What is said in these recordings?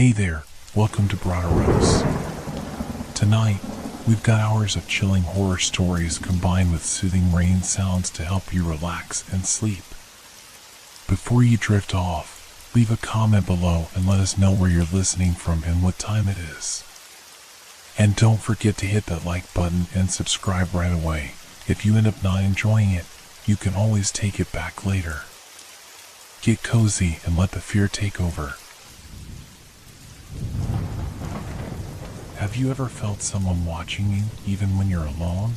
Hey there, welcome to Broderos. Tonight, we've got hours of chilling horror stories combined with soothing rain sounds to help you relax and sleep. Before you drift off, leave a comment below and let us know where you're listening from and what time it is. And don't forget to hit that like button and subscribe right away. If you end up not enjoying it, you can always take it back later. Get cozy and let the fear take over. Have you ever felt someone watching you even when you're alone?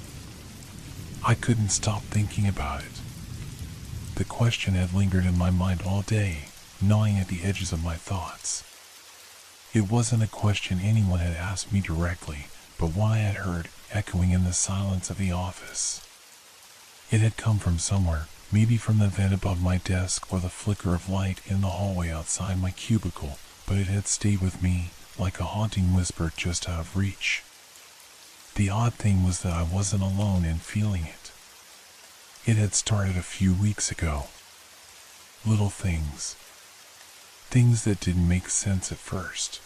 I couldn't stop thinking about it. The question had lingered in my mind all day, gnawing at the edges of my thoughts. It wasn't a question anyone had asked me directly, but one I had heard echoing in the silence of the office. It had come from somewhere, maybe from the vent above my desk or the flicker of light in the hallway outside my cubicle, but it had stayed with me like a haunting whisper just out of reach. The odd thing was that I wasn't alone in feeling it. It had started a few weeks ago. Little things. Things that didn't make sense at first.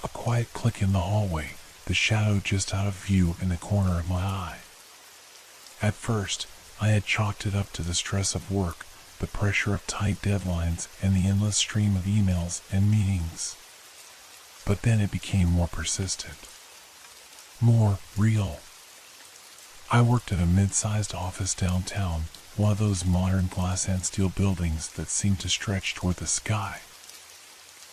A quiet click in the hallway, the shadow just out of view in the corner of my eye. At first, I had chalked it up to the stress of work, the pressure of tight deadlines, and the endless stream of emails and meetings. But then it became more persistent. More real. I worked at a mid-sized office downtown, one of those modern glass and steel buildings that seem to stretch toward the sky.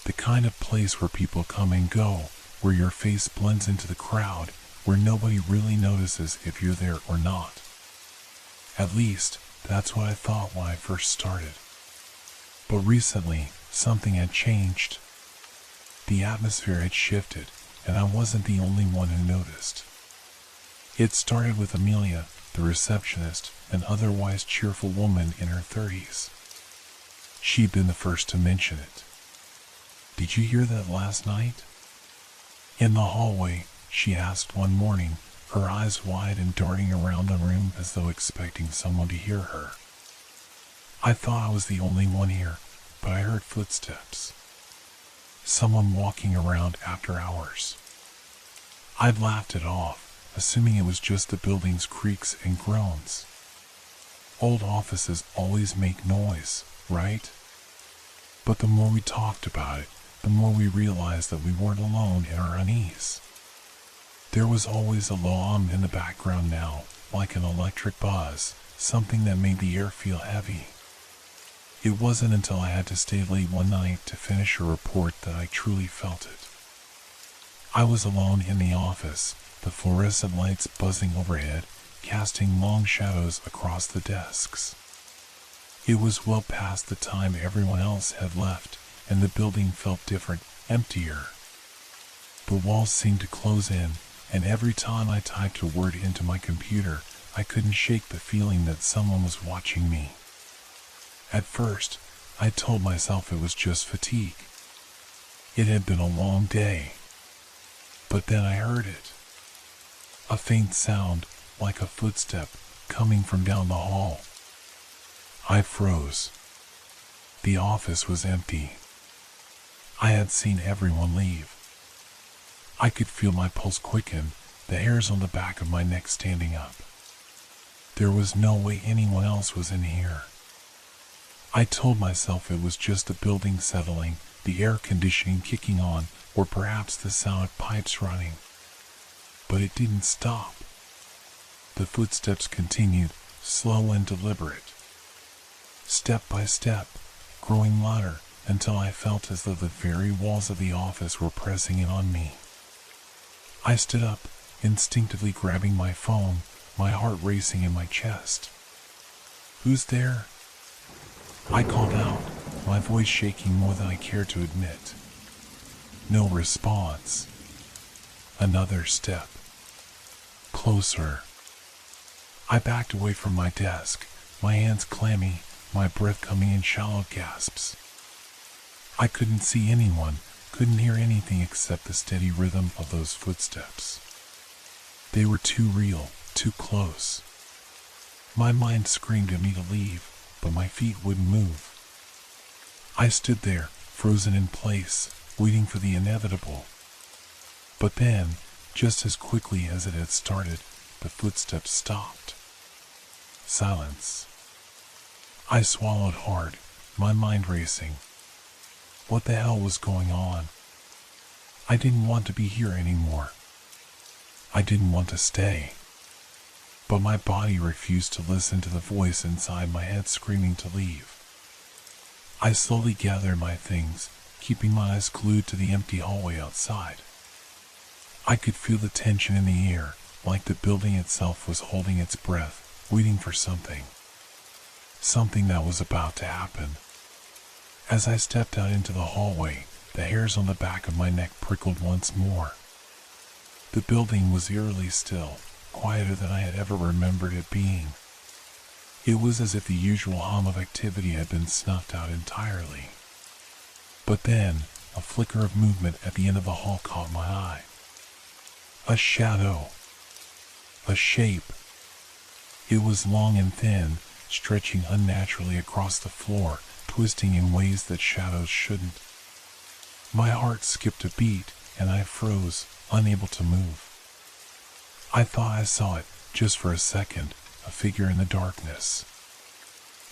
The kind of place where people come and go, where your face blends into the crowd, where nobody really notices if you're there or not. At least, that's what I thought when I first started. But recently, something had changed. The atmosphere had shifted, and I wasn't the only one who noticed. It started with Amelia, the receptionist, an otherwise cheerful woman in her 30s. She'd been the first to mention it. "Did you hear that last night?" In the hallway, she asked one morning, her eyes wide and darting around the room as though expecting someone to hear her. I thought I was the only one here, but I heard footsteps. Someone walking around after hours. I'd laughed it off, assuming it was just the building's creaks and groans. Old offices always make noise, right? But the more we talked about it, the more we realized that we weren't alone in our unease. There was always a low hum in the background now, like an electric buzz, something that made the air feel heavy. It wasn't until I had to stay late one night to finish a report that I truly felt it. I was alone in the office, the fluorescent lights buzzing overhead, casting long shadows across the desks. It was well past the time everyone else had left, and the building felt different, emptier. The walls seemed to close in, and every time I typed a word into my computer, I couldn't shake the feeling that someone was watching me. At first, I told myself it was just fatigue. It had been a long day. But then I heard it. A faint sound, like a footstep, coming from down the hall. I froze. The office was empty. I had seen everyone leave. I could feel my pulse quicken, the hairs on the back of my neck standing up. There was no way anyone else was in here. I told myself it was just the building settling, the air conditioning kicking on, or perhaps the sound of pipes running. But it didn't stop. The footsteps continued, slow and deliberate. Step by step, growing louder, until I felt as though the very walls of the office were pressing in on me. I stood up, instinctively grabbing my phone, my heart racing in my chest. "Who's there?" I called out, my voice shaking more than I cared to admit. No response. Another step. Closer. I backed away from my desk, my hands clammy, my breath coming in shallow gasps. I couldn't see anyone, couldn't hear anything except the steady rhythm of those footsteps. They were too real, too close. My mind screamed at me to leave, but my feet wouldn't move. I stood there, frozen in place, waiting for the inevitable. But then, just as quickly as it had started, the footsteps stopped. Silence. I swallowed hard, my mind racing. What the hell was going on? I didn't want to be here anymore. I didn't want to stay. But my body refused to listen to the voice inside my head screaming to leave. I slowly gathered my things, keeping my eyes glued to the empty hallway outside. I could feel the tension in the air, like the building itself was holding its breath, waiting for something. Something that was about to happen. As I stepped out into the hallway, the hairs on the back of my neck prickled once more. The building was eerily still, quieter than I had ever remembered it being. It was as if the usual hum of activity had been snuffed out entirely. But then, a flicker of movement at the end of the hall caught my eye. A shadow. A shape. It was long and thin, stretching unnaturally across the floor, twisting in ways that shadows shouldn't. My heart skipped a beat, and I froze, unable to move. I thought I saw it, just for a second, a figure in the darkness.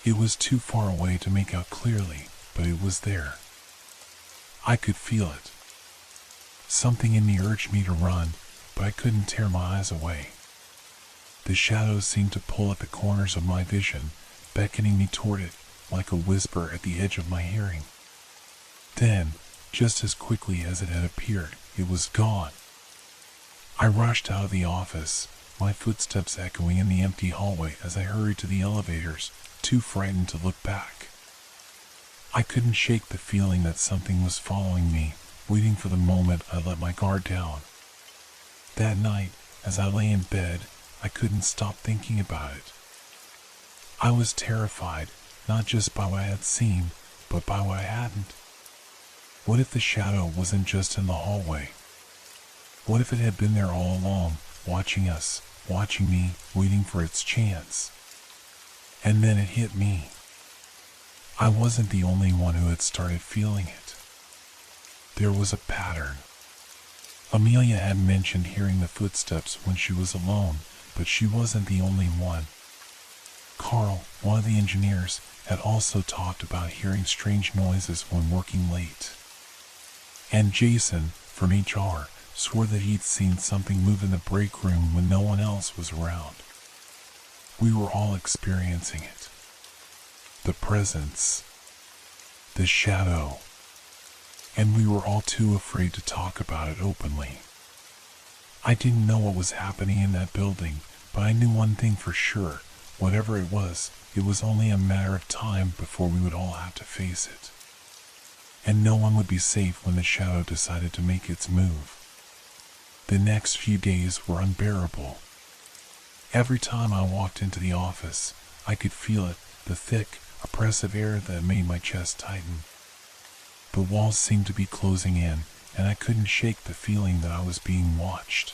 It was too far away to make out clearly, but it was there. I could feel it. Something in me urged me to run, but I couldn't tear my eyes away. The shadows seemed to pull at the corners of my vision, beckoning me toward it, like a whisper at the edge of my hearing. Then, just as quickly as it had appeared, it was gone. I rushed out of the office, my footsteps echoing in the empty hallway as I hurried to the elevators, too frightened to look back. I couldn't shake the feeling that something was following me, waiting for the moment I let my guard down. That night, as I lay in bed, I couldn't stop thinking about it. I was terrified, not just by what I had seen, but by what I hadn't. What if the shadow wasn't just in the hallway? What if it had been there all along, watching us, watching me, waiting for its chance? And then it hit me. I wasn't the only one who had started feeling it. There was a pattern. Amelia had mentioned hearing the footsteps when she was alone, but she wasn't the only one. Carl, one of the engineers, had also talked about hearing strange noises when working late. And Jason, from HR, swore that he'd seen something move in the break room when no one else was around. We were all experiencing it. The presence. The shadow. And we were all too afraid to talk about it openly. I didn't know what was happening in that building, but I knew one thing for sure. Whatever it was only a matter of time before we would all have to face it. And no one would be safe when the shadow decided to make its move. The next few days were unbearable. Every time I walked into the office, I could feel it, the thick, oppressive air that made my chest tighten. The walls seemed to be closing in, and I couldn't shake the feeling that I was being watched.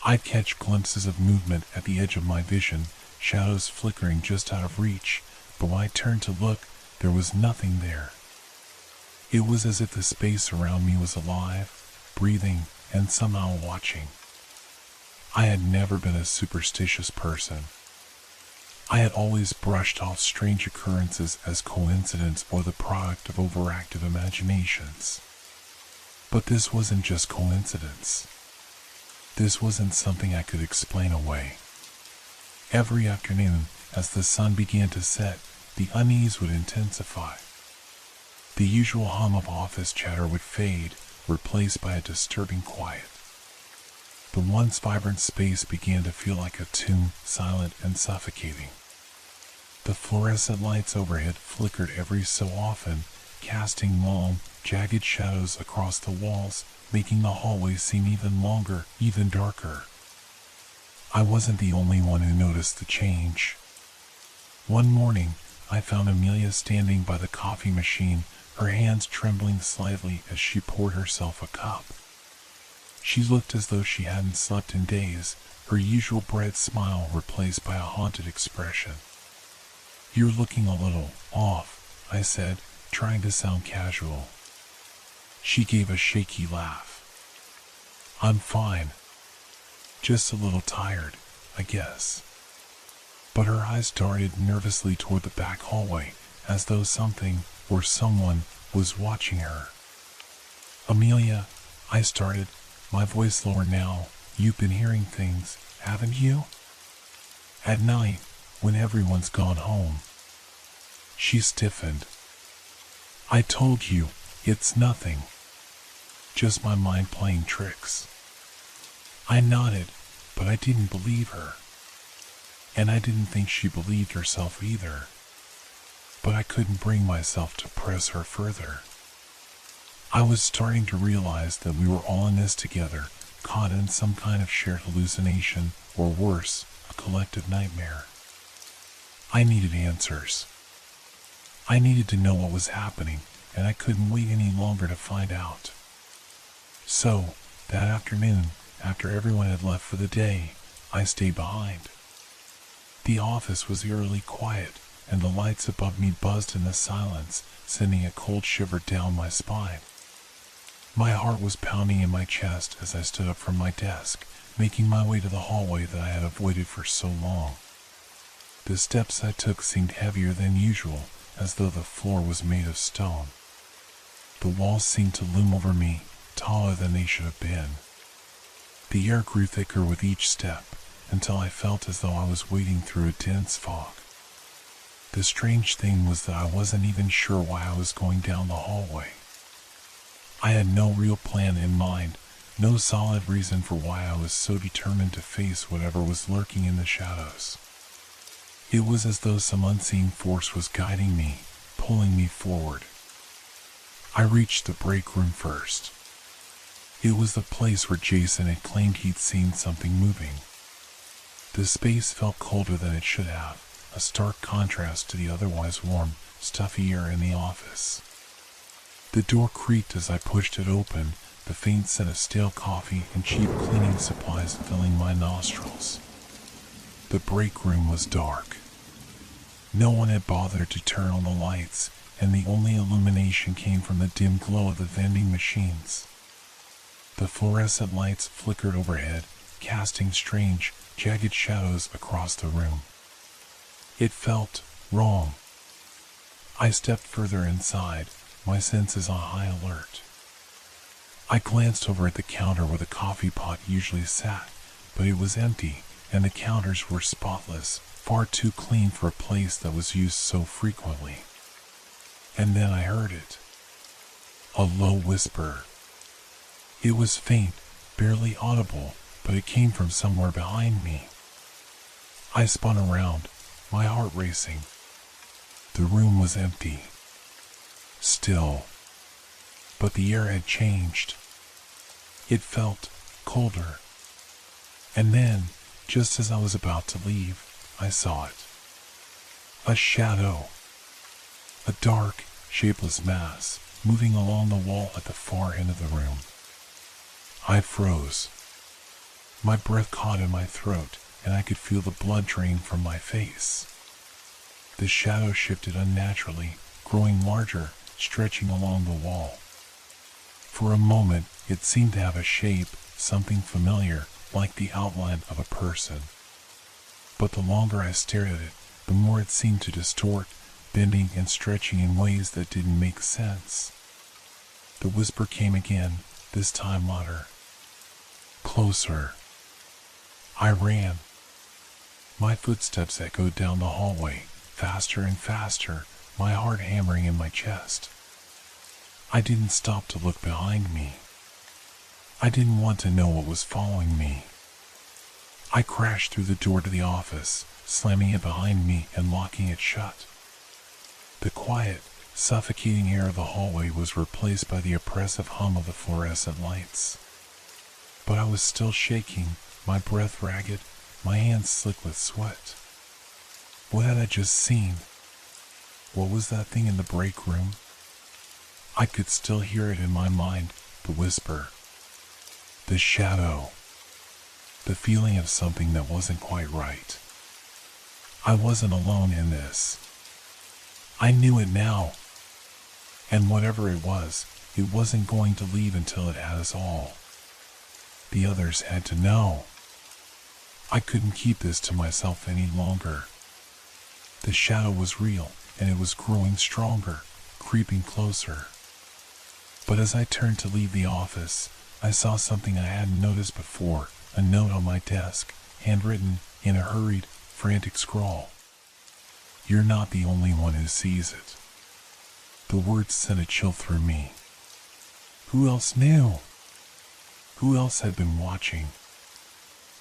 I'd catch glimpses of movement at the edge of my vision, shadows flickering just out of reach, but when I turned to look, there was nothing there. It was as if the space around me was alive, breathing, and somehow watching. I had never been a superstitious person. I had always brushed off strange occurrences as coincidence or the product of overactive imaginations. But this wasn't just coincidence. This wasn't something I could explain away. Every afternoon, as the sun began to set, the unease would intensify. The usual hum of office chatter would fade, replaced by a disturbing quiet. The once vibrant space began to feel like a tomb, silent and suffocating. The fluorescent lights overhead flickered every so often, casting long, jagged shadows across the walls, making the hallway seem even longer, even darker. I wasn't the only one who noticed the change. One morning, I found Amelia standing by the coffee machine, her hands trembling slightly as she poured herself a cup. She looked as though she hadn't slept in days, her usual bright smile replaced by a haunted expression. "You're looking a little off," I said, trying to sound casual. She gave a shaky laugh. I'm fine. Just a little tired, I guess. But her eyes darted nervously toward the back hallway, as though something or someone was watching her. Amelia, I started, my voice lower now. You've been hearing things, haven't you? At night, when everyone's gone home. She stiffened. I told you, it's nothing. Just my mind playing tricks. I nodded, but I didn't believe her. And I didn't think she believed herself either. But I couldn't bring myself to press her further. I was starting to realize that we were all in this together, caught in some kind of shared hallucination, or worse, a collective nightmare. I needed answers. I needed to know what was happening, and I couldn't wait any longer to find out. So, that afternoon, after everyone had left for the day, I stayed behind. The office was eerily quiet, and the lights above me buzzed in the silence, sending a cold shiver down my spine. My heart was pounding in my chest as I stood up from my desk, making my way to the hallway that I had avoided for so long. The steps I took seemed heavier than usual, as though the floor was made of stone. The walls seemed to loom over me, taller than they should have been. The air grew thicker with each step, until I felt as though I was wading through a dense fog. The strange thing was that I wasn't even sure why I was going down the hallway. I had no real plan in mind, no solid reason for why I was so determined to face whatever was lurking in the shadows. It was as though some unseen force was guiding me, pulling me forward. I reached the break room first. It was the place where Jason had claimed he'd seen something moving. The space felt colder than it should have, a stark contrast to the otherwise warm, stuffy air in the office. The door creaked as I pushed it open, the faint scent of stale coffee and cheap cleaning supplies filling my nostrils. The break room was dark. No one had bothered to turn on the lights, and the only illumination came from the dim glow of the vending machines. The fluorescent lights flickered overhead, casting strange, jagged shadows across the room. It felt wrong. I stepped further inside, my senses on high alert. I glanced over at the counter where the coffee pot usually sat, but it was empty, and the counters were spotless, far too clean for a place that was used so frequently. And then I heard it. A low whisper. It was faint, barely audible, but it came from somewhere behind me. I spun around, my heart racing. The room was empty. Still. But the air had changed. It felt colder. And then, just as I was about to leave, I saw it. A shadow. A dark, shapeless mass, moving along the wall at the far end of the room. I froze. My breath caught in my throat, and I could feel the blood drain from my face. The shadow shifted unnaturally, growing larger, stretching along the wall. For a moment, it seemed to have a shape, something familiar, like the outline of a person. But the longer I stared at it, the more it seemed to distort, bending and stretching in ways that didn't make sense. The whisper came again, this time louder. Closer. I ran. My footsteps echoed down the hallway, faster and faster, my heart hammering in my chest. I didn't stop to look behind me. I didn't want to know what was following me. I crashed through the door to the office, slamming it behind me and locking it shut. The quiet, suffocating air of the hallway was replaced by the oppressive hum of the fluorescent lights. But I was still shaking, my breath ragged, my hands slick with sweat. What had I just seen? What was that thing in the break room? I could still hear it in my mind, the whisper. The shadow. The feeling of something that wasn't quite right. I wasn't alone in this. I knew it now. And whatever it wasn't going to leave until it had us all. The others had to know. I couldn't keep this to myself any longer. The shadow was real, and it was growing stronger, creeping closer. But as I turned to leave the office, I saw something I hadn't noticed before, a note on my desk, handwritten in a hurried, frantic scrawl. "You're not the only one who sees it." The words sent a chill through me. Who else knew? Who else had been watching?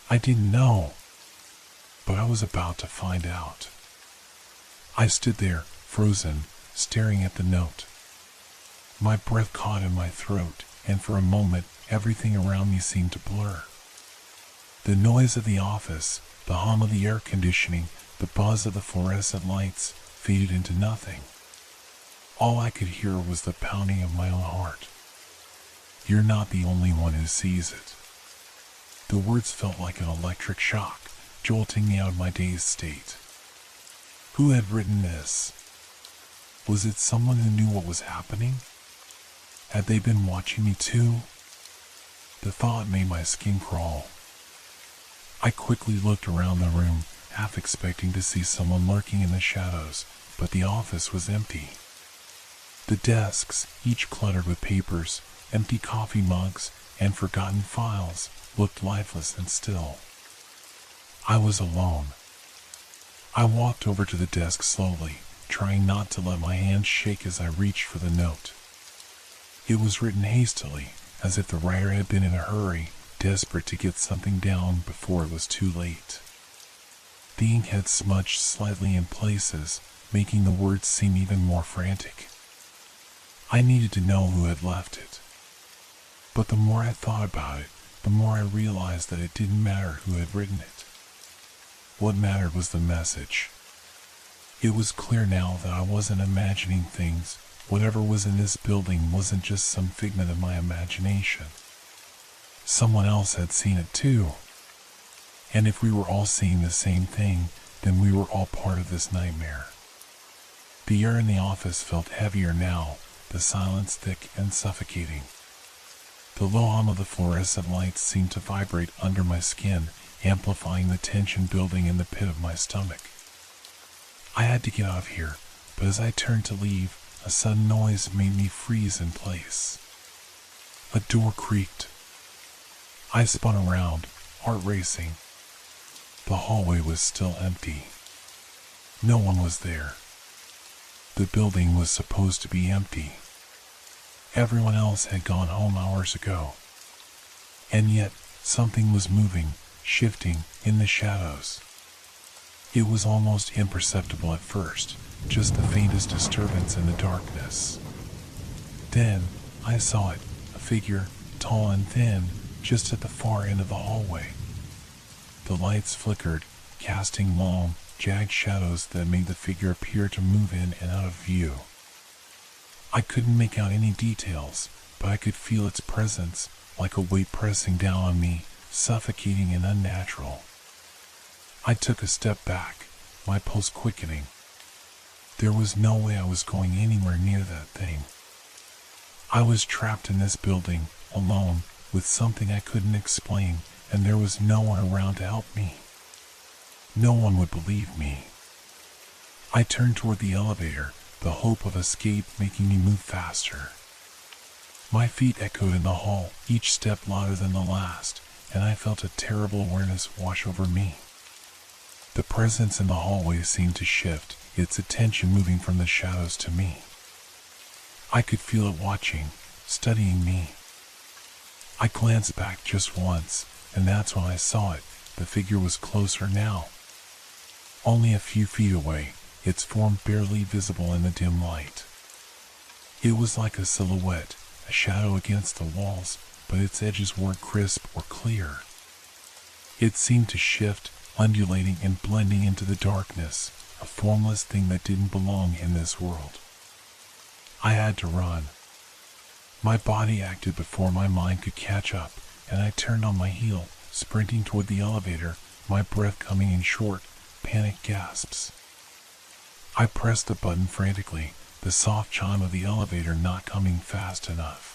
I didn't know, but I was about to find out. I stood there, frozen, staring at the note. My breath caught in my throat, and for a moment, everything around me seemed to blur. The noise of the office, the hum of the air conditioning, the buzz of the fluorescent lights faded into nothing. All I could hear was the pounding of my own heart. "You're not the only one who sees it." The words felt like an electric shock, jolting me out of my dazed state. Who had written this? Was it someone who knew what was happening? Had they been watching me too? The thought made my skin crawl. I quickly looked around the room, half expecting to see someone lurking in the shadows, but the office was empty. The desks, each cluttered with papers, empty coffee mugs, and forgotten files, looked lifeless and still. I was alone. I walked over to the desk slowly, trying not to let my hands shake as I reached for the note. It was written hastily, as if the writer had been in a hurry, desperate to get something down before it was too late. The ink had smudged slightly in places, making the words seem even more frantic. I needed to know who had left it. But the more I thought about it, the more I realized that it didn't matter who had written it. What mattered was the message. It was clear now that I wasn't imagining things. Whatever was in this building wasn't just some figment of my imagination. Someone else had seen it too. And if we were all seeing the same thing, then we were all part of this nightmare. The air in the office felt heavier now, the silence thick and suffocating. The low hum of the fluorescent lights seemed to vibrate under my skin, amplifying the tension building in the pit of my stomach. I had to get out of here, but as I turned to leave, a sudden noise made me freeze in place. A door creaked. I spun around, heart racing. The hallway was still empty. No one was there. The building was supposed to be empty. Everyone else had gone home hours ago. And yet, something was moving, shifting, in the shadows. It was almost imperceptible at first, just the faintest disturbance in the darkness. Then, I saw it, a figure, tall and thin, just at the far end of the hallway. The lights flickered, casting long, jagged shadows that made the figure appear to move in and out of view. I couldn't make out any details, but I could feel its presence, like a weight pressing down on me, suffocating and unnatural. I took a step back, my pulse quickening. There was no way I was going anywhere near that thing. I was trapped in this building, alone, with something I couldn't explain, and there was no one around to help me. No one would believe me. I turned toward the elevator, the hope of escape making me move faster. My feet echoed in the hall, each step louder than the last, and I felt a terrible awareness wash over me. The presence in the hallway seemed to shift, its attention moving from the shadows to me. I could feel it watching, studying me. I glanced back just once, and that's when I saw it. The figure was closer now. Only a few feet away, its form barely visible in the dim light. It was like a silhouette, a shadow against the walls, but its edges weren't crisp or clear. It seemed to shift, undulating and blending into the darkness, a formless thing that didn't belong in this world. I had to run. My body acted before my mind could catch up, and I turned on my heel, sprinting toward the elevator, my breath coming in short, panicked gasps. I pressed the button frantically, the soft chime of the elevator not coming fast enough.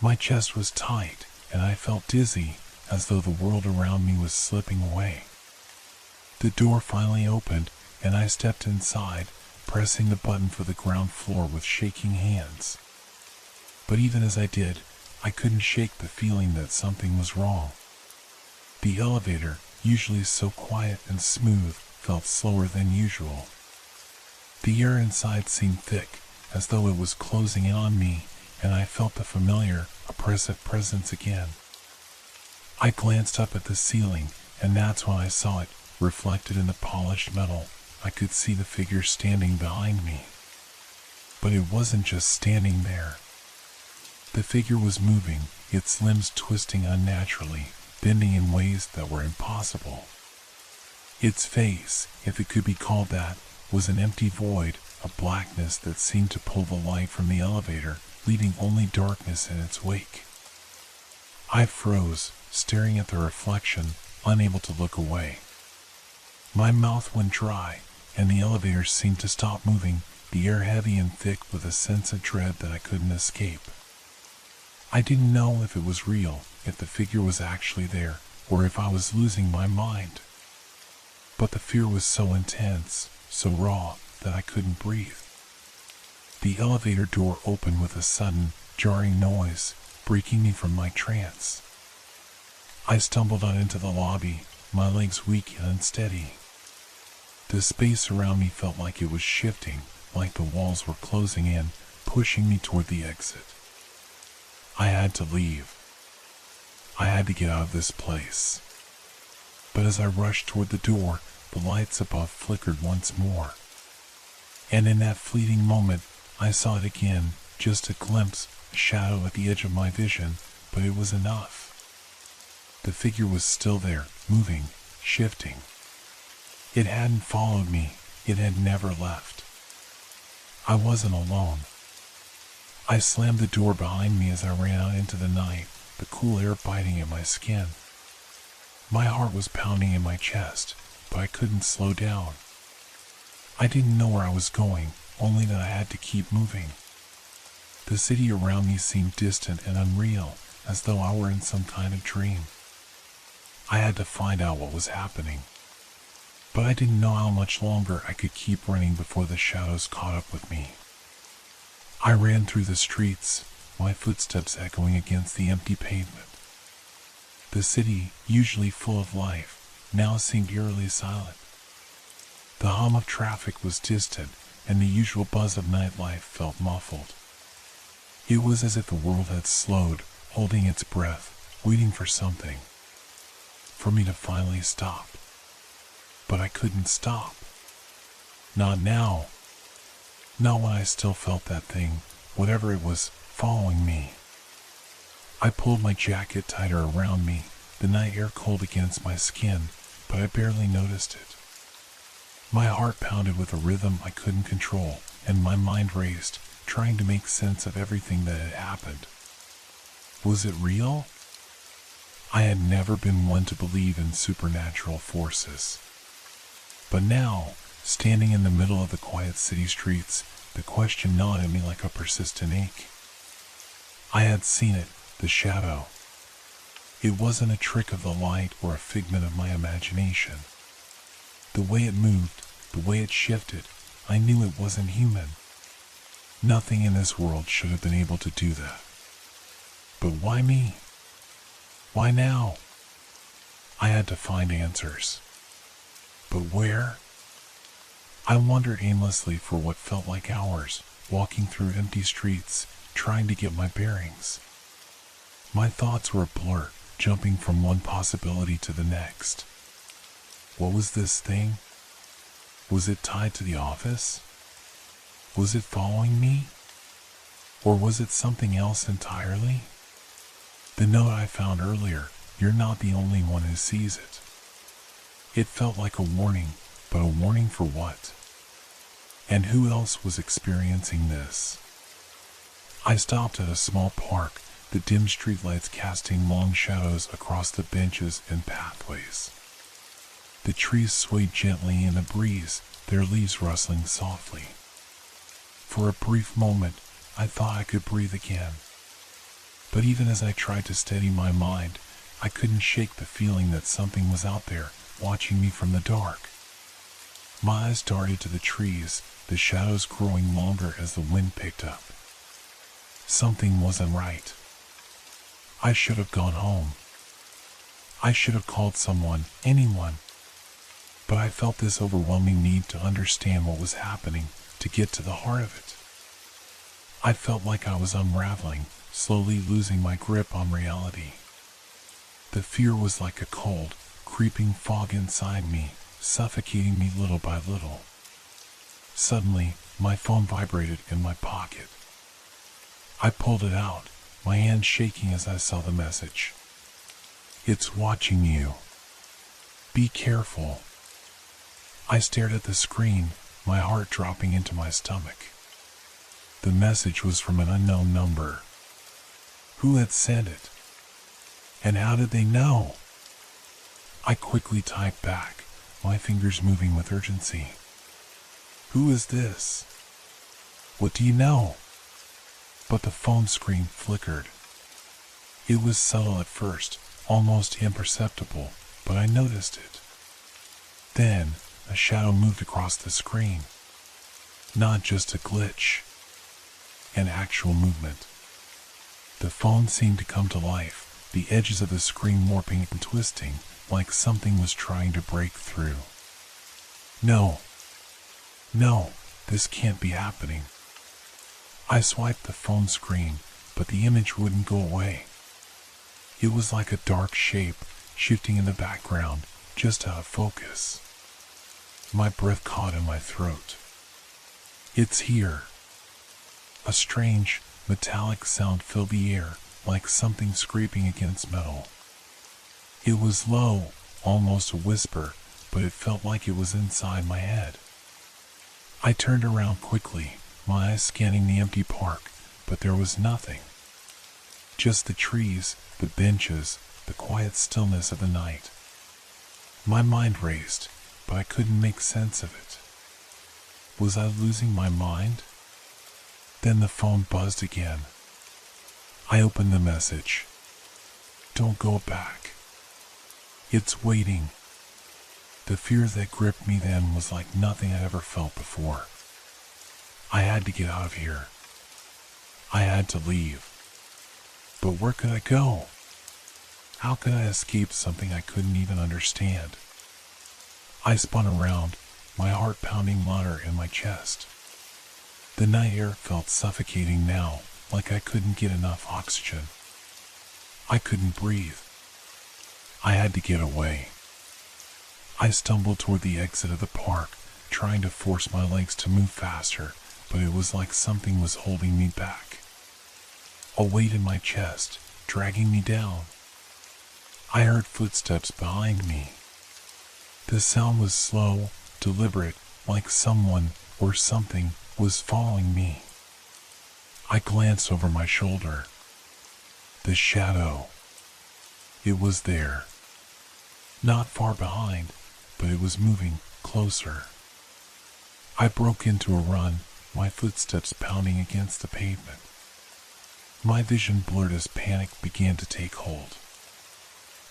My chest was tight, and I felt dizzy, as though the world around me was slipping away. The door finally opened, and I stepped inside, pressing the button for the ground floor with shaking hands. But even as I did, I couldn't shake the feeling that something was wrong. The elevator, usually so quiet and smooth, felt slower than usual. The air inside seemed thick, as though it was closing in on me, and I felt the familiar, oppressive presence again. I glanced up at the ceiling, and that's when I saw it, reflected in the polished metal. I could see the figure standing behind me. But it wasn't just standing there. The figure was moving, its limbs twisting unnaturally, bending in ways that were impossible. Its face, if it could be called that, was an empty void, a blackness that seemed to pull the light from the elevator, leaving only darkness in its wake. I froze, staring at the reflection, unable to look away. My mouth went dry, and the elevator seemed to stop moving, the air heavy and thick with a sense of dread that I couldn't escape. I didn't know if it was real, if the figure was actually there, or if I was losing my mind. But the fear was so intense, so raw, that I couldn't breathe. The elevator door opened with a sudden, jarring noise, breaking me from my trance. I stumbled out into the lobby, my legs weak and unsteady. The space around me felt like it was shifting, like the walls were closing in, pushing me toward the exit. I had to leave. I had to get out of this place. But as I rushed toward the door, the lights above flickered once more. And in that fleeting moment, I saw it again, just a glimpse, a shadow at the edge of my vision, but it was enough. The figure was still there, moving, shifting. It hadn't followed me, it had never left. I wasn't alone. I slammed the door behind me as I ran out into the night, the cool air biting at my skin. My heart was pounding in my chest, but I couldn't slow down. I didn't know where I was going, only that I had to keep moving. The city around me seemed distant and unreal, as though I were in some kind of dream. I had to find out what was happening. But I didn't know how much longer I could keep running before the shadows caught up with me. I ran through the streets, my footsteps echoing against the empty pavement. The city, usually full of life, now seemed eerily silent. The hum of traffic was distant, and the usual buzz of nightlife felt muffled. It was as if the world had slowed, holding its breath, waiting for something. For me to finally stop. But I couldn't stop. Not now. Not when I still felt that thing, whatever it was, following me. I pulled my jacket tighter around me, the night air cold against my skin, but I barely noticed it. My heart pounded with a rhythm I couldn't control, and my mind raced, trying to make sense of everything that had happened. Was it real? I had never been one to believe in supernatural forces. But now, standing in the middle of the quiet city streets, the question gnawed at me like a persistent ache. I had seen it, the shadow. It wasn't a trick of the light or a figment of my imagination. The way it moved, the way it shifted, I knew it wasn't human. Nothing in this world should have been able to do that. But why me? Why now? I had to find answers. But where? I wandered aimlessly for what felt like hours, walking through empty streets, trying to get my bearings. My thoughts were a blur, jumping from one possibility to the next. What was this thing? Was it tied to the office? Was it following me? Or was it something else entirely? The note I found earlier, "You're not the only one who sees it." It felt like a warning, but a warning for what? And who else was experiencing this? I stopped at a small park, the dim streetlights casting long shadows across the benches and pathways. The trees swayed gently in the breeze, their leaves rustling softly. For a brief moment, I thought I could breathe again. But even as I tried to steady my mind, I couldn't shake the feeling that something was out there, watching me from the dark. My eyes darted to the trees, the shadows growing longer as the wind picked up. Something wasn't right. I should have gone home. I should have called someone, anyone. But I felt this overwhelming need to understand what was happening, to get to the heart of it. I felt like I was unraveling, slowly losing my grip on reality. The fear was like a cold, creeping fog inside me, suffocating me little by little. Suddenly, my phone vibrated in my pocket. I pulled it out, my hand shaking as I saw the message. "It's watching you. Be careful." I stared at the screen, my heart dropping into my stomach. The message was from an unknown number. Who had sent it? And how did they know? I quickly typed back, my fingers moving with urgency. "Who is this? What do you know?" But the phone screen flickered. It was subtle at first, almost imperceptible, but I noticed it. Then, a shadow moved across the screen. Not just a glitch. An actual movement. The phone seemed to come to life, the edges of the screen warping and twisting, like something was trying to break through. No, this can't be happening. I swiped the phone screen, but the image wouldn't go away. It was like a dark shape, shifting in the background, just out of focus. My breath caught in my throat. It's here. A strange, metallic sound filled the air, like something scraping against metal. It was low, almost a whisper, but it felt like it was inside my head. I turned around quickly, my eyes scanning the empty park, but there was nothing. Just the trees, the benches, the quiet stillness of the night. My mind raced, but I couldn't make sense of it. Was I losing my mind? Then the phone buzzed again. I opened the message. "Don't go back. It's waiting." The fear that gripped me then was like nothing I'd ever felt before. I had to get out of here. I had to leave. But where could I go? How could I escape something I couldn't even understand? I spun around, my heart pounding louder in my chest. The night air felt suffocating now, like I couldn't get enough oxygen. I couldn't breathe. I had to get away. I stumbled toward the exit of the park, trying to force my legs to move faster, but it was like something was holding me back. A weight in my chest, dragging me down. I heard footsteps behind me. The sound was slow, deliberate, like someone or something was following me. I glanced over my shoulder. The shadow. It was there. Not far behind, but it was moving closer. I broke into a run, my footsteps pounding against the pavement. My vision blurred as panic began to take hold.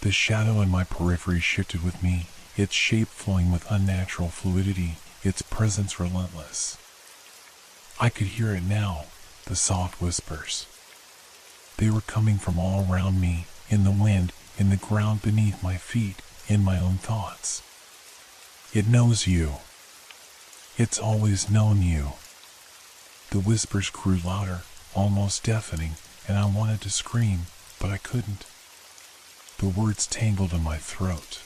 The shadow in my periphery shifted with me, its shape flowing with unnatural fluidity, its presence relentless. I could hear it now, the soft whispers. They were coming from all around me, in the wind, in the ground beneath my feet, in my own thoughts. It knows you. It's always known you. The whispers grew louder, almost deafening, and I wanted to scream, but I couldn't. The words tangled in my throat.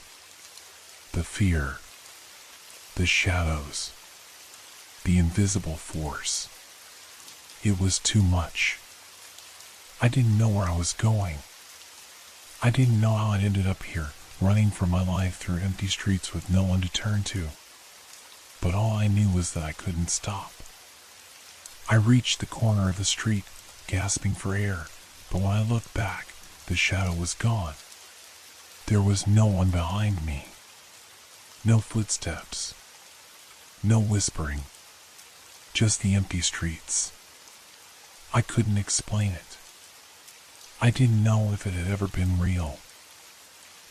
The fear. The shadows. The invisible force. It was too much. I didn't know where I was going. I didn't know how I ended up here, running for my life through empty streets with no one to turn to. But all I knew was that I couldn't stop. I reached the corner of the street, gasping for air, but when I looked back, the shadow was gone. There was no one behind me. No footsteps. No whispering. just the empty streets. I couldn't explain it. I didn't know if it had ever been real.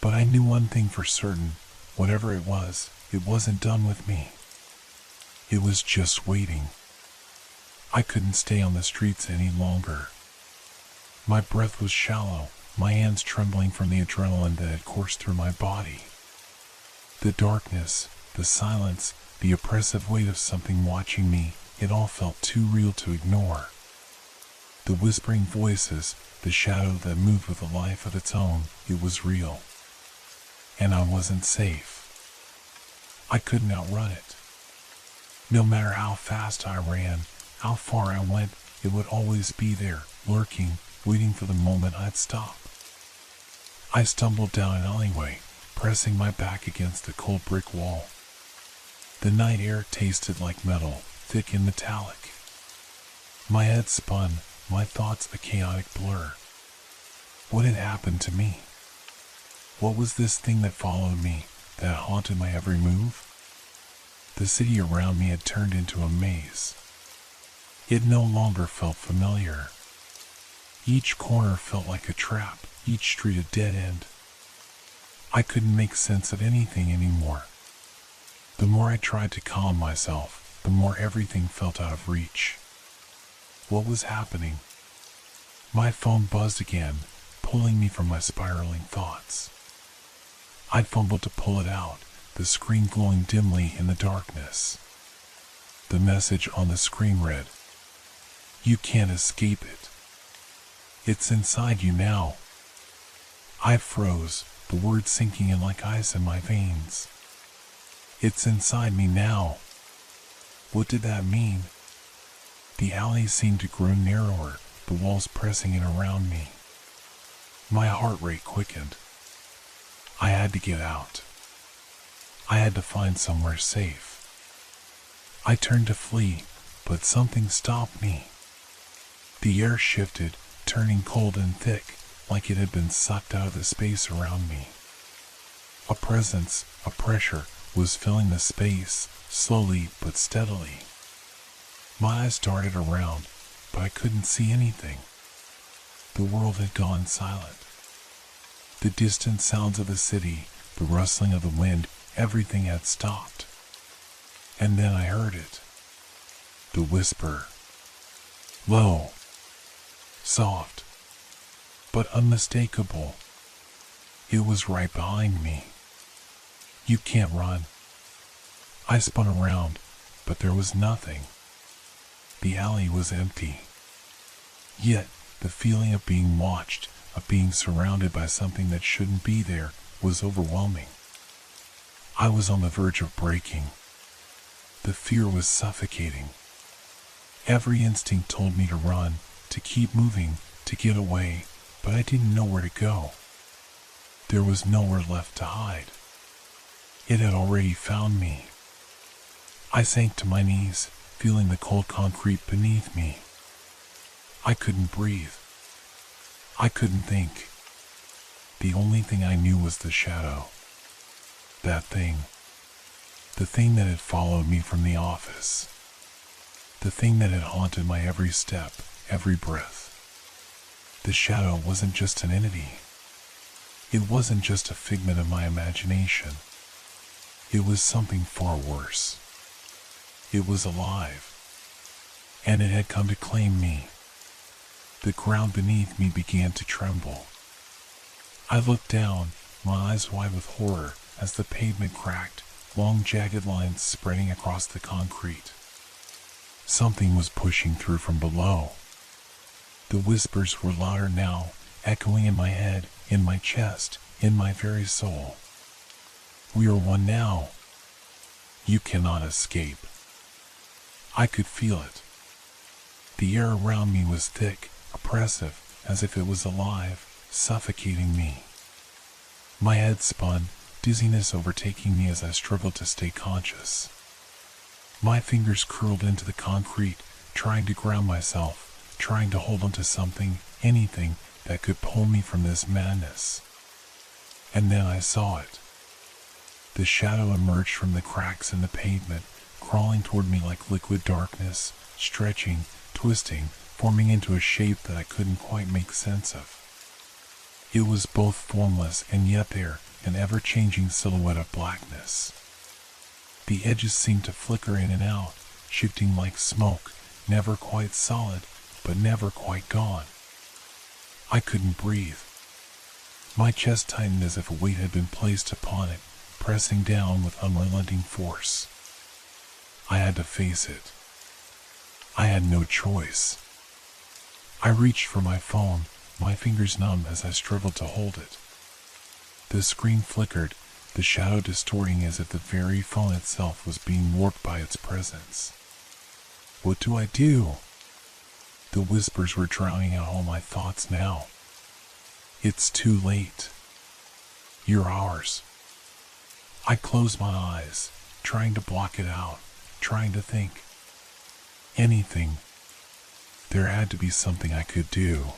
But I knew one thing for certain: whatever it wasn't done with me. It was just waiting. I couldn't stay on the streets any longer. My breath was shallow, my hands trembling from the adrenaline that had coursed through my body. The darkness, the silence, the oppressive weight of something watching me, it all felt too real to ignore. The whispering voices, the shadow that moved with a life of its own, it was real. And I wasn't safe. I couldn't outrun it. No matter how fast I ran, how far I went, it would always be there, lurking, waiting for the moment I'd stop. I stumbled down an alleyway, pressing my back against the cold brick wall. The night air tasted like metal, thick and metallic. My head spun, my thoughts a chaotic blur. What had happened to me? What was this thing that followed me, that haunted my every move? The city around me had turned into a maze. It no longer felt familiar. Each corner felt like a trap, each street a dead end. I couldn't make sense of anything anymore. The more I tried to calm myself, the more everything felt out of reach. What was happening? My phone buzzed again, pulling me from my spiraling thoughts. I fumbled to pull it out, the screen glowing dimly in the darkness. The message on the screen read, "You can't escape it. It's inside you now." I froze, the words sinking in like ice in my veins. It's inside me now. What did that mean? The alley seemed to grow narrower, the walls pressing in around me. My heart rate quickened. I had to get out. I had to find somewhere safe. I turned to flee, but something stopped me. The air shifted, turning cold and thick, like it had been sucked out of the space around me. A presence, a pressure, was filling the space, slowly but steadily. My eyes darted around, but I couldn't see anything. The world had gone silent. The distant sounds of the city, the rustling of the wind, everything had stopped. And then I heard it. The whisper. Low. Soft. But unmistakable. It was right behind me. You can't run. I spun around, but there was nothing. The alley was empty. Yet, the feeling of being watched, of being surrounded by something that shouldn't be there, was overwhelming. I was on the verge of breaking. The fear was suffocating. Every instinct told me to run, to keep moving, to get away, but I didn't know where to go. There was nowhere left to hide. It had already found me. I sank to my knees, feeling the cold concrete beneath me. I couldn't breathe. I couldn't think. The only thing I knew was the shadow. That thing. The thing that had followed me from the office. The thing that had haunted my every step, every breath. The shadow wasn't just an entity. It wasn't just a figment of my imagination. It was something far worse. It was alive. And it had come to claim me. The ground beneath me began to tremble. I looked down, my eyes wide with horror, as the pavement cracked, long jagged lines spreading across the concrete. Something was pushing through from below. The whispers were louder now, echoing in my head, in my chest, in my very soul. We are one now. You cannot escape. I could feel it. The air around me was thick, oppressive, as if it was alive, suffocating me. My head spun, dizziness overtaking me as I struggled to stay conscious. My fingers curled into the concrete, trying to ground myself, trying to hold onto something, anything, that could pull me from this madness. And then I saw it. The shadow emerged from the cracks in the pavement, crawling toward me like liquid darkness, stretching, twisting, forming into a shape that I couldn't quite make sense of. It was both formless and yet there, an ever-changing silhouette of blackness. The edges seemed to flicker in and out, shifting like smoke, never quite solid, but never quite gone. I couldn't breathe. My chest tightened as if a weight had been placed upon it, pressing down with unrelenting force. I had to face it. I had no choice. I reached for my phone, my fingers numb as I struggled to hold it. The screen flickered, the shadow distorting as if the very phone itself was being warped by its presence. What do I do? The whispers were drowning out all my thoughts now. It's too late. You're ours. I closed my eyes, trying to block it out, trying to think. Anything. There had to be something I could do.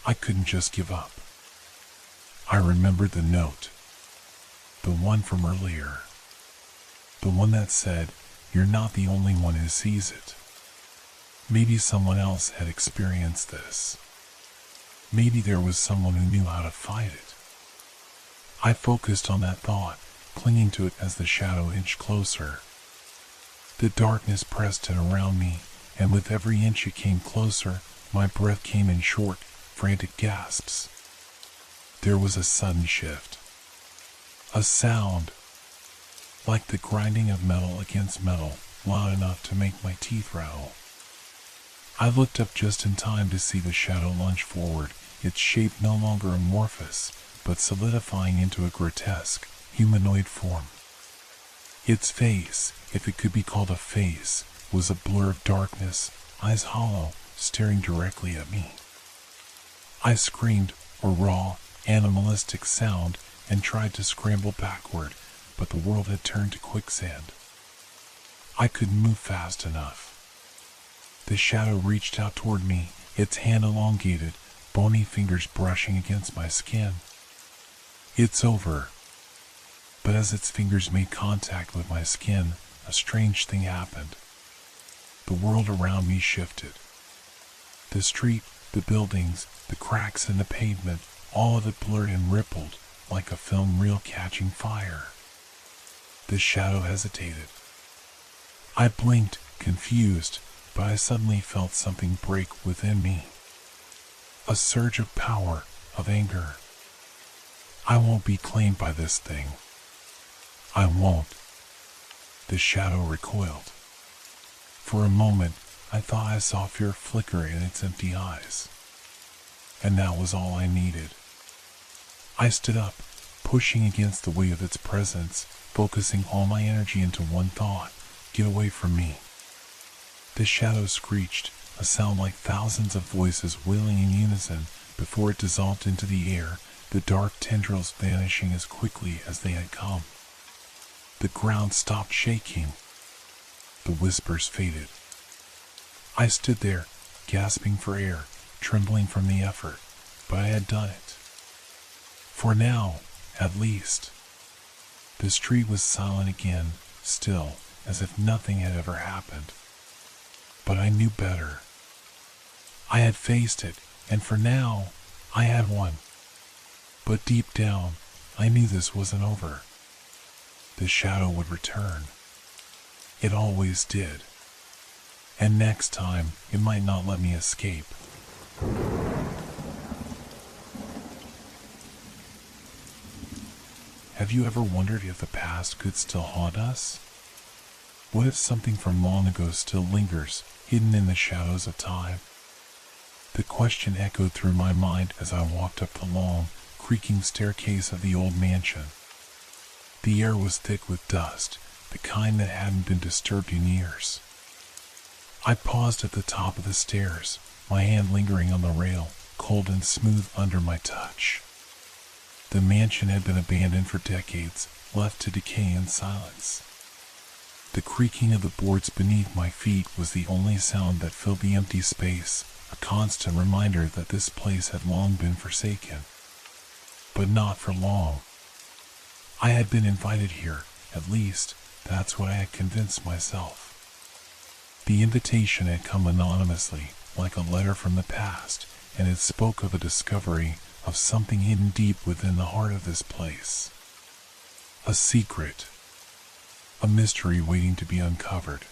I couldn't just give up. I remembered the note. The one from earlier. The one that said, "You're not the only one who sees it." Maybe someone else had experienced this. Maybe there was someone who knew how to fight it. I focused on that thought, clinging to it as the shadow inched closer. The darkness pressed in around me, and with every inch it came closer, my breath came in short, frantic gasps. There was a sudden shift. A sound, like the grinding of metal against metal, loud enough to make my teeth rattle. I looked up just in time to see the shadow lunge forward, its shape no longer amorphous, but solidifying into a grotesque, humanoid form. Its face, if it could be called a face, was a blur of darkness, eyes hollow, staring directly at me. I screamed, a raw, animalistic sound, and tried to scramble backward, but the world had turned to quicksand. I couldn't move fast enough. The shadow reached out toward me, its hand elongated, bony fingers brushing against my skin. It's over. But as its fingers made contact with my skin, a strange thing happened. The world around me shifted. The street, the buildings, the cracks in the pavement, all of it blurred and rippled, like a film reel catching fire. The shadow hesitated. I blinked, confused, but I suddenly felt something break within me. A surge of power, of anger. I won't be claimed by this thing. I won't. The shadow recoiled. For a moment, I thought I saw fear flicker in its empty eyes. And that was all I needed. I stood up, pushing against the weight of its presence, focusing all my energy into one thought: get away from me. The shadow screeched, a sound like thousands of voices wailing in unison before it dissolved into the air, the dark tendrils vanishing as quickly as they had come. The ground stopped shaking. The whispers faded. I stood there, gasping for air, trembling from the effort, but I had done it. For now, at least. The street was silent again, still, as if nothing had ever happened. But I knew better. I had faced it, and for now, I had won. But deep down, I knew this wasn't over. The shadow would return. It always did. And next time, it might not let me escape. Have you ever wondered if the past could still haunt us? What if something from long ago still lingers, hidden in the shadows of time? The question echoed through my mind as I walked up the long, creaking staircase of the old mansion. The air was thick with dust, the kind that hadn't been disturbed in years. I paused at the top of the stairs, my hand lingering on the rail, cold and smooth under my touch. The mansion had been abandoned for decades, left to decay in silence. The creaking of the boards beneath my feet was the only sound that filled the empty space, a constant reminder that this place had long been forsaken. But not for long. I had been invited here, at least, That's what I had convinced myself. The invitation had come anonymously, like a letter from the past, and it spoke of a discovery of something hidden deep within the heart of this place. A secret. A mystery waiting to be uncovered.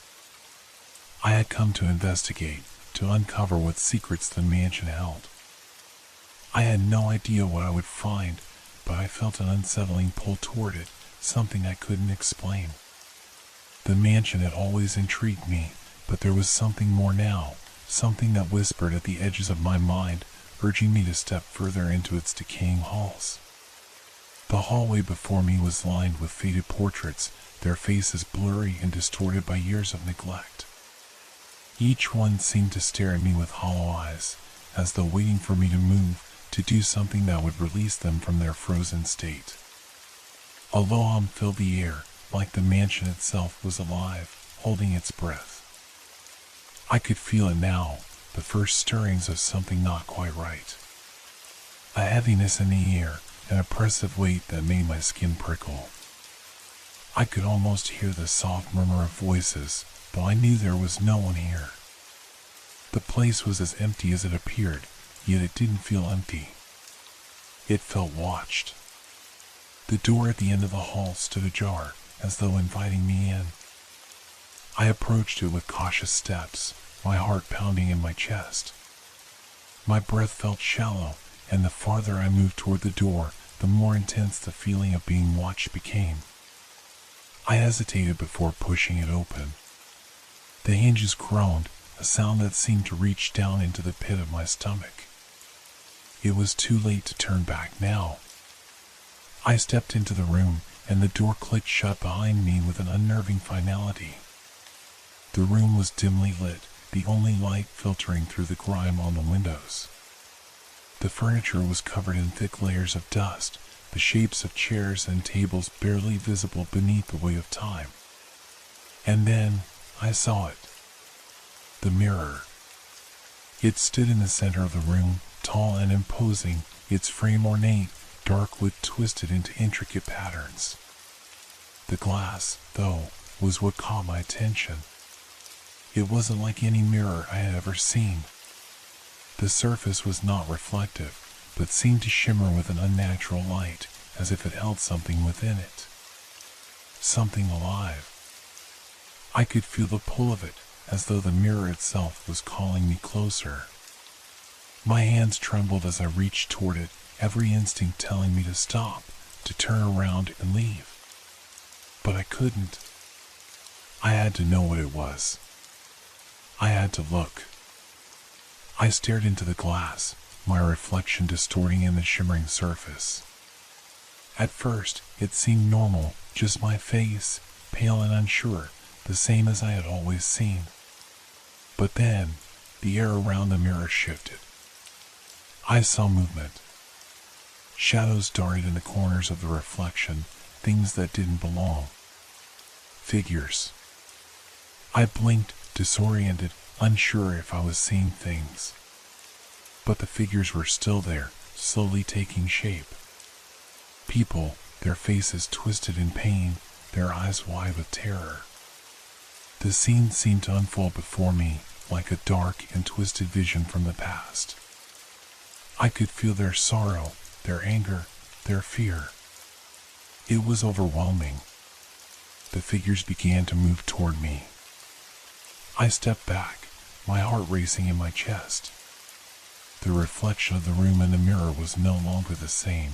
I had come to investigate, to uncover what secrets the mansion held. I had no idea what I would find, but I felt an unsettling pull toward it, something I couldn't explain. The mansion had always intrigued me, but there was something more now, something that whispered at the edges of my mind, urging me to step further into its decaying halls. The hallway before me was lined with faded portraits, their faces blurry and distorted by years of neglect. Each one seemed to stare at me with hollow eyes, as though waiting for me to move, to do something that would release them from their frozen state. A low hum filled the air, like the mansion itself was alive, holding its breath. I could feel it now, the first stirrings of something not quite right. A heaviness in the air, an oppressive weight that made my skin prickle. I could almost hear the soft murmur of voices, though I knew there was no one here. The place was as empty as it appeared, yet it didn't feel empty. It felt watched. The door at the end of the hall stood ajar, as though inviting me in. I approached it with cautious steps, my heart pounding in my chest. My breath felt shallow, and the farther I moved toward the door, the more intense the feeling of being watched became. I hesitated before pushing it open. The hinges groaned, a sound that seemed to reach down into the pit of my stomach. It was too late to turn back now. I stepped into the room, and the door clicked shut behind me with an unnerving finality. The room was dimly lit, the only light filtering through the grime on the windows. The furniture was covered in thick layers of dust, the shapes of chairs and tables barely visible beneath the weight of time. And then, I saw it. The mirror. It stood in the center of the room, tall and imposing, its frame ornate, dark wood twisted into intricate patterns. The glass, though, was what caught my attention. It wasn't like any mirror I had ever seen. The surface was not reflective, but seemed to shimmer with an unnatural light, as if it held something within it. Something alive. I could feel the pull of it, as though the mirror itself was calling me closer. My hands trembled as I reached toward it, every instinct telling me to stop, to turn around and leave. But I couldn't. I had to know what it was. I had to look. I stared into the glass, my reflection distorting in the shimmering surface. At first, it seemed normal, just my face, pale and unsure, the same as I had always seen. But then, the air around the mirror shifted. I saw movement. Shadows darted in the corners of the reflection, things that didn't belong. Figures. I blinked, disoriented, unsure if I was seeing things. But the figures were still there, slowly taking shape. People, their faces twisted in pain, their eyes wide with terror. The scene seemed to unfold before me, like a dark and twisted vision from the past. I could feel their sorrow, their anger, their fear. It was overwhelming. The figures began to move toward me. I stepped back, my heart racing in my chest. The reflection of the room in the mirror was no longer the same.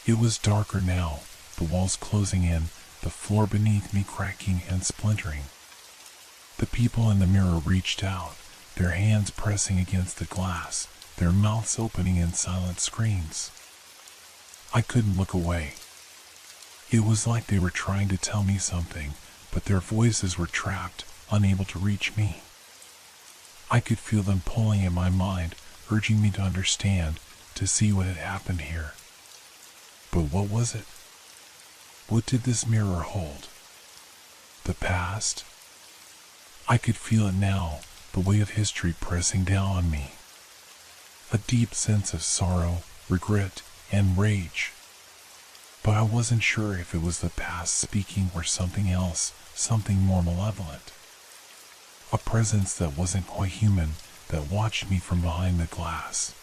It was darker now, the walls closing in, the floor beneath me cracking and splintering. The people in the mirror reached out, their hands pressing against the glass, their mouths opening in silent screams. I couldn't look away. It was like they were trying to tell me something, but their voices were trapped, unable to reach me. I could feel them pulling at my mind, urging me to understand, to see what had happened here. But what was it? What did this mirror hold? The past? I could feel it now, the weight of history pressing down on me. A deep sense of sorrow, regret, and rage. but I wasn't sure if it was the past speaking or something else, something more malevolent. A presence that wasn't quite human, that watched me from behind the glass.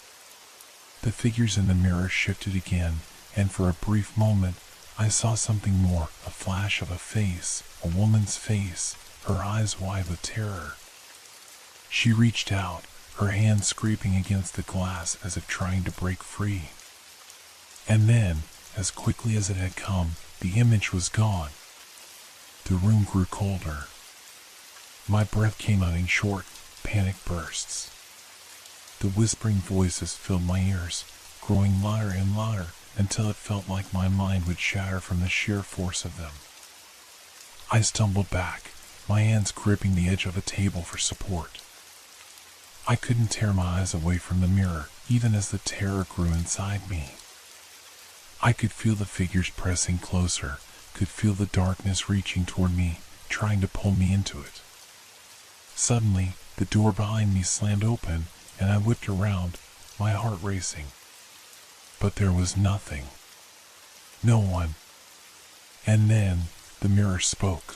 The figures in the mirror shifted again, and for a brief moment, I saw something more, a flash of a face, a woman's face, her eyes wide with terror. She reached out, her hand scraping against the glass as if trying to break free. And then, as quickly as it had come, the image was gone. The room grew colder. My breath came out in short, panic bursts. The whispering voices filled my ears, growing louder and louder until it felt like my mind would shatter from the sheer force of them. I stumbled back, my hands gripping the edge of a table for support. I couldn't tear my eyes away from the mirror, even as the terror grew inside me. I could feel the figures pressing closer, could feel the darkness reaching toward me, trying to pull me into it. Suddenly, the door behind me slammed open, and I whipped around, my heart racing. But there was nothing. No one. And then, the mirror spoke.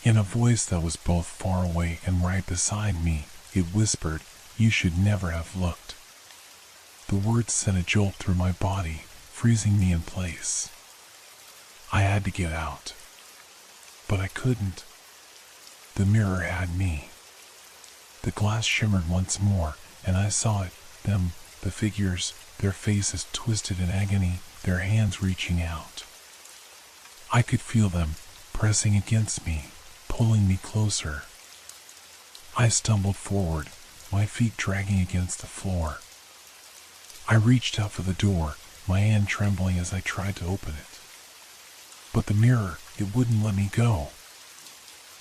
In a voice that was both far away and right beside me, it whispered, "You should never have looked." The words sent a jolt through my body, freezing me in place. I had to get out. But I couldn't. The mirror had me. The glass shimmered once more, and I saw it, them, the figures, their faces twisted in agony, their hands reaching out. I could feel them, pressing against me, pulling me closer. I stumbled forward, my feet dragging against the floor. I reached out for the door, my hand trembling as I tried to open it. But the mirror, it wouldn't let me go.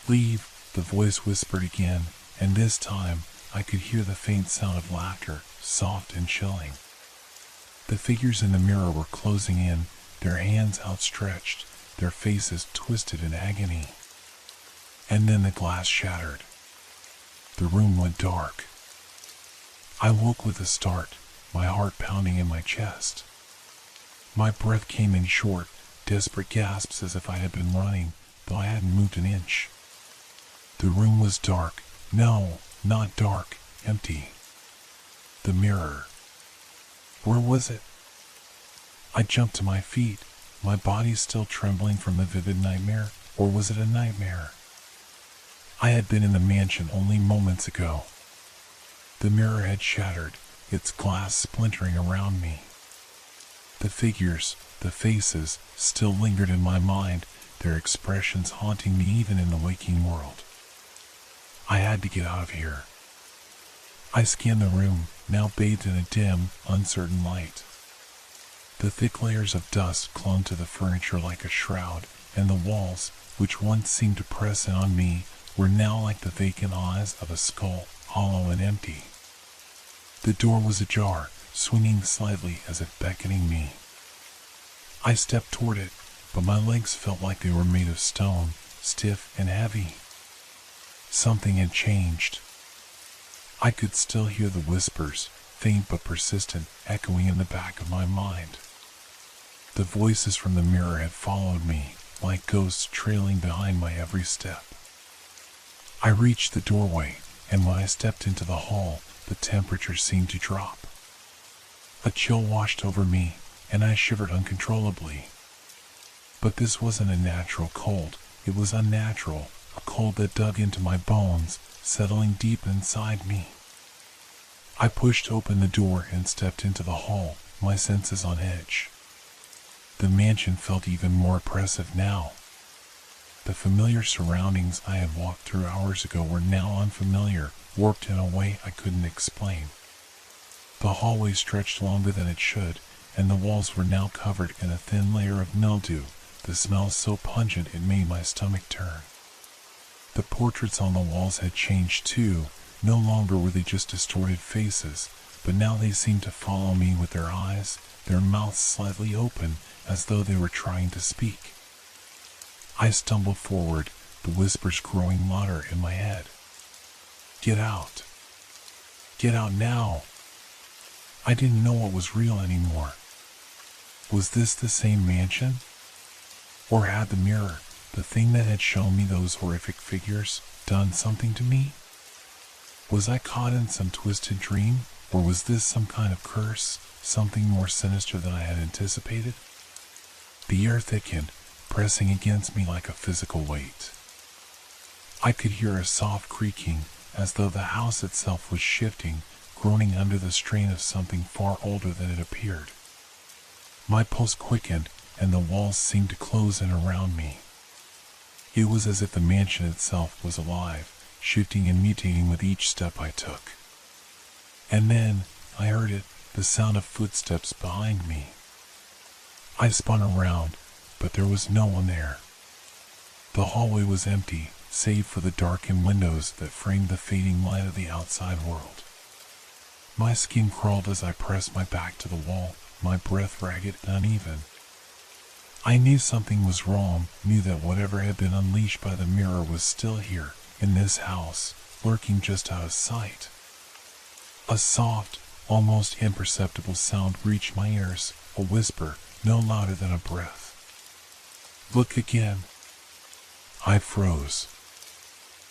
"Leave," the voice whispered again, and this time I could hear the faint sound of laughter, soft and chilling. The figures in the mirror were closing in, their hands outstretched, their faces twisted in agony. And then the glass shattered. The room went dark. I woke with a start, my heart pounding in my chest. My breath came in short, desperate gasps as if I had been running, though I hadn't moved an inch. The room was dark. No, not dark, empty. The mirror. Where was it? I jumped to my feet, my body still trembling from the vivid nightmare, or was it a nightmare? I had been in the mansion only moments ago. The mirror had shattered, its glass splintering around me. The figures, the faces, still lingered in my mind, their expressions haunting me even in the waking world. I had to get out of here. I scanned the room, now bathed in a dim, uncertain light. The thick layers of dust clung to the furniture like a shroud, and the walls, which once seemed to press in on me, were now like the vacant eyes of a skull, hollow and empty. The door was ajar, swinging slightly as if beckoning me. I stepped toward it, but my legs felt like they were made of stone, stiff and heavy. Something had changed. I could still hear the whispers, faint but persistent, echoing in the back of my mind. The voices from the mirror had followed me, like ghosts trailing behind my every step. I reached the doorway, and when I stepped into the hall, the temperature seemed to drop. A chill washed over me, and I shivered uncontrollably. But this wasn't a natural cold, it was unnatural, a cold that dug into my bones, settling deep inside me. I pushed open the door and stepped into the hall, my senses on edge. The mansion felt even more oppressive now. The familiar surroundings I had walked through hours ago were now unfamiliar, warped in a way I couldn't explain. The hallway stretched longer than it should, and the walls were now covered in a thin layer of mildew, the smell so pungent it made my stomach turn. The portraits on the walls had changed too. No longer were they just distorted faces, but now they seemed to follow me with their eyes, their mouths slightly open, as though they were trying to speak. I stumbled forward, the whispers growing louder in my head. "Get out. Get out now." I didn't know what was real anymore. Was this the same mansion? Or had the mirror, the thing that had shown me those horrific figures, done something to me? Was I caught in some twisted dream, or was this some kind of curse, something more sinister than I had anticipated? The air thickened, pressing against me like a physical weight. I could hear a soft creaking, as though the house itself was shifting, groaning under the strain of something far older than it appeared. My pulse quickened, and the walls seemed to close in around me. It was as if the mansion itself was alive, shifting and mutating with each step I took. And then, I heard it, the sound of footsteps behind me. I spun around, but there was no one there. The hallway was empty, save for the darkened windows that framed the fading light of the outside world. My skin crawled as I pressed my back to the wall, my breath ragged and uneven. I knew something was wrong, knew that whatever had been unleashed by the mirror was still here, in this house, lurking just out of sight. A soft, almost imperceptible sound reached my ears, a whisper, no louder than a breath. "Look again." I froze.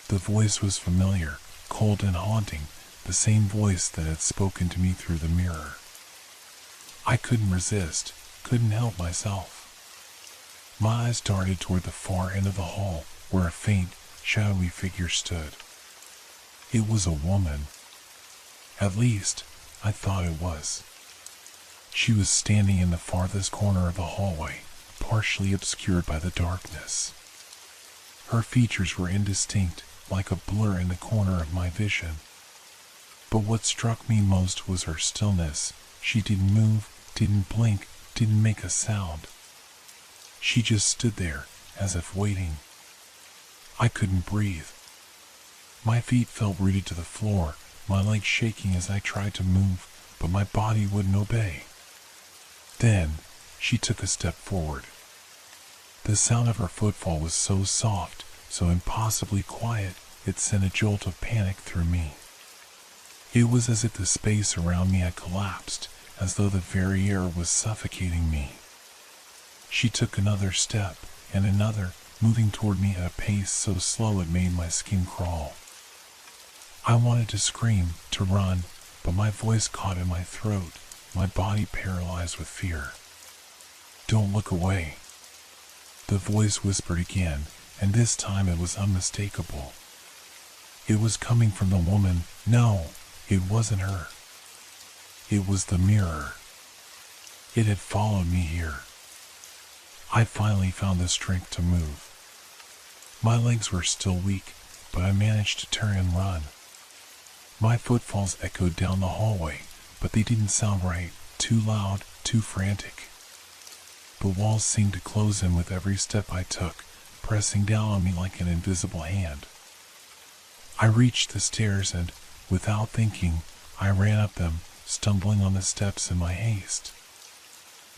The voice was familiar, cold and haunting, the same voice that had spoken to me through the mirror. I couldn't resist, couldn't help myself. My eyes darted toward the far end of the hall, where a faint, shadowy figure stood. It was a woman. At least, I thought it was. She was standing in the farthest corner of the hallway, partially obscured by the darkness. Her features were indistinct, like a blur in the corner of my vision. But what struck me most was her stillness. She didn't move, didn't blink, didn't make a sound. She just stood there, as if waiting. I couldn't breathe. My feet felt rooted to the floor, my legs shaking as I tried to move, but my body wouldn't obey. Then, she took a step forward. The sound of her footfall was so soft, so impossibly quiet, it sent a jolt of panic through me. It was as if the space around me had collapsed, as though the very air was suffocating me. She took another step, and another, moving toward me at a pace so slow it made my skin crawl. I wanted to scream, to run, but my voice caught in my throat, my body paralyzed with fear. "Don't look away." The voice whispered again, and this time it was unmistakable. It was coming from the woman. No, it wasn't her. It was the mirror. It had followed me here. I finally found the strength to move. My legs were still weak, but I managed to turn and run. My footfalls echoed down the hallway, but they didn't sound right, too loud, too frantic. The walls seemed to close in with every step I took, pressing down on me like an invisible hand. I reached the stairs and, without thinking, I ran up them, stumbling on the steps in my haste.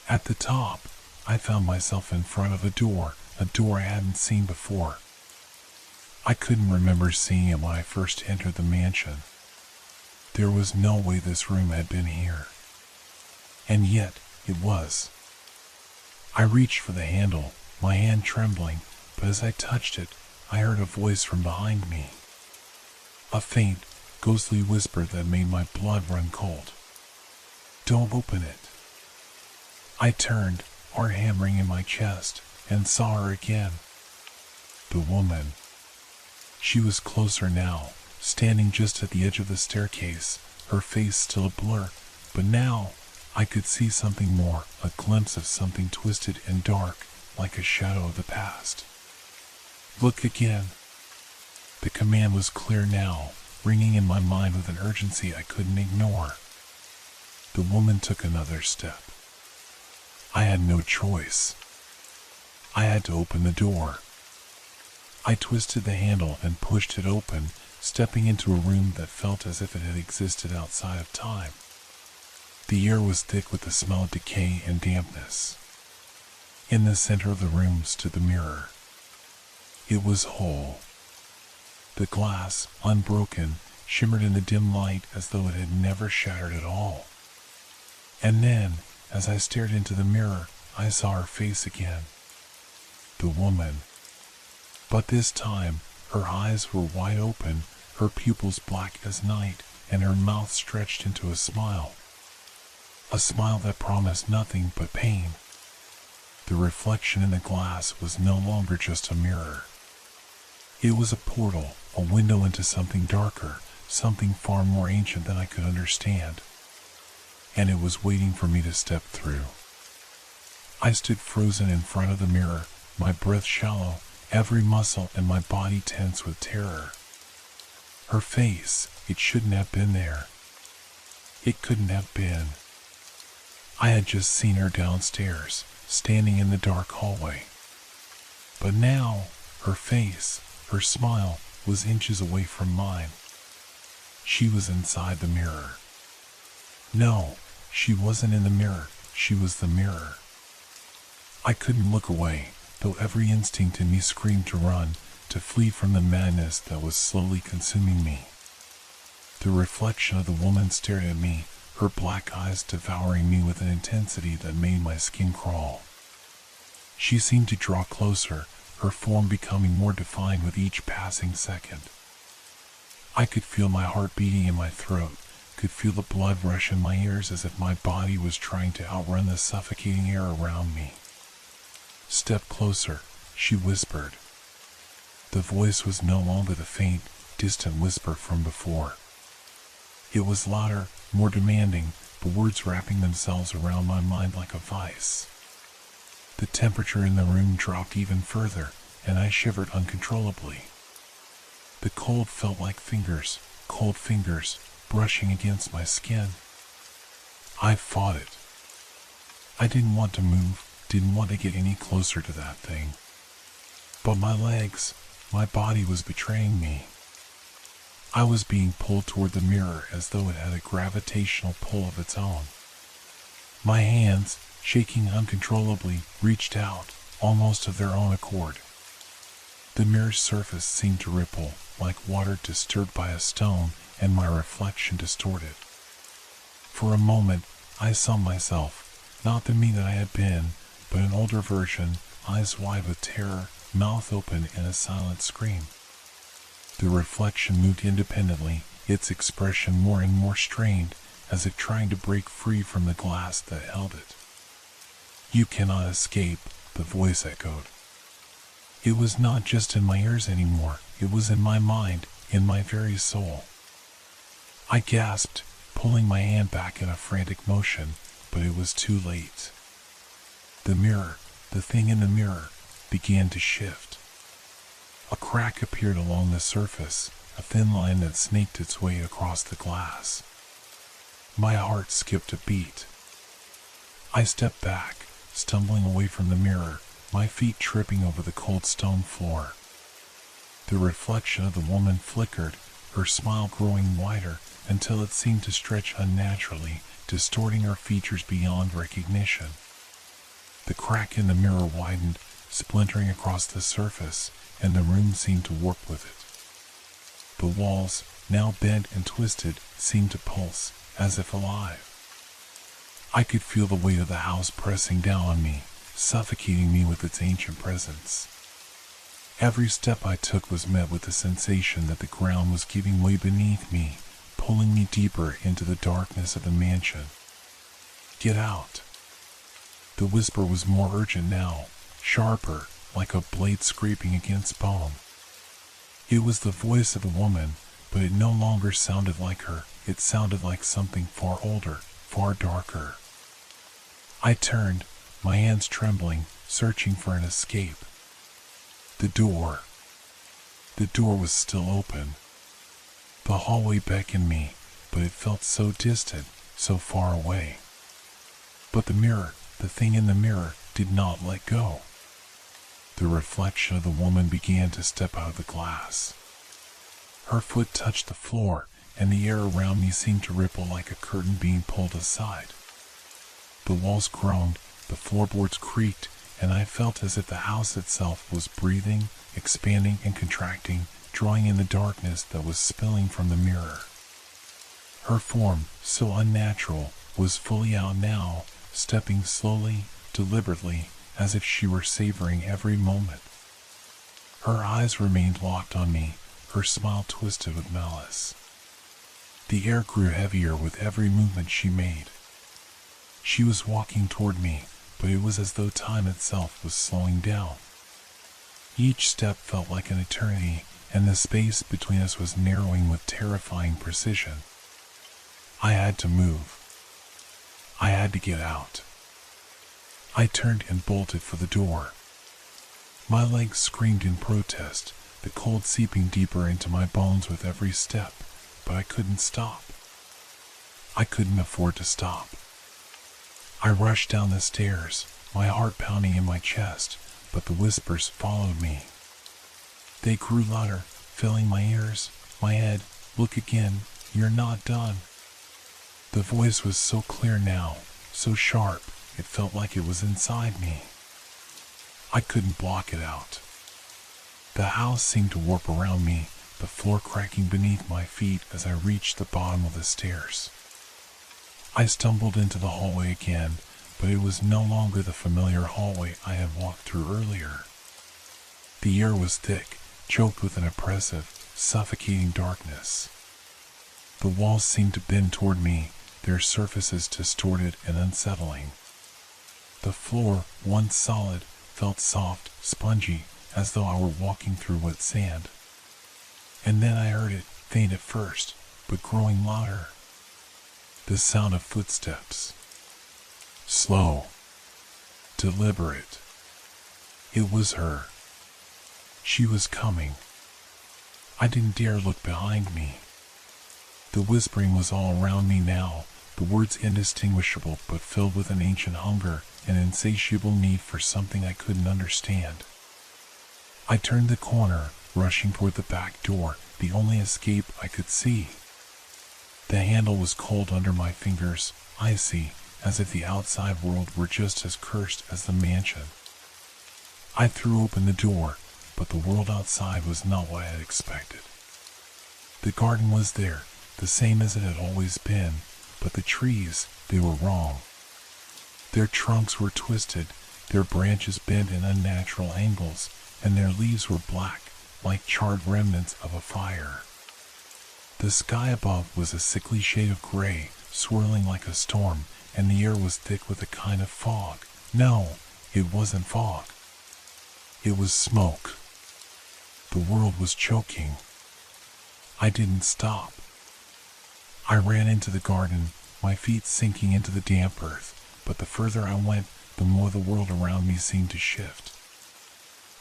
At the top, I found myself in front of a door I hadn't seen before. I couldn't remember seeing it when I first entered the mansion. There was no way this room had been here. And yet, it was. I reached for the handle, my hand trembling, but as I touched it, I heard a voice from behind me. A faint, ghostly whisper that made my blood run cold. "Don't open it." I turned, heart hammering in my chest, and saw her again. The woman. She was closer now, standing just at the edge of the staircase, her face still a blur, but now I could see something more, a glimpse of something twisted and dark, like a shadow of the past. "Look again." The command was clear now, ringing in my mind with an urgency I couldn't ignore. The woman took another step. I had no choice. I had to open the door. I twisted the handle and pushed it open, stepping into a room that felt as if it had existed outside of time. The air was thick with the smell of decay and dampness. In the center of the room stood the mirror. It was whole. The glass, unbroken, shimmered in the dim light as though it had never shattered at all. And then, As I stared into the mirror, I saw her face again. The woman. But this time, her eyes were wide open, her pupils black as night, and her mouth stretched into a smile. A smile that promised nothing but pain. The reflection in the glass was no longer just a mirror. It was a portal, a window into something darker, something far more ancient than I could understand. And it was waiting for me to step through. I stood frozen in front of the mirror, my breath shallow, every muscle in my body tense with terror. Her face, it shouldn't have been there. It couldn't have been. I had just seen her downstairs, standing in the dark hallway. But now, her face, her smile, was inches away from mine. She was inside the mirror. No, she wasn't in the mirror, she was the mirror. I couldn't look away, though every instinct in me screamed to run, to flee from the madness that was slowly consuming me. The reflection of the woman stared at me, her black eyes devouring me with an intensity that made my skin crawl. She seemed to draw closer, her form becoming more defined with each passing second. I could feel my heart beating in my throat, could feel the blood rush in my ears as if my body was trying to outrun the suffocating air around me. "Step closer," she whispered. The voice was no longer the faint, distant whisper from before. It was louder, more demanding, the words wrapping themselves around my mind like a vice. The temperature in the room dropped even further, and I shivered uncontrollably. The cold felt like cold fingers, brushing against my skin. I fought it. I didn't want to move, didn't want to get any closer to that thing. But my legs, my body was betraying me. I was being pulled toward the mirror as though it had a gravitational pull of its own. My hands, shaking uncontrollably, reached out, almost of their own accord. The mirror's surface seemed to ripple, like water disturbed by a stone, and my reflection distorted. For a moment, I saw myself, not the me that I had been, but an older version, eyes wide with terror, mouth open in a silent scream. The reflection moved independently, its expression more and more strained, as if trying to break free from the glass that held it. "You cannot escape," the voice echoed. It was not just in my ears anymore, it was in my mind, in my very soul. I gasped, pulling my hand back in a frantic motion, but it was too late. The mirror, the thing in the mirror, began to shift. A crack appeared along the surface, a thin line that snaked its way across the glass. My heart skipped a beat. I stepped back, stumbling away from the mirror, my feet tripping over the cold stone floor. The reflection of the woman flickered, her smile growing wider until it seemed to stretch unnaturally, distorting her features beyond recognition. The crack in the mirror widened, splintering across the surface, and the room seemed to warp with it. The walls, now bent and twisted, seemed to pulse, as if alive. I could feel the weight of the house pressing down on me, suffocating me with its ancient presence. Every step I took was met with the sensation that the ground was giving way beneath me, pulling me deeper into the darkness of the mansion. "Get out." The whisper was more urgent now, sharper, like a blade scraping against bone. It was the voice of a woman, but it no longer sounded like her, it sounded like something far older, far darker. I turned, my hands trembling, searching for an escape. The door was still open. The hallway beckoned me, but it felt so distant, so far away. But the mirror, the thing in the mirror, did not let go. The reflection of the woman began to step out of the glass. Her foot touched the floor, and the air around me seemed to ripple like a curtain being pulled aside. The walls groaned, the floorboards creaked, and I felt as if the house itself was breathing, expanding and contracting, drawing in the darkness that was spilling from the mirror. Her form, so unnatural, was fully out now, stepping slowly, deliberately, as if she were savoring every moment. Her eyes remained locked on me, her smile twisted with malice. The air grew heavier with every movement she made. She was walking toward me, but it was as though time itself was slowing down. Each step felt like an eternity, and the space between us was narrowing with terrifying precision. I had to move. I had to get out. I turned and bolted for the door. My legs screamed in protest, the cold seeping deeper into my bones with every step, but I couldn't stop. I couldn't afford to stop. I rushed down the stairs, my heart pounding in my chest, but the whispers followed me. They grew louder, filling my ears, my head. Look again, you're not done. The voice was so clear now, so sharp, it felt like it was inside me. I couldn't block it out. The house seemed to warp around me, the floor cracking beneath my feet as I reached the bottom of the stairs. I stumbled into the hallway again, but it was no longer the familiar hallway I had walked through earlier. The air was thick, choked with an oppressive, suffocating darkness. The walls seemed to bend toward me, their surfaces distorted and unsettling. The floor, once solid, felt soft, spongy, as though I were walking through wet sand. And then I heard it, faint at first, but growing louder. The sound of footsteps. Slow. Deliberate. It was her. She was coming. I didn't dare look behind me. The whispering was all around me now, the words indistinguishable but filled with an ancient hunger, an insatiable need for something I couldn't understand. I turned the corner, rushing toward the back door, the only escape I could see. The handle was cold under my fingers, icy, as if the outside world were just as cursed as the mansion. I threw open the door, but the world outside was not what I had expected. The garden was there, the same as it had always been, but the trees, they were wrong. Their trunks were twisted, their branches bent in unnatural angles, and their leaves were black, like charred remnants of a fire. The sky above was a sickly shade of gray, swirling like a storm, and the air was thick with a kind of fog. No, it wasn't fog. It was smoke. The world was choking. I didn't stop. I ran into the garden, my feet sinking into the damp earth, but the further I went, the more the world around me seemed to shift.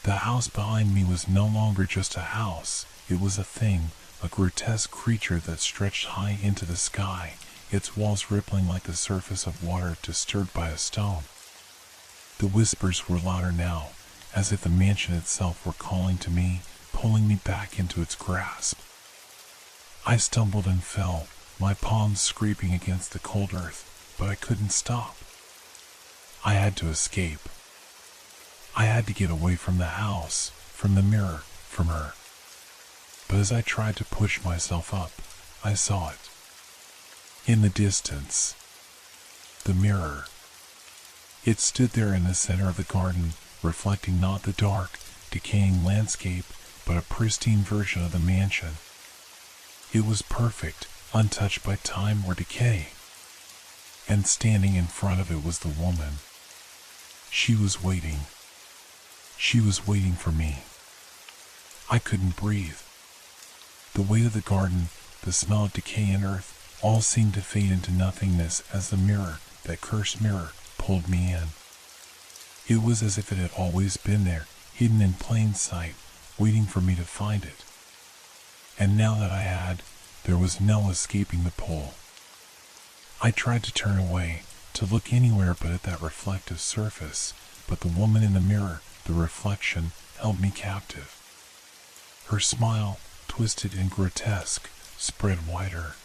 The house behind me was no longer just a house, it was a thing, a grotesque creature that stretched high into the sky, its walls rippling like the surface of water disturbed by a stone. The whispers were louder now, as if the mansion itself were calling to me, pulling me back into its grasp. I stumbled and fell, my palms scraping against the cold earth, but I couldn't stop. I had to escape. I had to get away from the house, from the mirror, from her. But as I tried to push myself up, I saw it. In the distance. The mirror. It stood there in the center of the garden, reflecting not the dark, decaying landscape, but a pristine version of the mansion. It was perfect, untouched by time or decay. And standing in front of it was the woman. She was waiting. She was waiting for me. I couldn't breathe. The weight of the garden, the smell of decay and earth, all seemed to fade into nothingness as the mirror, that cursed mirror, pulled me in. It was as if it had always been there, hidden in plain sight, waiting for me to find it. And now that I had, there was no escaping the pull. I tried to turn away, to look anywhere but at that reflective surface, but the woman in the mirror, the reflection, held me captive. Her smile, twisted and grotesque, spread wider.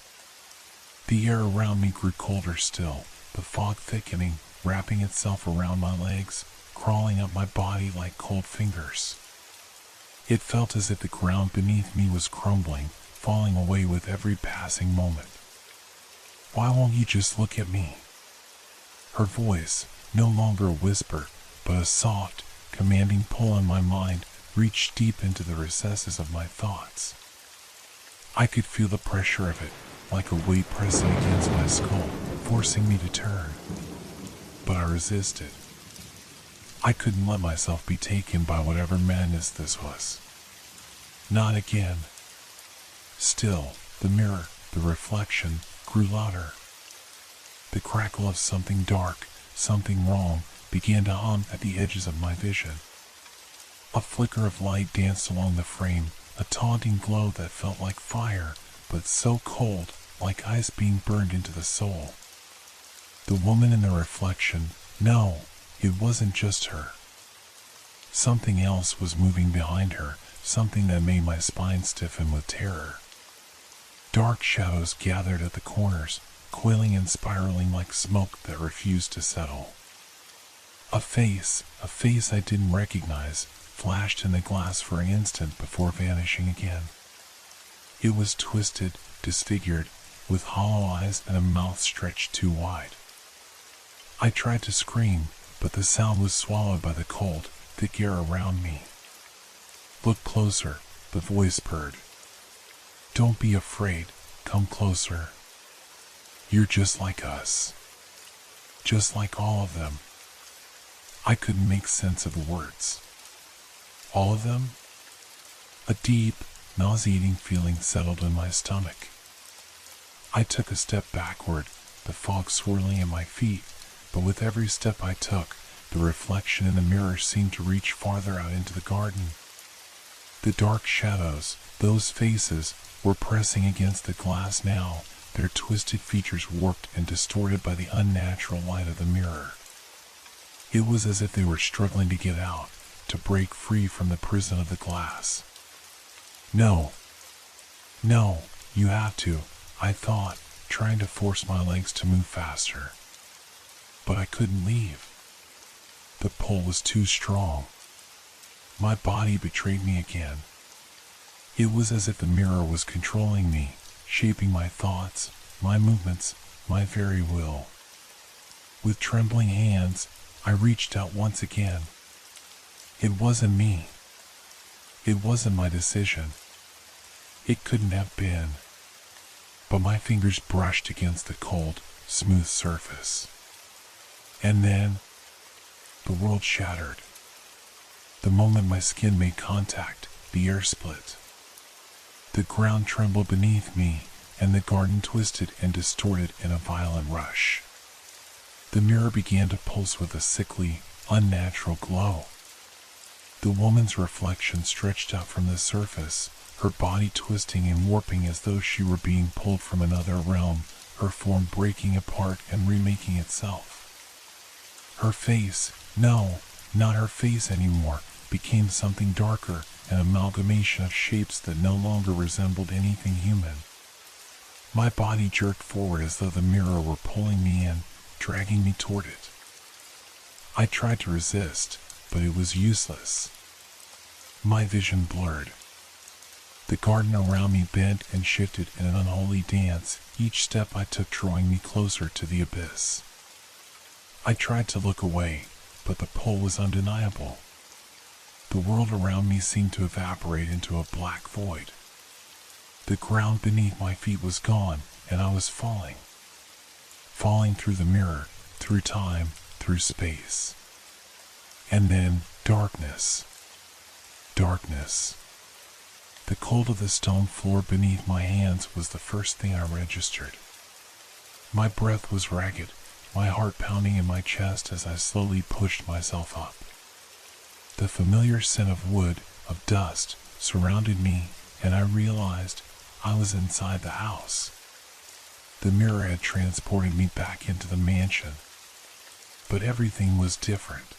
The air around me grew colder still, the fog thickening, wrapping itself around my legs, crawling up my body like cold fingers. It felt as if the ground beneath me was crumbling, falling away with every passing moment. Why won't you just look at me? Her voice, no longer a whisper, but a soft, commanding pull on my mind, reached deep into the recesses of my thoughts. I could feel the pressure of it, like a weight pressing against my skull, forcing me to turn. But I resisted. I couldn't let myself be taken by whatever madness this was. Not again. Still, the mirror, the reflection, grew louder. The crackle of something dark, something wrong, began to hum at the edges of my vision. A flicker of light danced along the frame, a taunting glow that felt like fire, but so cold, like ice being burned into the soul. The woman in the reflection, no, it wasn't just her. Something else was moving behind her, something that made my spine stiffen with terror. Dark shadows gathered at the corners, coiling and spiraling like smoke that refused to settle. A face I didn't recognize, flashed in the glass for an instant before vanishing again. It was twisted, disfigured, with hollow eyes and a mouth stretched too wide. I tried to scream, but the sound was swallowed by the cold, thick air around me. Look closer, the voice purred. Don't be afraid, come closer. You're just like us. Just like all of them. I couldn't make sense of the words. All of them? A deep, nauseating feeling settled in my stomach. I took a step backward, the fog swirling at my feet, but with every step I took, the reflection in the mirror seemed to reach farther out into the garden. The dark shadows, those faces, were pressing against the glass now, their twisted features warped and distorted by the unnatural light of the mirror. It was as if they were struggling to get out, to break free from the prison of the glass. No, you have to, I thought, trying to force my legs to move faster. But I couldn't leave. The pull was too strong. My body betrayed me again. It was as if the mirror was controlling me, shaping my thoughts, my movements, my very will. With trembling hands, I reached out once again. It wasn't me. It wasn't my decision. It couldn't have been. But my fingers brushed against the cold, smooth surface. And then, the world shattered. The moment my skin made contact, the air split. The ground trembled beneath me, and the garden twisted and distorted in a violent rush. The mirror began to pulse with a sickly, unnatural glow. The woman's reflection stretched out from the surface, her body twisting and warping as though she were being pulled from another realm, her form breaking apart and remaking itself. Her face, no, not her face anymore, became something darker, an amalgamation of shapes that no longer resembled anything human. My body jerked forward as though the mirror were pulling me in, dragging me toward it. I tried to resist, but it was useless. My vision blurred. The garden around me bent and shifted in an unholy dance, each step I took drawing me closer to the abyss. I tried to look away, but the pull was undeniable. The world around me seemed to evaporate into a black void. The ground beneath my feet was gone, and I was falling. Falling through the mirror, through time, through space. And then, darkness. Darkness. The cold of the stone floor beneath my hands was the first thing I registered. My breath was ragged, my heart pounding in my chest as I slowly pushed myself up. The familiar scent of wood, of dust, surrounded me, and I realized I was inside the house. The mirror had transported me back into the mansion. But everything was different.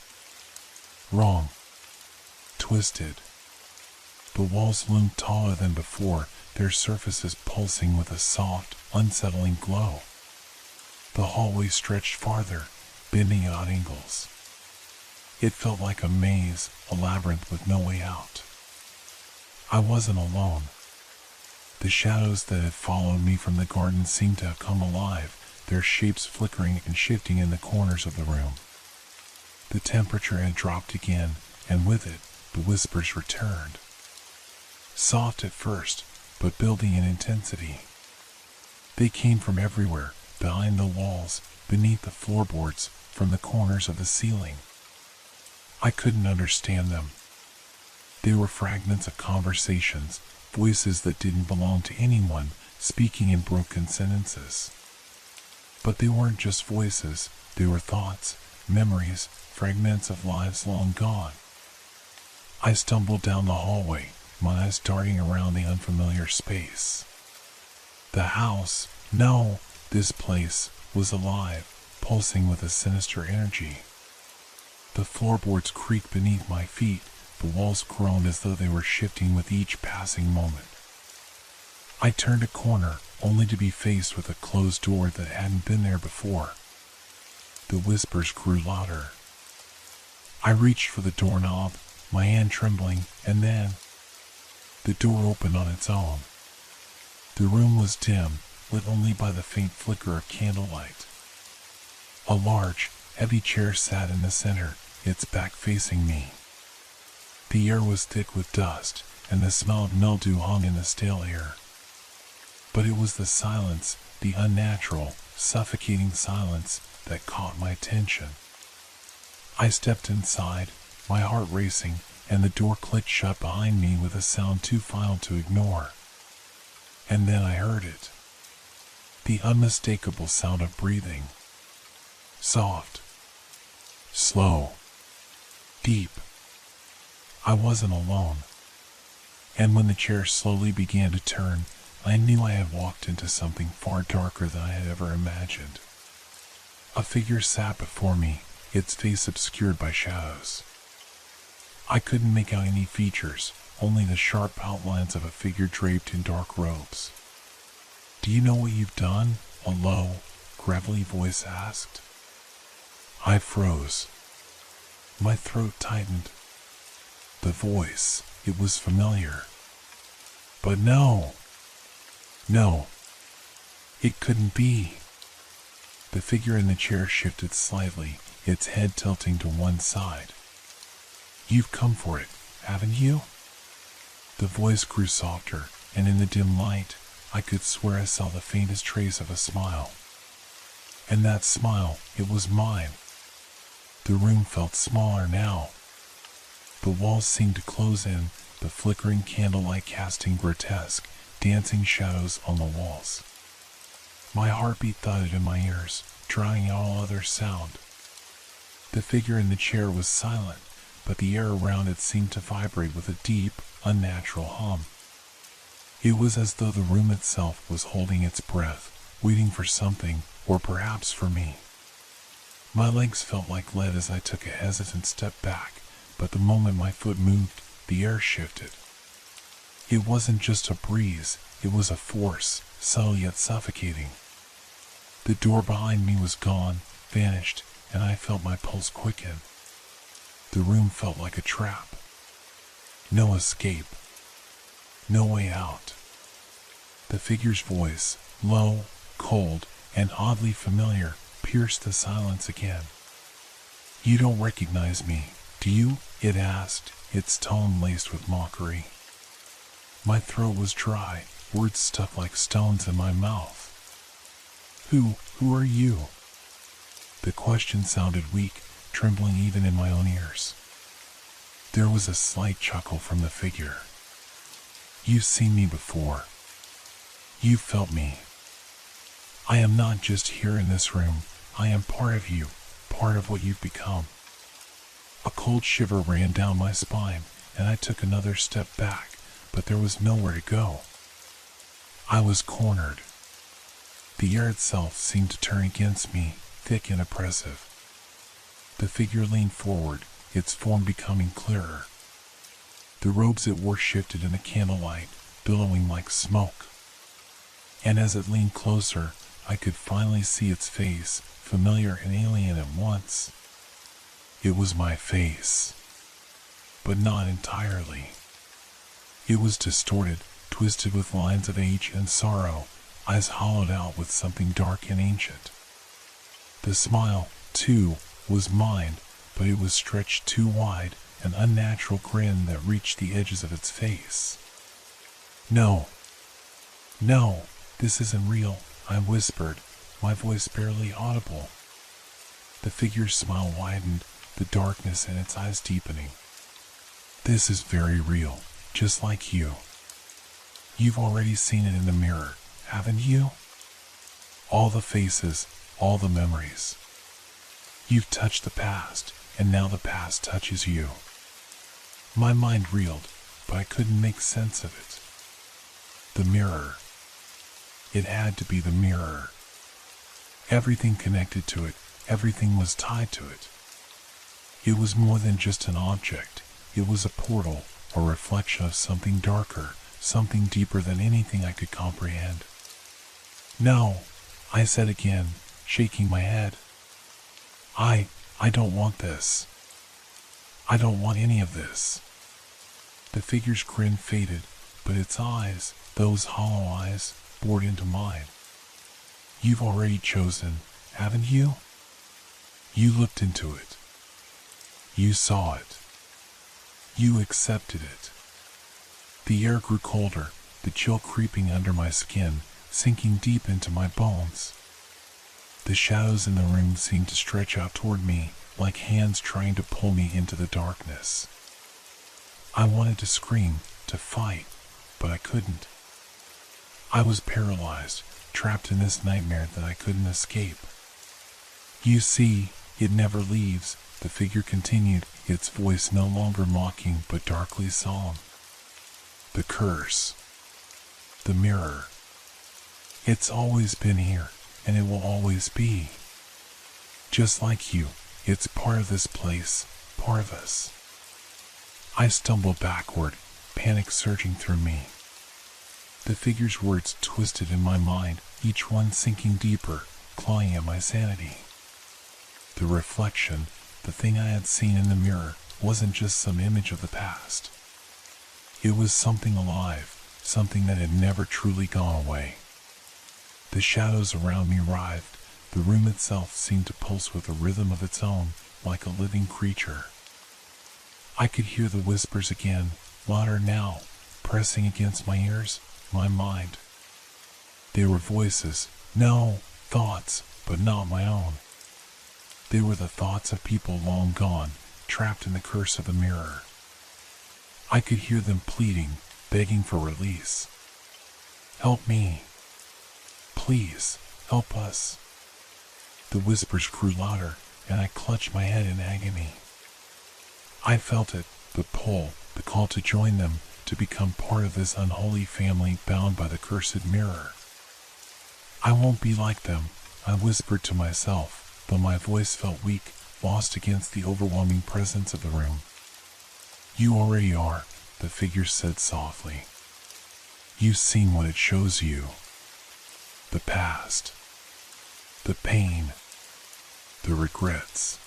Wrong. Twisted. The walls loomed taller than before, their surfaces pulsing with a soft, unsettling glow. The hallway stretched farther, bending at odd angles. It felt like a maze, a labyrinth with no way out. I wasn't alone. The shadows that had followed me from the garden seemed to have come alive, their shapes flickering and shifting in the corners of the room. The temperature had dropped again, and with it, the whispers returned. Soft at first, but building in intensity. They came from everywhere, behind the walls, beneath the floorboards, from the corners of the ceiling. I couldn't understand them. They were fragments of conversations, voices that didn't belong to anyone, speaking in broken sentences. But they weren't just voices, they were thoughts, memories, fragments of lives long gone. I stumbled down the hallway, my eyes darting around the unfamiliar space. The house, no, this place, was alive, pulsing with a sinister energy. The floorboards creaked beneath my feet, the walls groaned as though they were shifting with each passing moment. I turned a corner, only to be faced with a closed door that hadn't been there before. The whispers grew louder. I reached for the doorknob, my hand trembling, and then the door opened on its own. The room was dim, lit only by the faint flicker of candlelight. A large, heavy chair sat in the center, its back facing me. The air was thick with dust, and the smell of mildew hung in the stale air. But it was the silence, the unnatural, suffocating silence, that caught my attention. I stepped inside, my heart racing, and the door clicked shut behind me with a sound too final to ignore. And then I heard it. The unmistakable sound of breathing. Soft. Slow. Deep. I wasn't alone. And when the chair slowly began to turn, I knew I had walked into something far darker than I had ever imagined. A figure sat before me, its face obscured by shadows. I couldn't make out any features, only the sharp outlines of a figure draped in dark robes. "Do you know what you've done?" a low, gravelly voice asked. I froze. My throat tightened. The voice, it was familiar. But no, it couldn't be. The figure in the chair shifted slightly, its head tilting to one side. "You've come for it, haven't you?" The voice grew softer, and in the dim light, I could swear I saw the faintest trace of a smile. And that smile, it was mine. The room felt smaller now. The walls seemed to close in, the flickering candlelight casting grotesque, dancing shadows on the walls. My heartbeat thudded in my ears, drowning out all other sound. The figure in the chair was silent, but the air around it seemed to vibrate with a deep, unnatural hum. It was as though the room itself was holding its breath, waiting for something, or perhaps for me. My legs felt like lead as I took a hesitant step back, but the moment my foot moved, the air shifted. It wasn't just a breeze, it was a force, subtle yet suffocating. The door behind me was gone, vanished, and I felt my pulse quicken. The room felt like a trap. No escape. No way out. The figure's voice, low, cold, and oddly familiar, pierced the silence again. "You don't recognize me, do you?" it asked, its tone laced with mockery. My throat was dry, words stuck like stones in my mouth. Who are you?" The question sounded weak, trembling even in my own ears. There was a slight chuckle from the figure. "You've seen me before. You've felt me. I am not just here in this room, I am part of you, part of what you've become." A cold shiver ran down my spine, and I took another step back, but there was nowhere to go. I was cornered. The air itself seemed to turn against me, thick and oppressive. The figure leaned forward, its form becoming clearer. The robes it wore shifted in the candlelight, billowing like smoke. And as it leaned closer, I could finally see its face, familiar and alien at once. It was my face. But not entirely. It was distorted, twisted with lines of age and sorrow, eyes hollowed out with something dark and ancient. The smile, too, was mine, but it was stretched too wide, an unnatural grin that reached the edges of its face. No, no, this isn't real, I whispered, my voice barely audible. The figure's smile widened, the darkness in its eyes deepening. This is very real, just like you. You've already seen it in the mirror, haven't you? All the faces, all the memories. You've touched the past, and now the past touches you. My mind reeled, but I couldn't make sense of it. The mirror. It had to be the mirror. Everything connected to it, everything was tied to it. It was more than just an object, it was a portal, a reflection of something darker, something deeper than anything I could comprehend. No, I said again, shaking my head. I don't want this. I don't want any of this. The figure's grin faded, but its eyes, those hollow eyes, bored into mine. You've already chosen, haven't you? You looked into it. You saw it. You accepted it. The air grew colder, the chill creeping under my skin, sinking deep into my bones. The shadows in the room seemed to stretch out toward me, like hands trying to pull me into the darkness. I wanted to scream, to fight, but I couldn't. I was paralyzed, trapped in this nightmare that I couldn't escape. You see, it never leaves, the figure continued, its voice no longer mocking but darkly solemn. The curse. The mirror. It's always been here, and it will always be. Just like you, it's part of this place, part of us. I stumbled backward, panic surging through me. The figure's words twisted in my mind, each one sinking deeper, clawing at my sanity. The reflection, the thing I had seen in the mirror, wasn't just some image of the past. It was something alive, something that had never truly gone away. The shadows around me writhed, the room itself seemed to pulse with a rhythm of its own, like a living creature. I could hear the whispers again, louder now, pressing against my ears, my mind. They were voices, no, thoughts, but not my own. They were the thoughts of people long gone, trapped in the curse of the mirror. I could hear them pleading, begging for release. Help me. Please, help us. The whispers grew louder, and I clutched my head in agony. I felt it, the pull, the call to join them, to become part of this unholy family bound by the cursed mirror. I won't be like them, I whispered to myself, though my voice felt weak, lost against the overwhelming presence of the room. You already are, the figure said softly. You've seen what it shows you. The past. The pain. The regrets.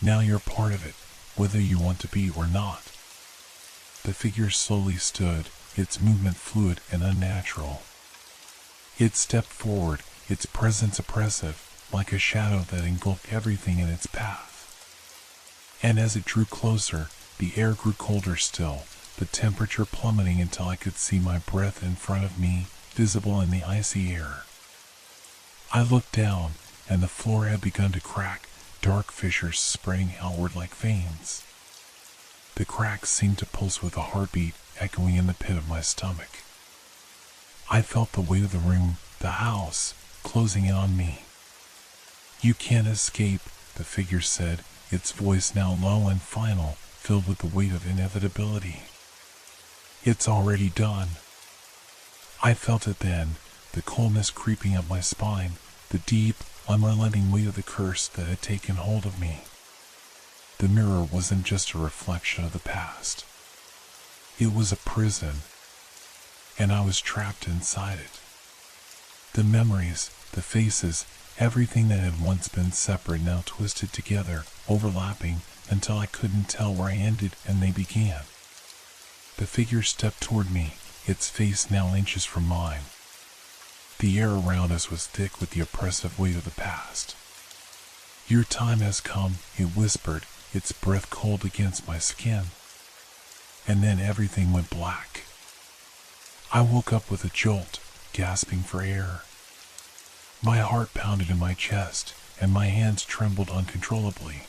Now you're part of it, whether you want to be or not. The figure slowly stood, its movement fluid and unnatural. It stepped forward, its presence oppressive, like a shadow that engulfed everything in its path. And as it drew closer, the air grew colder still, the temperature plummeting until I could see my breath in front of me, visible in the icy air. I looked down, and the floor had begun to crack, dark fissures spreading outward like veins. The cracks seemed to pulse with a heartbeat echoing in the pit of my stomach. I felt the weight of the room, the house, closing in on me. You can't escape, the figure said, its voice now low and final, filled with the weight of inevitability. It's already done. I felt it then, the coldness creeping up my spine, the deep, unrelenting weight of the curse that had taken hold of me. The mirror wasn't just a reflection of the past. It was a prison, and I was trapped inside it. The memories, the faces, everything that had once been separate now twisted together, overlapping, until I couldn't tell where I ended and they began. The figure stepped toward me, its face now inches from mine. The air around us was thick with the oppressive weight of the past. Your time has come, it whispered, its breath cold against my skin. And then everything went black. I woke up with a jolt, gasping for air. My heart pounded in my chest, and my hands trembled uncontrollably.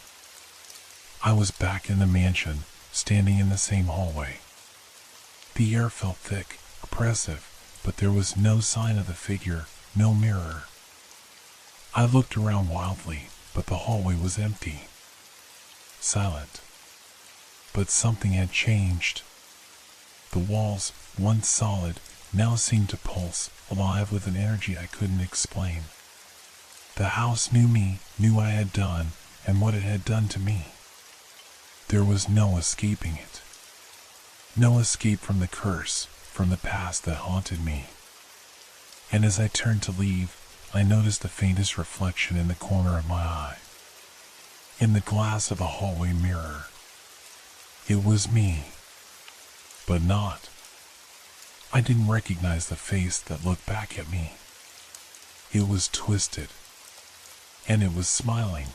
I was back in the mansion, standing in the same hallway. The air felt thick, oppressive, but there was no sign of the figure, no mirror. I looked around wildly, but the hallway was empty. Silent. But something had changed. The walls, once solid, now seemed to pulse, alive with an energy I couldn't explain. The house knew me, knew what I had done, and what it had done to me. There was no escaping it. No escape from the curse, from the past that haunted me. And as I turned to leave, I noticed the faintest reflection in the corner of my eye. In the glass of a hallway mirror. It was me. But not. I didn't recognize the face that looked back at me. It was twisted. And it was smiling.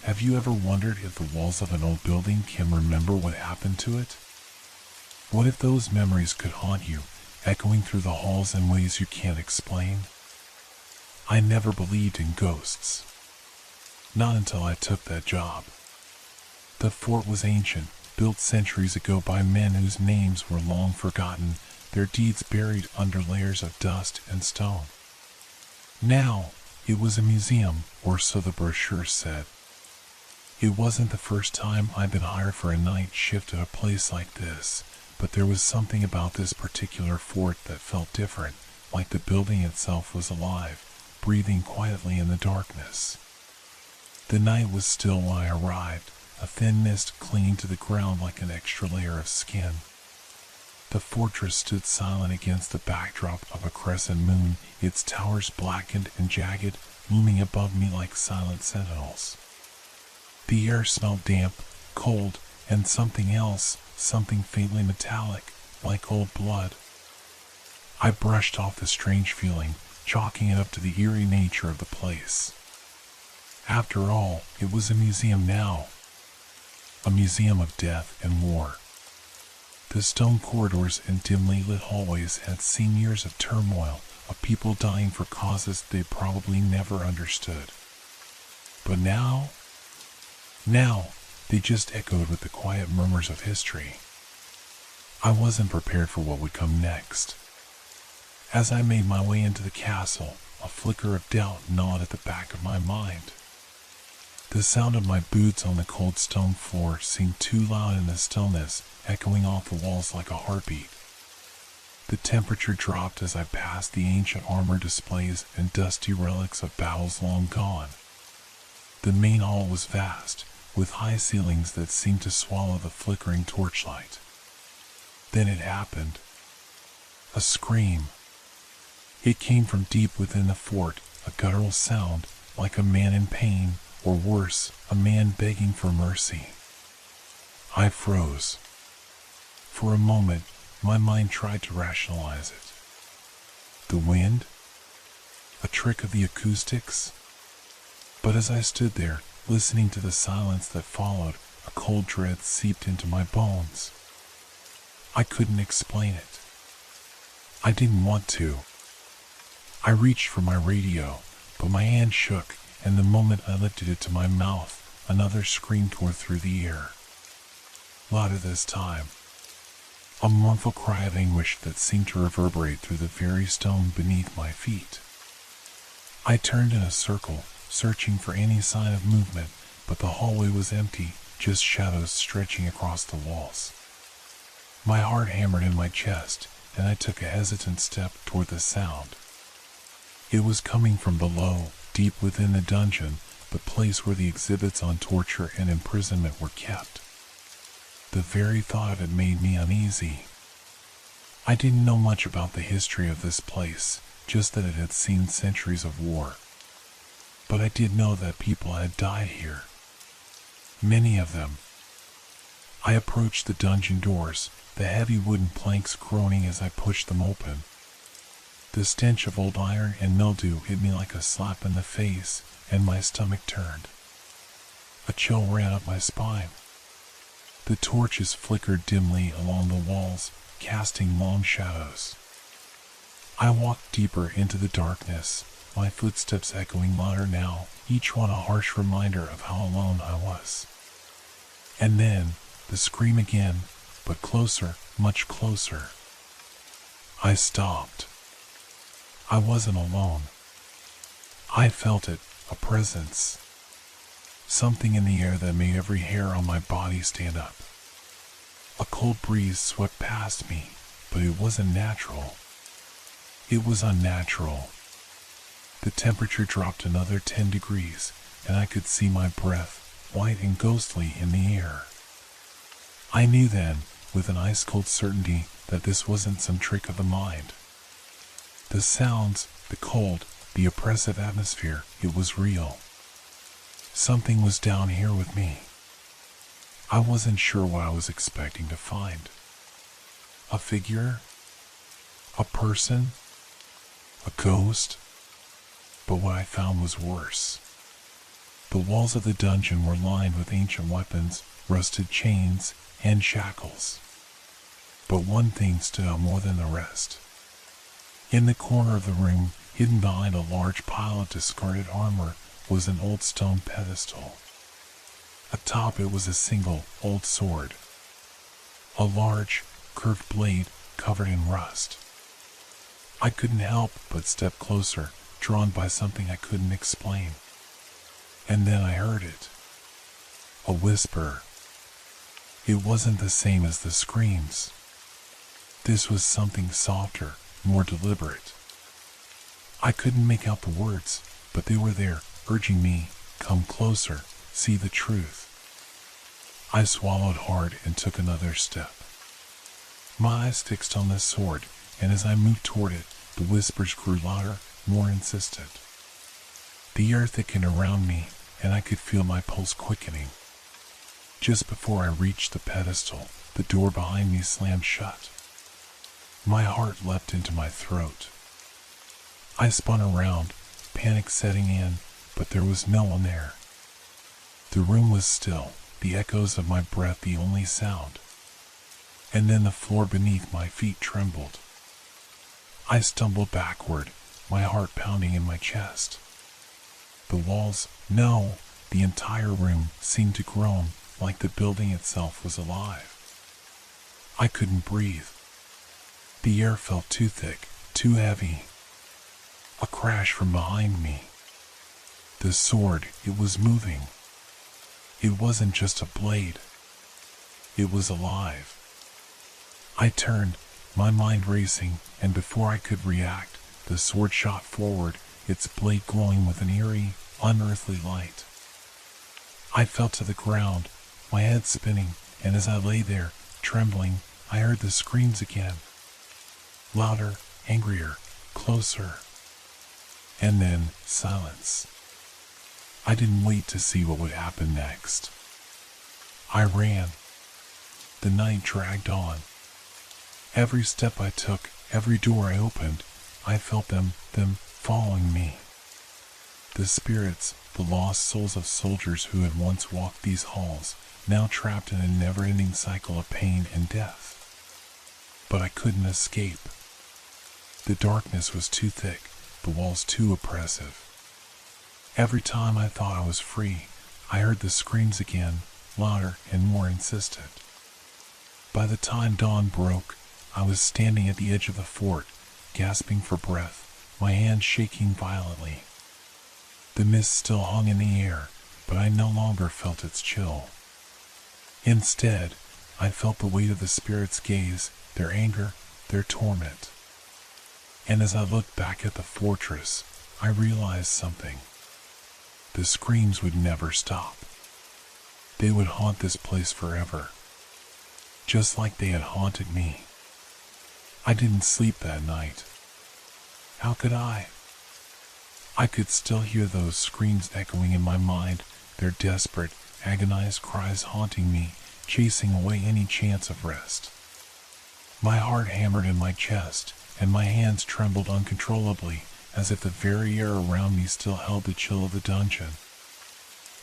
Have you ever wondered if the walls of an old building can remember what happened to it? What if those memories could haunt you, echoing through the halls in ways you can't explain? I never believed in ghosts. Not until I took that job. The fort was ancient, built centuries ago by men whose names were long forgotten, their deeds buried under layers of dust and stone. Now, it was a museum, or so the brochure said. It wasn't the first time I'd been hired for a night shift at a place like this, but there was something about this particular fort that felt different, like the building itself was alive, breathing quietly in the darkness. The night was still when I arrived, a thin mist clinging to the ground like an extra layer of skin. The fortress stood silent against the backdrop of a crescent moon, its towers blackened and jagged, looming above me like silent sentinels. The air smelled damp, cold, and something else, something faintly metallic, like old blood. I brushed off the strange feeling, chalking it up to the eerie nature of the place. After all, it was a museum now. A museum of death and war. The stone corridors and dimly lit hallways had seen years of turmoil, of people dying for causes they probably never understood. But now, they just echoed with the quiet murmurs of history. I wasn't prepared for what would come next. As I made my way into the castle, a flicker of doubt gnawed at the back of my mind. The sound of my boots on the cold stone floor seemed too loud in the stillness, echoing off the walls like a heartbeat. The temperature dropped as I passed the ancient armor displays and dusty relics of battles long gone. The main hall was vast, with high ceilings that seemed to swallow the flickering torchlight. Then it happened. A scream. It came from deep within the fort, a guttural sound, like a man in pain, or worse, a man begging for mercy. I froze. For a moment, my mind tried to rationalize it. The wind? A trick of the acoustics? But as I stood there, listening to the silence that followed, a cold dread seeped into my bones. I couldn't explain it. I didn't want to. I reached for my radio, but my hand shook, and the moment I lifted it to my mouth, another scream tore through the air. Louder this time. A mournful cry of anguish that seemed to reverberate through the very stone beneath my feet. I turned in a circle, searching for any sign of movement, but the hallway was empty, just shadows stretching across the walls. My heart hammered in my chest, and I took a hesitant step toward the sound. It was coming from below, deep within the dungeon, the place where the exhibits on torture and imprisonment were kept. The very thought of it made me uneasy. I didn't know much about the history of this place, just that it had seen centuries of war. But I did know that people had died here. Many of them. I approached the dungeon doors, the heavy wooden planks groaning as I pushed them open. The stench of old iron and mildew hit me like a slap in the face, and my stomach turned. A chill ran up my spine. The torches flickered dimly along the walls, casting long shadows. I walked deeper into the darkness, my footsteps echoing louder now, each one a harsh reminder of how alone I was. And then, the scream again, but closer, much closer. I stopped. I wasn't alone. I felt it, a presence. Something in the air that made every hair on my body stand up. A cold breeze swept past me, but it wasn't natural. It was unnatural. The temperature dropped another 10 degrees, and I could see my breath, white and ghostly, in the air. I knew then, with an ice-cold certainty, that this wasn't some trick of the mind. The sounds, the cold, the oppressive atmosphere, it was real. Something was down here with me. I wasn't sure what I was expecting to find. A figure? A person? A ghost? But what I found was worse. The walls of the dungeon were lined with ancient weapons, rusted chains, and shackles. But one thing stood out more than the rest. In the corner of the room, hidden behind a large pile of discarded armor, was an old stone pedestal. Atop it was a single, old sword. A large, curved blade covered in rust. I couldn't help but step closer, drawn by something I couldn't explain. And then I heard it. A whisper. It wasn't the same as the screams. This was something softer, more deliberate. I couldn't make out the words, but they were there, urging me, come closer, see the truth. I swallowed hard and took another step. My eyes fixed on the sword, and as I moved toward it, the whispers grew louder, more insistent. The air thickened around me, and I could feel my pulse quickening. Just before I reached the pedestal, the door behind me slammed shut. My heart leapt into my throat. I spun around, panic setting in, but there was no one there. The room was still, the echoes of my breath the only sound. And then the floor beneath my feet trembled. I stumbled backward, my heart pounding in my chest. The walls, no, the entire room seemed to groan, like the building itself was alive. I couldn't breathe. The air felt too thick, too heavy. A crash from behind me. The sword, it was moving. It wasn't just a blade. It was alive. I turned, my mind racing, and before I could react, the sword shot forward, its blade glowing with an eerie, unearthly light. I fell to the ground, my head spinning, and as I lay there, trembling, I heard the screams again. Louder, angrier, closer. And then, silence. I didn't wait to see what would happen next. I ran. The night dragged on. Every step I took, every door I opened, I felt them following me. The spirits, the lost souls of soldiers who had once walked these halls, now trapped in a never-ending cycle of pain and death. But I couldn't escape. The darkness was too thick, the walls too oppressive. Every time I thought I was free, I heard the screams again, louder and more insistent. By the time dawn broke, I was standing at the edge of the fort, gasping for breath, my hands shaking violently. The mist still hung in the air, but I no longer felt its chill. Instead, I felt the weight of the spirits' gaze, their anger, their torment. And as I looked back at the fortress, I realized something. The screams would never stop. They would haunt this place forever, just like they had haunted me. I didn't sleep that night. How could I? I could still hear those screams echoing in my mind, their desperate, agonized cries haunting me, chasing away any chance of rest. My heart hammered in my chest, and my hands trembled uncontrollably, as if the very air around me still held the chill of the dungeon.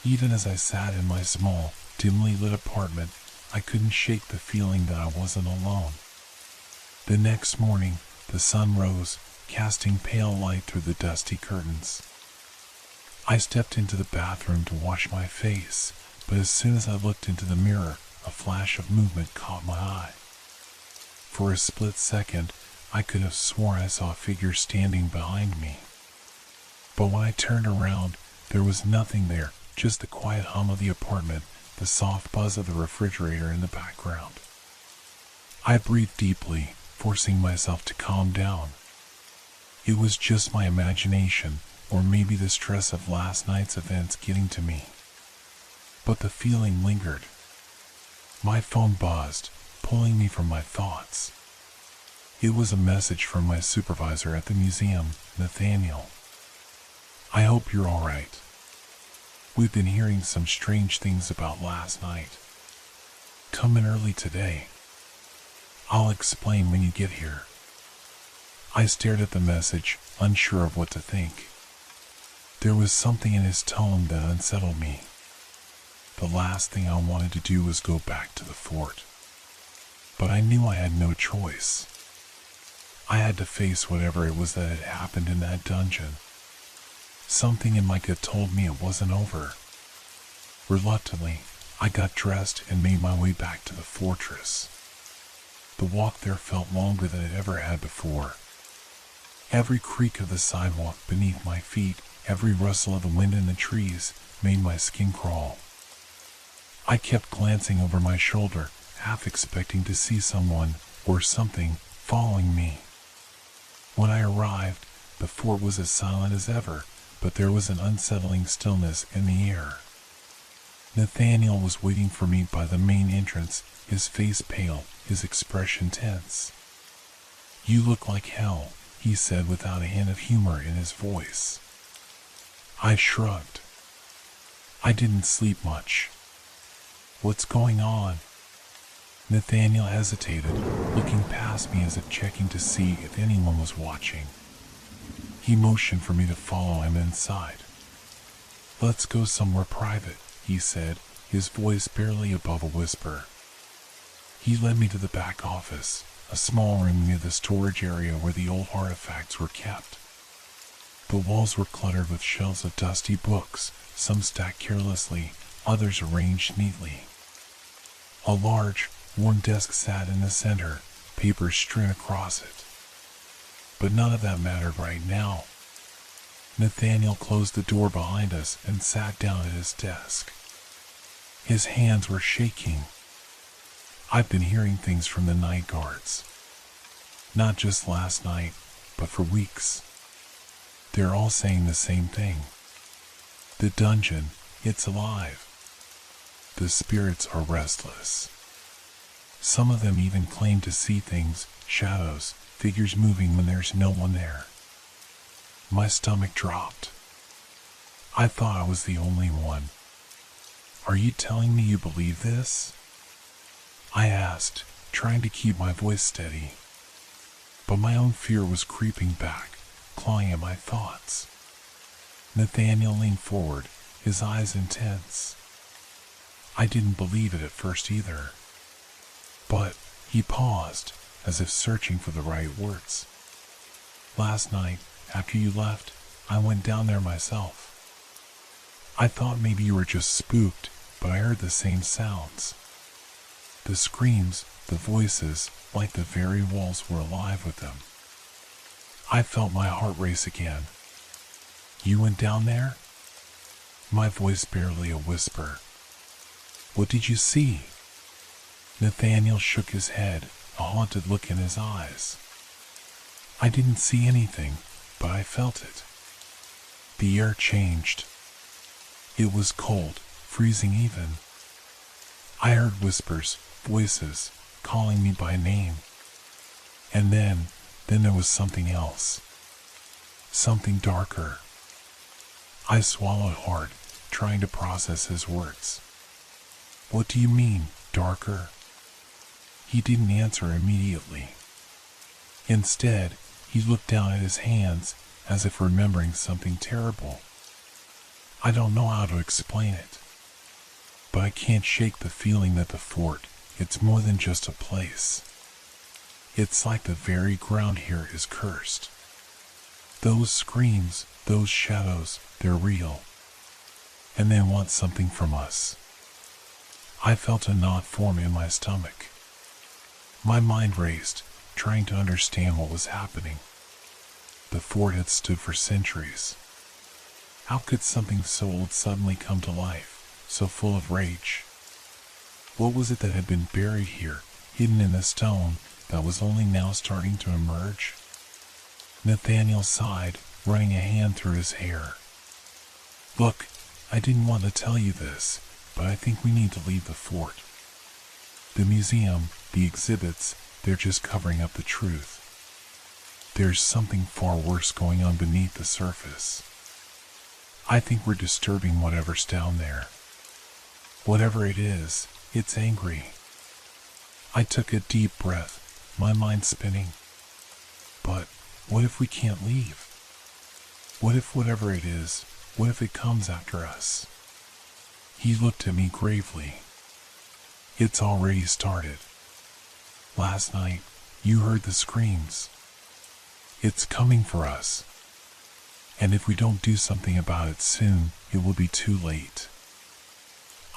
Even as I sat in my small, dimly lit apartment, I couldn't shake the feeling that I wasn't alone. The next morning, the sun rose, casting pale light through the dusty curtains. I stepped into the bathroom to wash my face, but as soon as I looked into the mirror, a flash of movement caught my eye. For a split second, I could have sworn I saw a figure standing behind me. But when I turned around, there was nothing there, just the quiet hum of the apartment, the soft buzz of the refrigerator in the background. I breathed deeply, forcing myself to calm down. It was just my imagination, or maybe the stress of last night's events getting to me. But the feeling lingered. My phone buzzed, pulling me from my thoughts. It was a message from my supervisor at the museum, Nathaniel. "I hope you're all right. We've been hearing some strange things about last night. Come in early today. I'll explain when you get here." I stared at the message, unsure of what to think. There was something in his tone that unsettled me. The last thing I wanted to do was go back to the fort. But I knew I had no choice. I had to face whatever it was that had happened in that dungeon. Something in my gut told me it wasn't over. Reluctantly, I got dressed and made my way back to the fortress. The walk there felt longer than it ever had before. Every creak of the sidewalk beneath my feet, every rustle of the wind in the trees, made my skin crawl. I kept glancing over my shoulder, half expecting to see someone, or something, following me. When I arrived, the fort was as silent as ever, but there was an unsettling stillness in the air. Nathaniel was waiting for me by the main entrance, his face pale, his expression tense. "You look like hell," he said without a hint of humor in his voice. I shrugged. "I didn't sleep much." "What's going on?" Nathaniel hesitated, looking past me as if checking to see if anyone was watching. He motioned for me to follow him inside. "Let's go somewhere private," he said, his voice barely above a whisper. He led me to the back office, a small room near the storage area where the old artifacts were kept. The walls were cluttered with shelves of dusty books, some stacked carelessly, others arranged neatly. A large, worn desk sat in the center, papers strewn across it. But none of that mattered right now. Nathaniel closed the door behind us and sat down at his desk. His hands were shaking. "I've been hearing things from the night guards. Not just last night, but for weeks. They're all saying the same thing. The dungeon, it's alive. The spirits are restless. Some of them even claim to see things, shadows, figures moving when there's no one there." My stomach dropped. I thought I was the only one. "Are you telling me you believe this?" I asked, trying to keep my voice steady. But my own fear was creeping back, clawing at my thoughts. Nathaniel leaned forward, his eyes intense. I didn't believe it at first either. But he paused, as if searching for the right words. "Last night, after you left, I went down there myself. I thought maybe you were just spooked, but I heard the same sounds. The screams, the voices, like the very walls were alive with them. I felt my heart race again." "You went down there?" My voice barely a whisper. "What did you see?" Nathaniel shook his head, a haunted look in his eyes. "I didn't see anything, but I felt it. The air changed. It was cold, freezing even. I heard whispers, voices, calling me by name. And then there was something else. Something darker." I swallowed hard, trying to process his words. "What do you mean, darker?" He didn't answer immediately. Instead, He looked down at his hands, as if remembering something terrible. I don't know how to explain it, but I can't shake the feeling that the fort, it's more than just a place. It's like the very ground here is cursed. Those screams, those shadows, they're real. And they want something from us. I felt a knot form in my stomach. My mind raced, trying to understand what was happening. The fort had stood for centuries. How could something so old suddenly come to life, so full of rage? What was it that had been buried here, hidden in the stone, that was only now starting to emerge? Nathaniel sighed, running a hand through his hair. Look, I didn't want to tell you this, but I think we need to leave the fort. The museum, the exhibits, they're just covering up the truth. There's something far worse going on beneath the surface. I think we're disturbing whatever's down there. Whatever it is, it's angry. I took a deep breath, my mind spinning. But what if we can't leave? What if whatever it is, what if it comes after us? He looked at me gravely. It's already started. Last night, you heard the screams. It's coming for us. And if we don't do something about it soon, it will be too late.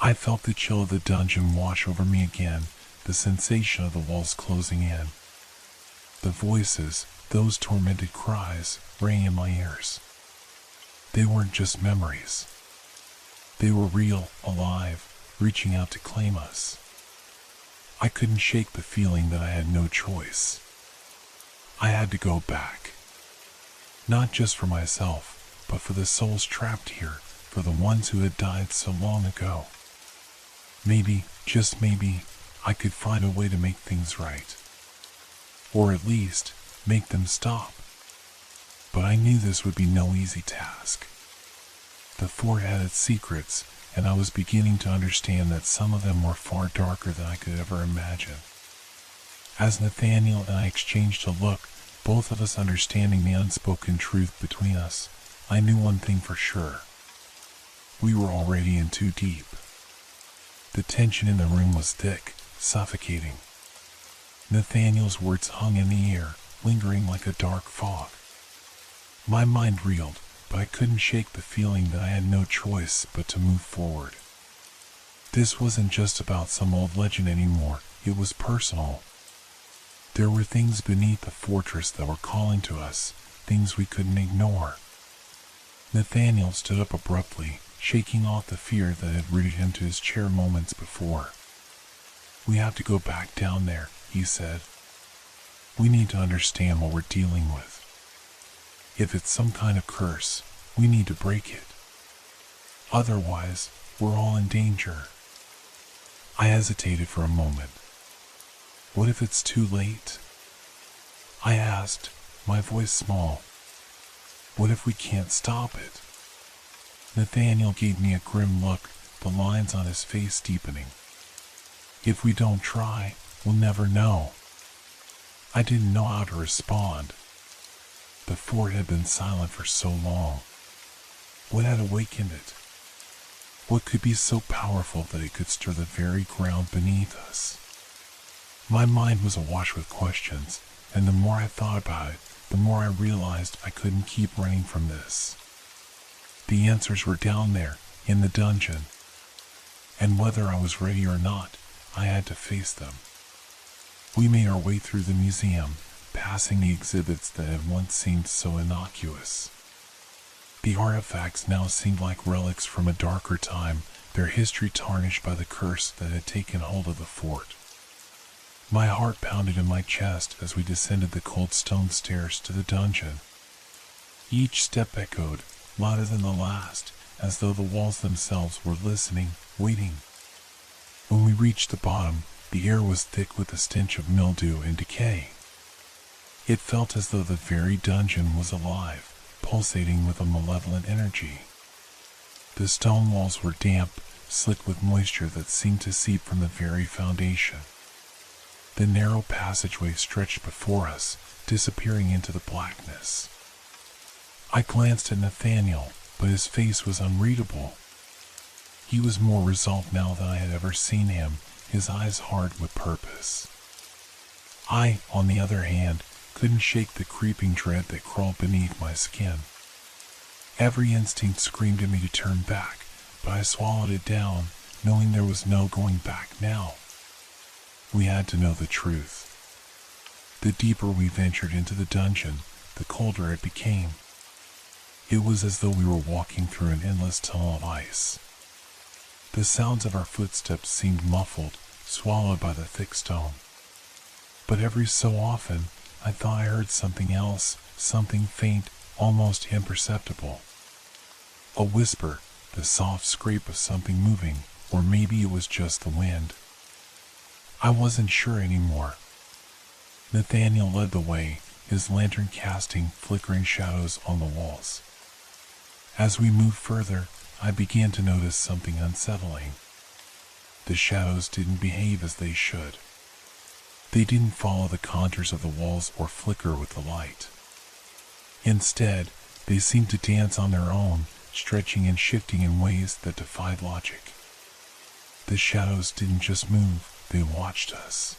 I felt the chill of the dungeon wash over me again, the sensation of the walls closing in. The voices, those tormented cries, rang in my ears. They weren't just memories. They were real, alive, reaching out to claim us. I couldn't shake the feeling that I had no choice. I had to go back. Not just for myself, but for the souls trapped here, for the ones who had died so long ago. Maybe, just maybe, I could find a way to make things right. Or at least, make them stop. But I knew this would be no easy task. The fort had its secrets, and I was beginning to understand that some of them were far darker than I could ever imagine. As Nathaniel and I exchanged a look, both of us understanding the unspoken truth between us, I knew one thing for sure. We were already in too deep. The tension in the room was thick, suffocating. Nathaniel's words hung in the air, lingering like a dark fog. My mind reeled, but I couldn't shake the feeling that I had no choice but to move forward. This wasn't just about some old legend anymore, it was personal. There were things beneath the fortress that were calling to us, things we couldn't ignore. Nathaniel stood up abruptly, shaking off the fear that had rooted him to his chair moments before. We have to go back down there, he said. We need to understand what we're dealing with. If it's some kind of curse, we need to break it. Otherwise, we're all in danger. I hesitated for a moment. What if it's too late? I asked, my voice small. What if we can't stop it? Nathaniel gave me a grim look, the lines on his face deepening. If we don't try, we'll never know. I didn't know how to respond. The fort had been silent for so long. What had awakened it? What could be so powerful that it could stir the very ground beneath us? My mind was awash with questions, and the more I thought about it, the more I realized I couldn't keep running from this. The answers were down there, in the dungeon. And whether I was ready or not, I had to face them. We made our way through the museum, passing the exhibits that had once seemed so innocuous. The artifacts now seemed like relics from a darker time, their history tarnished by the curse that had taken hold of the fort. My heart pounded in my chest as we descended the cold stone stairs to the dungeon. Each step echoed, louder than the last, as though the walls themselves were listening, waiting. When we reached the bottom, the air was thick with the stench of mildew and decay. It felt as though the very dungeon was alive, pulsating with a malevolent energy. The stone walls were damp, slick with moisture that seemed to seep from the very foundation. The narrow passageway stretched before us, disappearing into the blackness. I glanced at Nathaniel, but his face was unreadable. He was more resolved now than I had ever seen him, his eyes hard with purpose. I, on the other hand, couldn't shake the creeping dread that crawled beneath my skin. Every instinct screamed at me to turn back, but I swallowed it down, knowing there was no going back now. We had to know the truth. The deeper we ventured into the dungeon, the colder it became. It was as though we were walking through an endless tunnel of ice. The sounds of our footsteps seemed muffled, swallowed by the thick stone. But every so often, I thought I heard something else, something faint, almost imperceptible. A whisper, the soft scrape of something moving, or maybe it was just the wind. I wasn't sure anymore. Nathaniel led the way, his lantern casting flickering shadows on the walls. As we moved further, I began to notice something unsettling. The shadows didn't behave as they should. They didn't follow the contours of the walls or flicker with the light. Instead, they seemed to dance on their own, stretching and shifting in ways that defied logic. The shadows didn't just move, they watched us.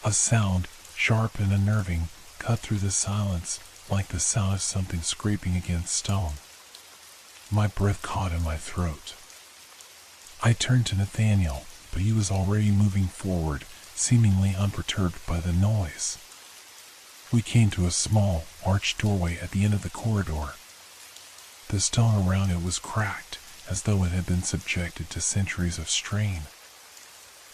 A sound, sharp and unnerving, cut through the silence like the sound of something scraping against stone. My breath caught in my throat. I turned to Nathaniel, but he was already moving forward, seemingly unperturbed by the noise. We came to a small, arched doorway at the end of the corridor. The stone around it was cracked, as though it had been subjected to centuries of strain.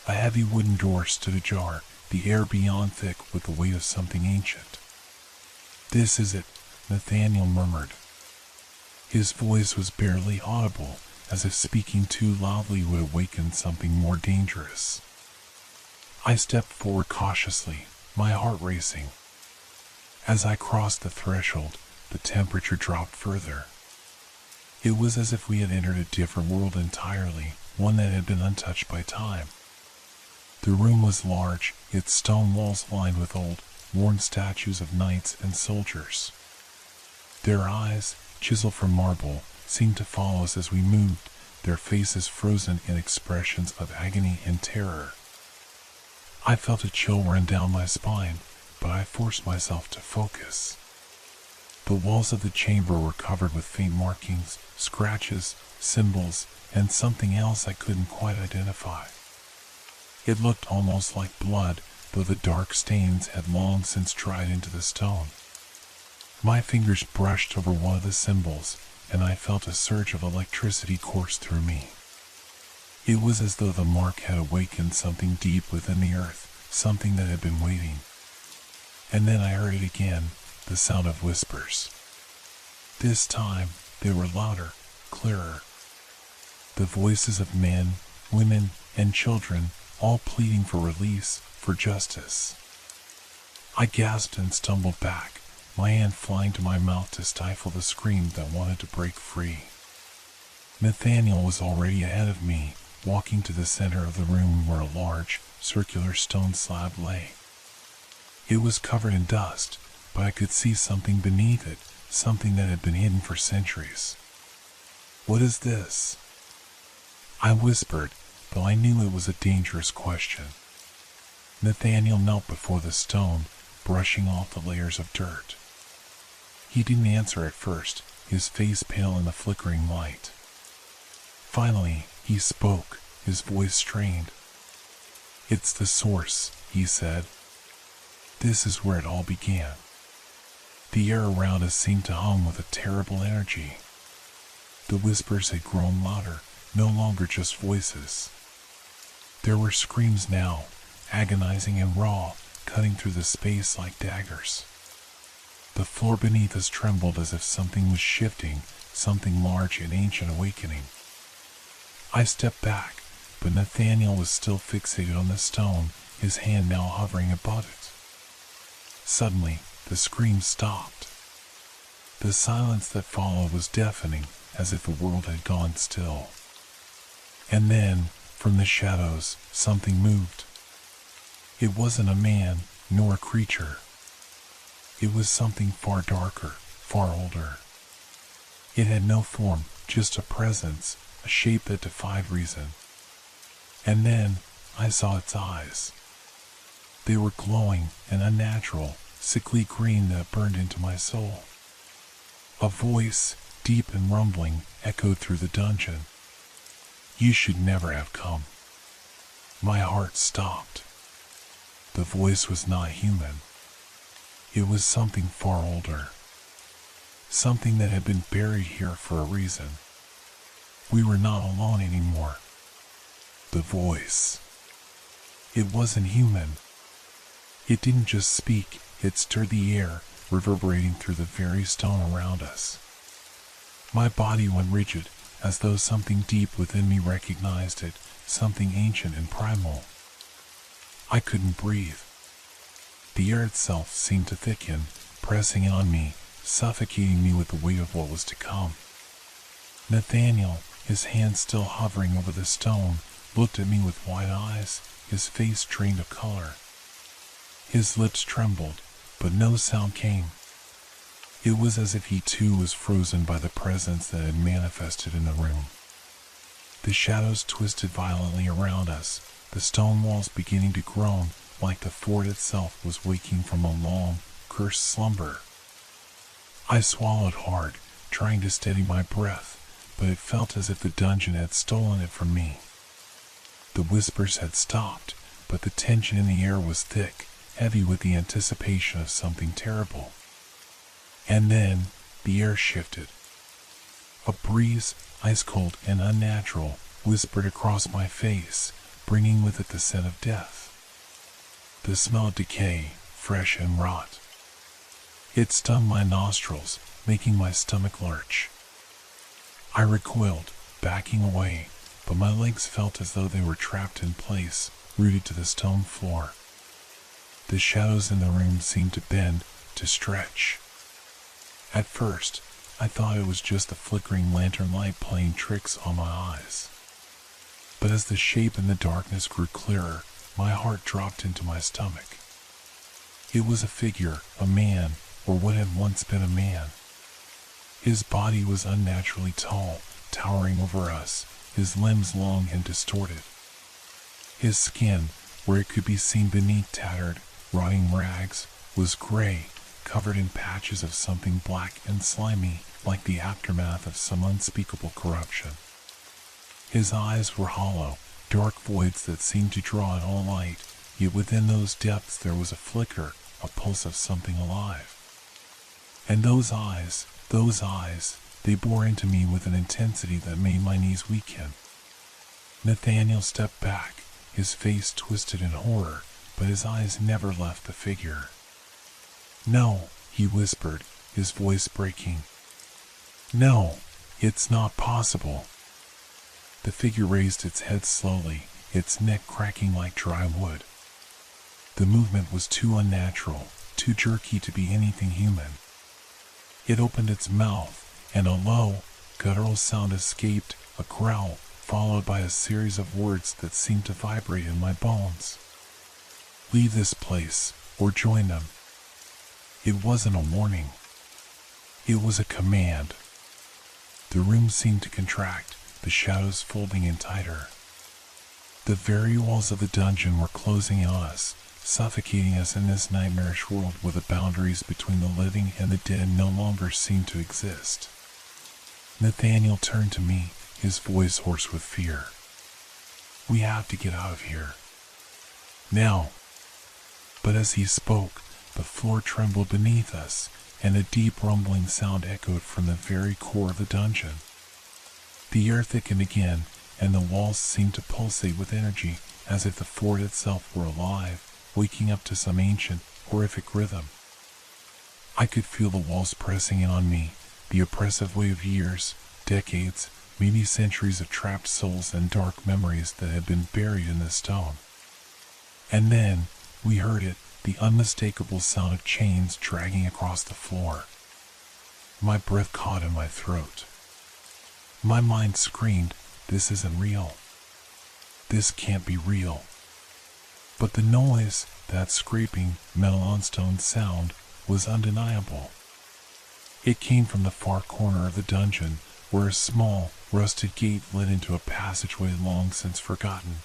A heavy wooden door stood ajar, the air beyond thick with the weight of something ancient. "This is it," Nathaniel murmured. His voice was barely audible, as if speaking too loudly would awaken something more dangerous. I stepped forward cautiously, my heart racing. As I crossed the threshold, the temperature dropped further. It was as if we had entered a different world entirely, one that had been untouched by time. The room was large, its stone walls lined with old, worn statues of knights and soldiers. Their eyes, chiseled from marble, seemed to follow us as we moved, their faces frozen in expressions of agony and terror. I felt a chill run down my spine, but I forced myself to focus. The walls of the chamber were covered with faint markings, scratches, symbols, and something else I couldn't quite identify. It looked almost like blood, though the dark stains had long since dried into the stone. My fingers brushed over one of the symbols, and I felt a surge of electricity course through me. It was as though the mark had awakened something deep within the earth, something that had been waiting. And then I heard it again, the sound of whispers. This time, they were louder, clearer. The voices of men, women, and children, all pleading for release, for justice. I gasped and stumbled back, my hand flying to my mouth to stifle the scream that wanted to break free. Nathaniel was already ahead of me, walking to the center of the room where a large, circular stone slab lay. It was covered in dust, but I could see something beneath it, something that had been hidden for centuries. "What is this?" I whispered, though I knew it was a dangerous question. Nathaniel knelt before the stone, brushing off the layers of dirt. He didn't answer at first, his face pale in the flickering light. Finally, he spoke, his voice strained. "It's the source," he said. "This is where it all began." The air around us seemed to hum with a terrible energy. The whispers had grown louder, no longer just voices. There were screams now, agonizing and raw, cutting through the space like daggers. The floor beneath us trembled as if something was shifting, something large and ancient awakening. I stepped back, but Nathaniel was still fixated on the stone, his hand now hovering above it. Suddenly, the scream stopped. The silence that followed was deafening, as if the world had gone still. And then, from the shadows, something moved. It wasn't a man, nor a creature. It was something far darker, far older. It had no form, just a presence, a shape that defied reason. And then I saw its eyes. They were glowing and unnatural, sickly green that burned into my soul. A voice, deep and rumbling, echoed through the dungeon. You should never have come. My heart stopped. The voice was not human. It was something far older. Something that had been buried here for a reason. We were not alone anymore. The voice. It wasn't human. It didn't just speak, it stirred the air, reverberating through the very stone around us. My body went rigid, as though something deep within me recognized it, something ancient and primal. I couldn't breathe. The air itself seemed to thicken, pressing on me, suffocating me with the weight of what was to come. Nathaniel, his hand still hovering over the stone, looked at me with wide eyes, his face drained of color. His lips trembled, but no sound came. It was as if he too was frozen by the presence that had manifested in the room. The shadows twisted violently around us, the stone walls beginning to groan, like the fort itself was waking from a long, cursed slumber. I swallowed hard, trying to steady my breath, but it felt as if the dungeon had stolen it from me. The whispers had stopped, but the tension in the air was thick, heavy with the anticipation of something terrible. And then, the air shifted. A breeze, ice-cold and unnatural, whispered across my face, bringing with it the scent of death. The smell of decay, fresh and rot. It stung my nostrils, making my stomach lurch. I recoiled, backing away, but my legs felt as though they were trapped in place, rooted to the stone floor. The shadows in the room seemed to bend, to stretch. At first, I thought it was just the flickering lantern light playing tricks on my eyes. But as the shape in the darkness grew clearer, my heart dropped into my stomach. It was a figure, a man, or what had once been a man. His body was unnaturally tall, towering over us, his limbs long and distorted. His skin, where it could be seen beneath tattered, rotting rags, was gray, covered in patches of something black and slimy, like the aftermath of some unspeakable corruption. His eyes were hollow, dark voids that seemed to draw in all light, yet within those depths there was a flicker, a pulse of something alive. And those eyes, they bore into me with an intensity that made my knees weaken. Nathaniel stepped back, his face twisted in horror, but his eyes never left the figure. No, he whispered, his voice breaking. No, it's not possible. The figure raised its head slowly, its neck cracking like dry wood. The movement was too unnatural, too jerky to be anything human. It opened its mouth, and a low, guttural sound escaped, a growl, followed by a series of words that seemed to vibrate in my bones. Leave this place, or join them. It wasn't a warning. It was a command. The room seemed to contract, the shadows folding in tighter. The very walls of the dungeon were closing on us, suffocating us in this nightmarish world where the boundaries between the living and the dead no longer seemed to exist. Nathaniel turned to me, his voice hoarse with fear. We have to get out of here. Now. But as he spoke, the floor trembled beneath us, and a deep rumbling sound echoed from the very core of the dungeon. The air thickened again, and the walls seemed to pulsate with energy, as if the fort itself were alive, waking up to some ancient, horrific rhythm. I could feel the walls pressing in on me, the oppressive weight of years, decades, maybe centuries of trapped souls and dark memories that had been buried in the stone. And then, we heard it, the unmistakable sound of chains dragging across the floor. My breath caught in my throat. My mind screamed, this isn't real. This can't be real. But the noise, that scraping, metal on stone sound, was undeniable. It came from the far corner of the dungeon, where a small, rusted gate led into a passageway long since forgotten.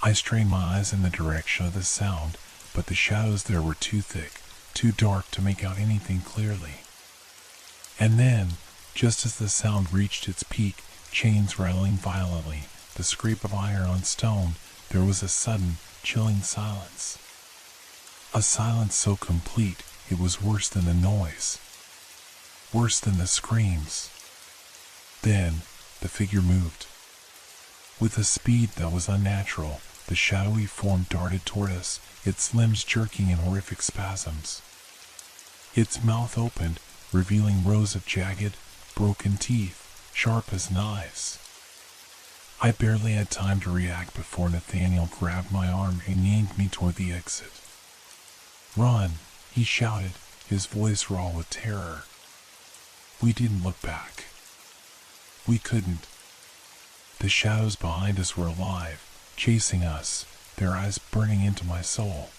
I strained my eyes in the direction of the sound, but the shadows there were too thick, too dark to make out anything clearly. And then, just as the sound reached its peak, chains rattling violently, the scrape of iron on stone, there was a sudden, chilling silence. A silence so complete it was worse than the noise, worse than the screams. Then, the figure moved. With a speed that was unnatural, the shadowy form darted toward us, its limbs jerking in horrific spasms. Its mouth opened, revealing rows of jagged, broken teeth, sharp as knives. I barely had time to react before Nathaniel grabbed my arm and yanked me toward the exit. "Run!" he shouted, his voice raw with terror. We didn't look back. We couldn't. The shadows behind us were alive, chasing us, their eyes burning into my soul.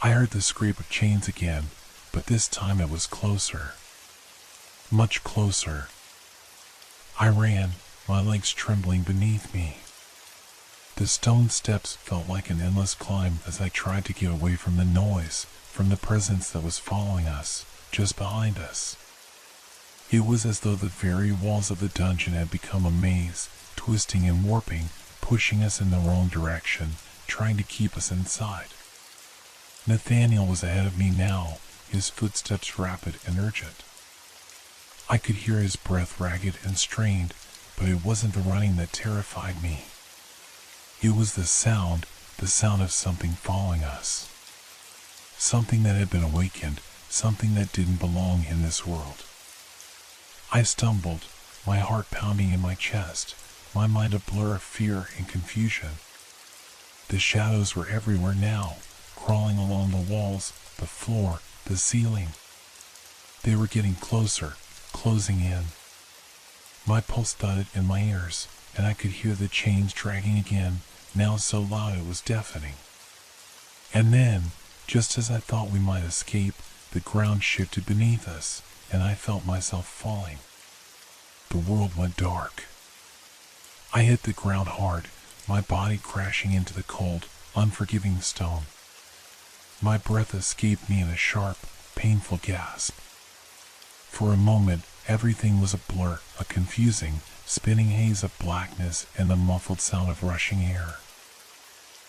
I heard the scrape of chains again, but this time it was closer. Much closer. I ran, my legs trembling beneath me. The stone steps felt like an endless climb as I tried to get away from the noise, from the presence that was following us, just behind us. It was as though the very walls of the dungeon had become a maze, twisting and warping, pushing us in the wrong direction, trying to keep us inside. Nathaniel was ahead of me now, his footsteps rapid and urgent. I could hear his breath ragged and strained, but it wasn't the running that terrified me. It was the sound of something following us. Something that had been awakened, something that didn't belong in this world. I stumbled, my heart pounding in my chest, my mind a blur of fear and confusion. The shadows were everywhere now, crawling along the walls, the floor, the ceiling. They were getting closer, closing in. My pulse thudded in my ears, and I could hear the chains dragging again, now so loud it was deafening. And then, just as I thought we might escape, the ground shifted beneath us, and I felt myself falling. The world went dark. I hit the ground hard, my body crashing into the cold, unforgiving stone. My breath escaped me in a sharp, painful gasp. For a moment, everything was a blur, a confusing, spinning haze of blackness and the muffled sound of rushing air.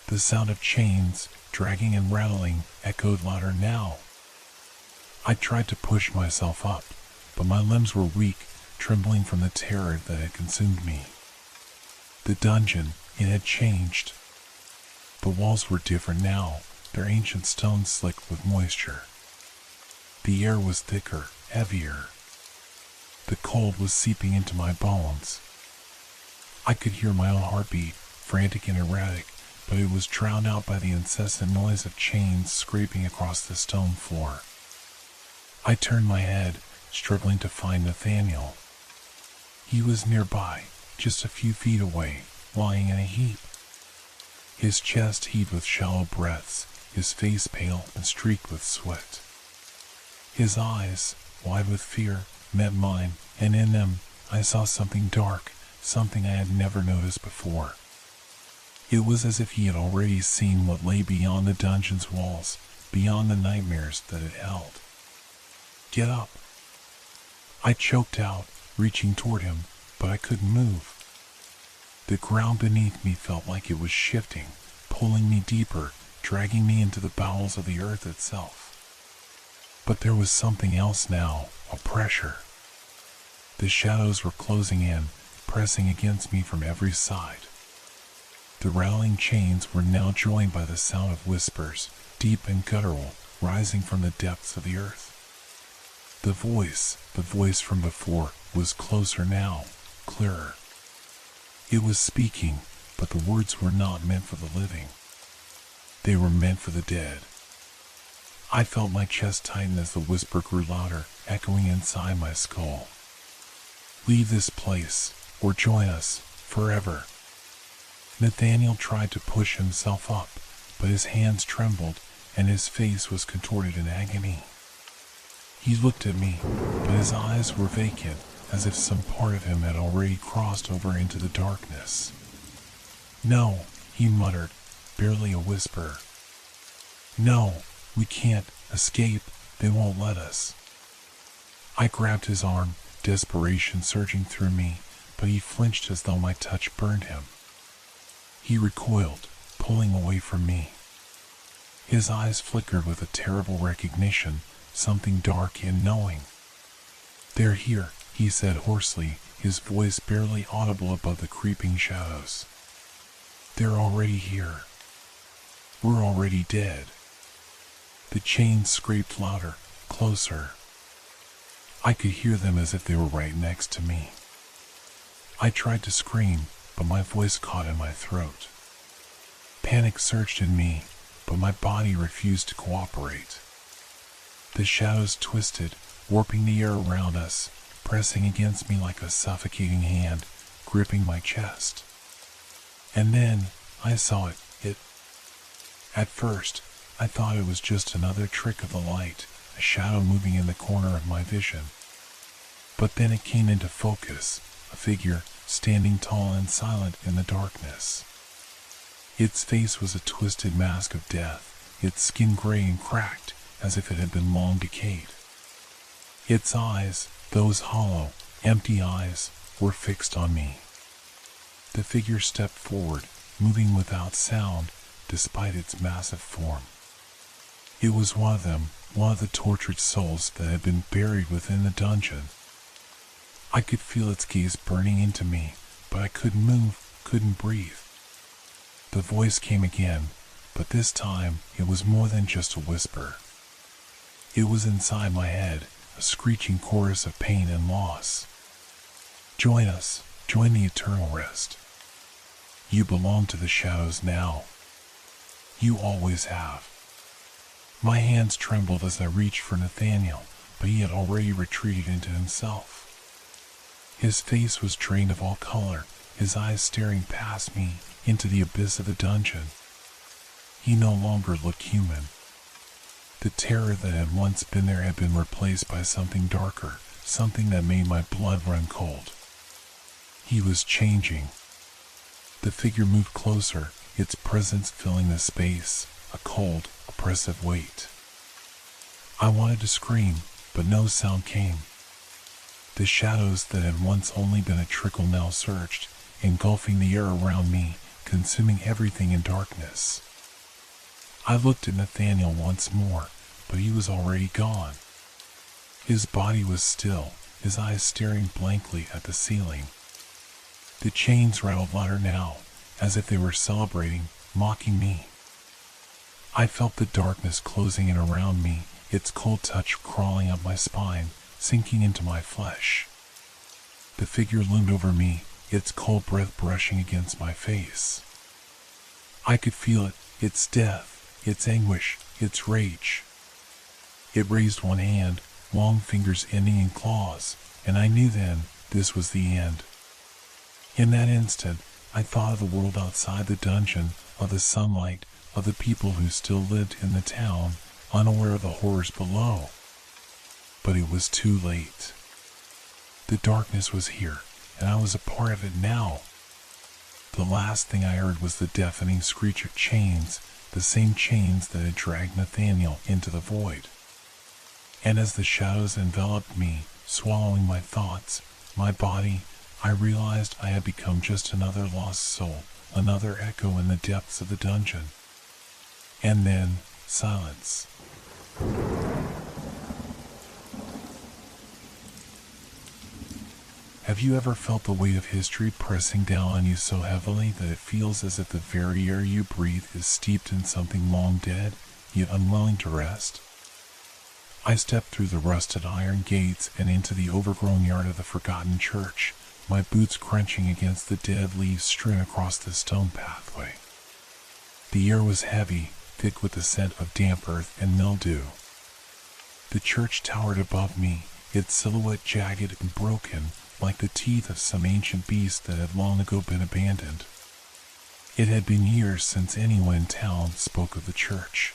The sound of chains, dragging and rattling, echoed louder now. I tried to push myself up, but my limbs were weak, trembling from the terror that had consumed me. The dungeon, it had changed. The walls were different now, their ancient stone slicked with moisture. The air was thicker, heavier. The cold was seeping into my bones. I could hear my own heartbeat, frantic and erratic, but it was drowned out by the incessant noise of chains scraping across the stone floor. I turned my head, struggling to find Nathaniel. He was nearby, just a few feet away, lying in a heap. His chest heaved with shallow breaths, his face pale and streaked with sweat. His eyes, wide with fear, met mine, and in them I saw something dark, something I had never noticed before. It was as if he had already seen what lay beyond the dungeon's walls, beyond the nightmares that it held. "Get up!" I choked out, reaching toward him, but I couldn't move. The ground beneath me felt like it was shifting, pulling me deeper, dragging me into the bowels of the earth itself. But there was something else now, a pressure. The shadows were closing in, pressing against me from every side. The rattling chains were now joined by the sound of whispers, deep and guttural, rising from the depths of the earth. The voice from before, was closer now, clearer. It was speaking, but the words were not meant for the living. They were meant for the dead. I felt my chest tighten as the whisper grew louder, echoing inside my skull. "Leave this place, or join us, forever." Nathaniel tried to push himself up, but his hands trembled and his face was contorted in agony. He looked at me, but his eyes were vacant, as if some part of him had already crossed over into the darkness. "No," he muttered, barely a whisper. "No, we can't escape. They won't let us." I grabbed his arm, desperation surging through me, but he flinched as though my touch burned him. He recoiled, pulling away from me. His eyes flickered with a terrible recognition, something dark and knowing. "They're here," he said hoarsely, his voice barely audible above the creeping shadows. "They're already here. We're already dead." The chains scraped louder, closer. I could hear them as if they were right next to me. I tried to scream, but my voice caught in my throat. Panic surged in me, but my body refused to cooperate. The shadows twisted, warping the air around us, pressing against me like a suffocating hand, gripping my chest. And then I saw it. At first, I thought it was just another trick of the light, a shadow moving in the corner of my vision. But then it came into focus, a figure standing tall and silent in the darkness. Its face was a twisted mask of death, its skin gray and cracked, as if it had been long decayed. Its eyes, those hollow, empty eyes, were fixed on me. The figure stepped forward, moving without sound, despite its massive form. It was one of them, one of the tortured souls that had been buried within the dungeon. I could feel its gaze burning into me, but I couldn't move, couldn't breathe. The voice came again, but this time it was more than just a whisper. It was inside my head, a screeching chorus of pain and loss. "Join us, join the eternal rest. You belong to the shadows now. You always have." My hands trembled as I reached for Nathaniel, but he had already retreated into himself. His face was drained of all color, his eyes staring past me into the abyss of the dungeon. He no longer looked human. The terror that had once been there had been replaced by something darker, something that made my blood run cold. He was changing. The figure moved closer, its presence filling the space, a cold, oppressive weight. I wanted to scream, but no sound came. The shadows that had once only been a trickle now surged, engulfing the air around me, consuming everything in darkness. I looked at Nathaniel once more, but he was already gone. His body was still, his eyes staring blankly at the ceiling. The chains rattled louder now, as if they were celebrating, mocking me. I felt the darkness closing in around me, its cold touch crawling up my spine, sinking into my flesh. The figure loomed over me, its cold breath brushing against my face. I could feel it, its death, its anguish, its rage. It raised one hand, long fingers ending in claws, and I knew then this was the end. In that instant, I thought of the world outside the dungeon, of the sunlight, of the people who still lived in the town, unaware of the horrors below. But it was too late. The darkness was here, and I was a part of it now. The last thing I heard was the deafening screech of chains, the same chains that had dragged Nathaniel into the void. And as the shadows enveloped me, swallowing my thoughts, my body, I realized I had become just another lost soul, another echo in the depths of the dungeon. And then, silence. Have you ever felt the weight of history pressing down on you so heavily that it feels as if the very air you breathe is steeped in something long dead, yet unwilling to rest? I stepped through the rusted iron gates and into the overgrown yard of the forgotten church, my boots crunching against the dead leaves strewn across the stone pathway. The air was heavy, thick with the scent of damp earth and mildew. The church towered above me, its silhouette jagged and broken, like the teeth of some ancient beast that had long ago been abandoned. It had been years since anyone in town spoke of the church.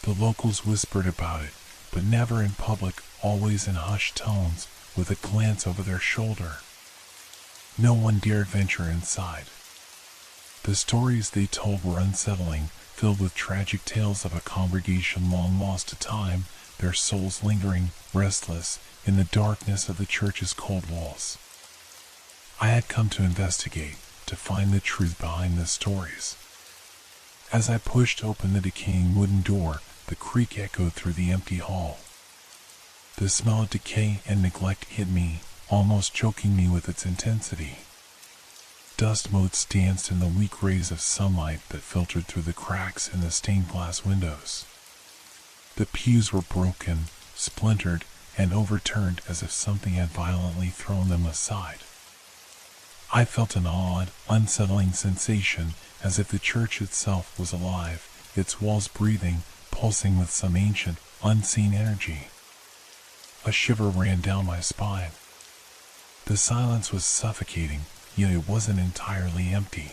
The locals whispered about it, but never in public, always in hushed tones, with a glance over their shoulder. No one dared venture inside. The stories they told were unsettling, filled with tragic tales of a congregation long lost to time, their souls lingering, restless, in the darkness of the church's cold walls. I had come to investigate, to find the truth behind the stories. As I pushed open the decaying wooden door, the creak echoed through the empty hall. The smell of decay and neglect hit me, almost choking me with its intensity. Dust motes danced in the weak rays of sunlight that filtered through the cracks in the stained glass windows. The pews were broken, splintered, and overturned as if something had violently thrown them aside. I felt an odd, unsettling sensation, as if the church itself was alive, its walls breathing, pulsing with some ancient, unseen energy. A shiver ran down my spine. The silence was suffocating, yet it wasn't entirely empty.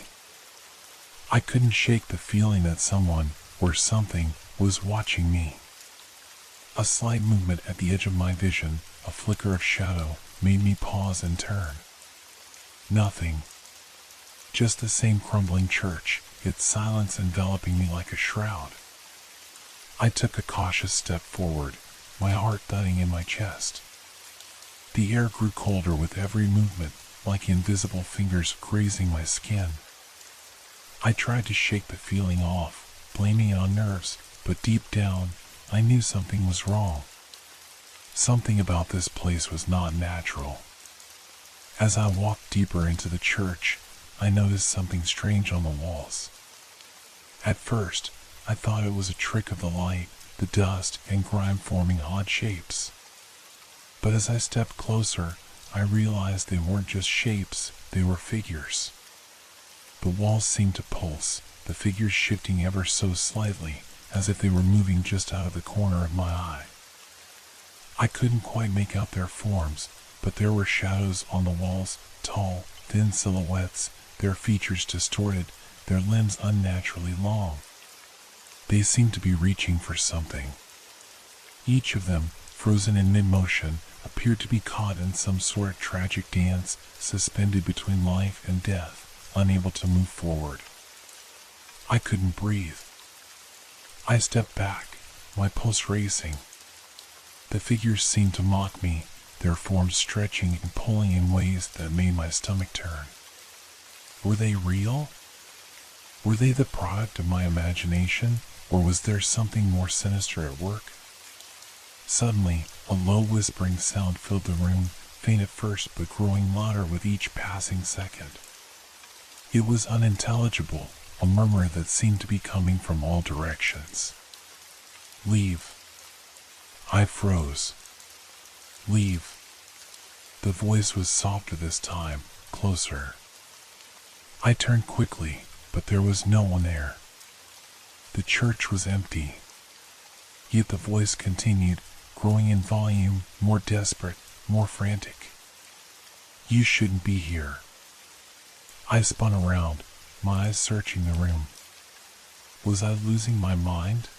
I couldn't shake the feeling that someone, or something, was watching me. A slight movement at the edge of my vision, a flicker of shadow, made me pause and turn. Nothing. Just the same crumbling church, its silence enveloping me like a shroud. I took a cautious step forward, my heart thudding in my chest. The air grew colder with every movement, like invisible fingers grazing my skin. I tried to shake the feeling off, blaming it on nerves, but deep down, I knew something was wrong. Something about this place was not natural. As I walked deeper into the church, I noticed something strange on the walls. At first, I thought it was a trick of the light, the dust and grime forming odd shapes. But as I stepped closer, I realized they weren't just shapes, they were figures. The walls seemed to pulse, the figures shifting ever so slightly, as if they were moving just out of the corner of my eye. I couldn't quite make out their forms, but there were shadows on the walls, tall, thin silhouettes, their features distorted, their limbs unnaturally long. They seemed to be reaching for something. Each of them, frozen in mid-motion, appeared to be caught in some sort of tragic dance, suspended between life and death, unable to move forward. I couldn't breathe. I stepped back, my pulse racing. The figures seemed to mock me, their forms stretching and pulling in ways that made my stomach turn. Were they real? Were they the product of my imagination, or was there something more sinister at work? Suddenly, a low whispering sound filled the room, faint at first but growing louder with each passing second. It was unintelligible, a murmur that seemed to be coming from all directions. Leave. I froze. Leave. The voice was softer this time, closer. I turned quickly, but there was no one there. The church was empty. Yet the voice continued, growing in volume, more desperate, more frantic. You shouldn't be here. I spun around, my eyes searching the room. Was I losing my mind?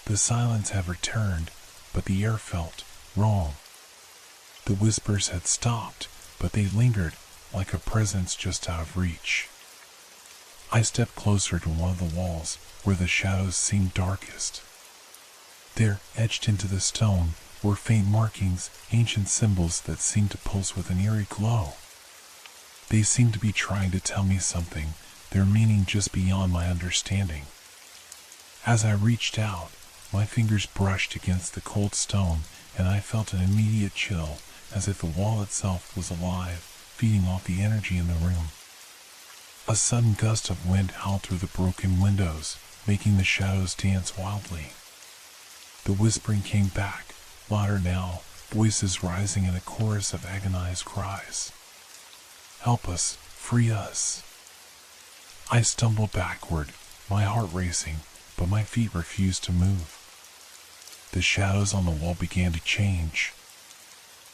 The silence had returned, but the air felt wrong. The whispers had stopped, but they lingered, like a presence just out of reach. I stepped closer to one of the walls, where the shadows seemed darkest. There, etched into the stone, were faint markings, ancient symbols that seemed to pulse with an eerie glow. They seemed to be trying to tell me something, their meaning just beyond my understanding. As I reached out, my fingers brushed against the cold stone, and I felt an immediate chill, as if the wall itself was alive, feeding off the energy in the room. A sudden gust of wind howled through the broken windows, making the shadows dance wildly. The whispering came back, louder now, voices rising in a chorus of agonized cries. Help us, free us. I stumbled backward, my heart racing, but my feet refused to move. The shadows on the wall began to change.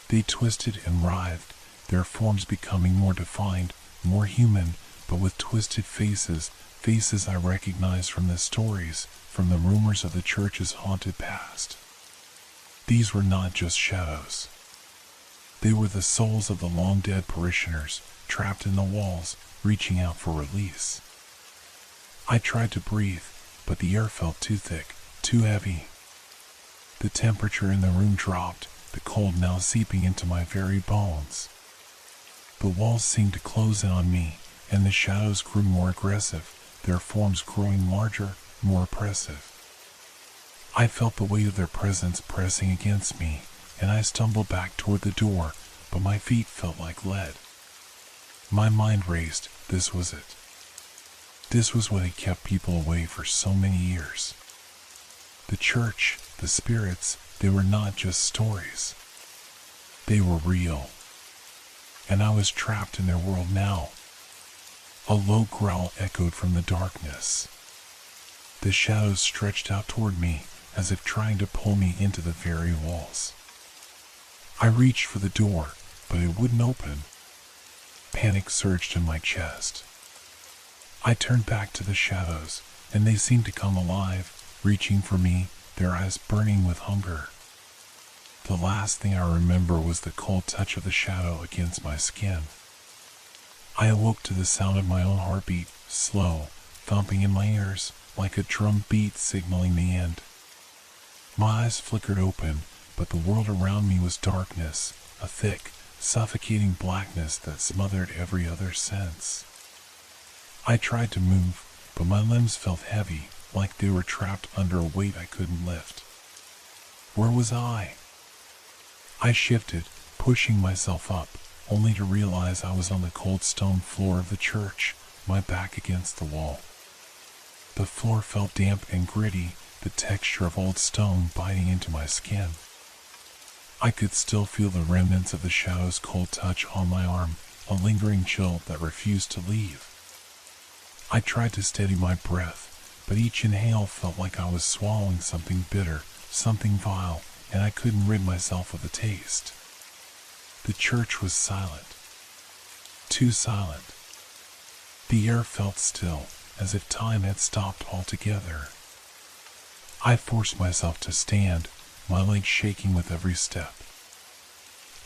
They twisted and writhed, their forms becoming more defined, more human, but with twisted faces, faces I recognized from the stories, from the rumors of the church's haunted past. These were not just shadows. They were the souls of the long-dead parishioners, trapped in the walls, reaching out for release. I tried to breathe, but the air felt too thick, too heavy. The temperature in the room dropped, the cold now seeping into my very bones. The walls seemed to close in on me, and the shadows grew more aggressive, their forms growing larger, more oppressive. I felt the weight of their presence pressing against me, and I stumbled back toward the door, but my feet felt like lead. My mind raced. This was it. This was what had kept people away for so many years. The church, the spirits, they were not just stories. They were real. And I was trapped in their world now. A low growl echoed from the darkness. The shadows stretched out toward me, as if trying to pull me into the very walls. I reached for the door, but it wouldn't open. Panic surged in my chest. I turned back to the shadows, and they seemed to come alive, reaching for me, their eyes burning with hunger. The last thing I remember was the cold touch of the shadow against my skin. I awoke to the sound of my own heartbeat, slow, thumping in my ears, like a drum beat signaling the end. My eyes flickered open, but the world around me was darkness, a thick, suffocating blackness that smothered every other sense. I tried to move, but my limbs felt heavy, like they were trapped under a weight I couldn't lift. Where was I? I shifted, pushing myself up, only to realize I was on the cold stone floor of the church, my back against the wall. The floor felt damp and gritty, the texture of old stone biting into my skin. I could still feel the remnants of the shadow's cold touch on my arm, a lingering chill that refused to leave. I tried to steady my breath, but each inhale felt like I was swallowing something bitter, something vile, and I couldn't rid myself of the taste. The church was silent. Too silent. The air felt still, as if time had stopped altogether. I forced myself to stand, my legs shaking with every step.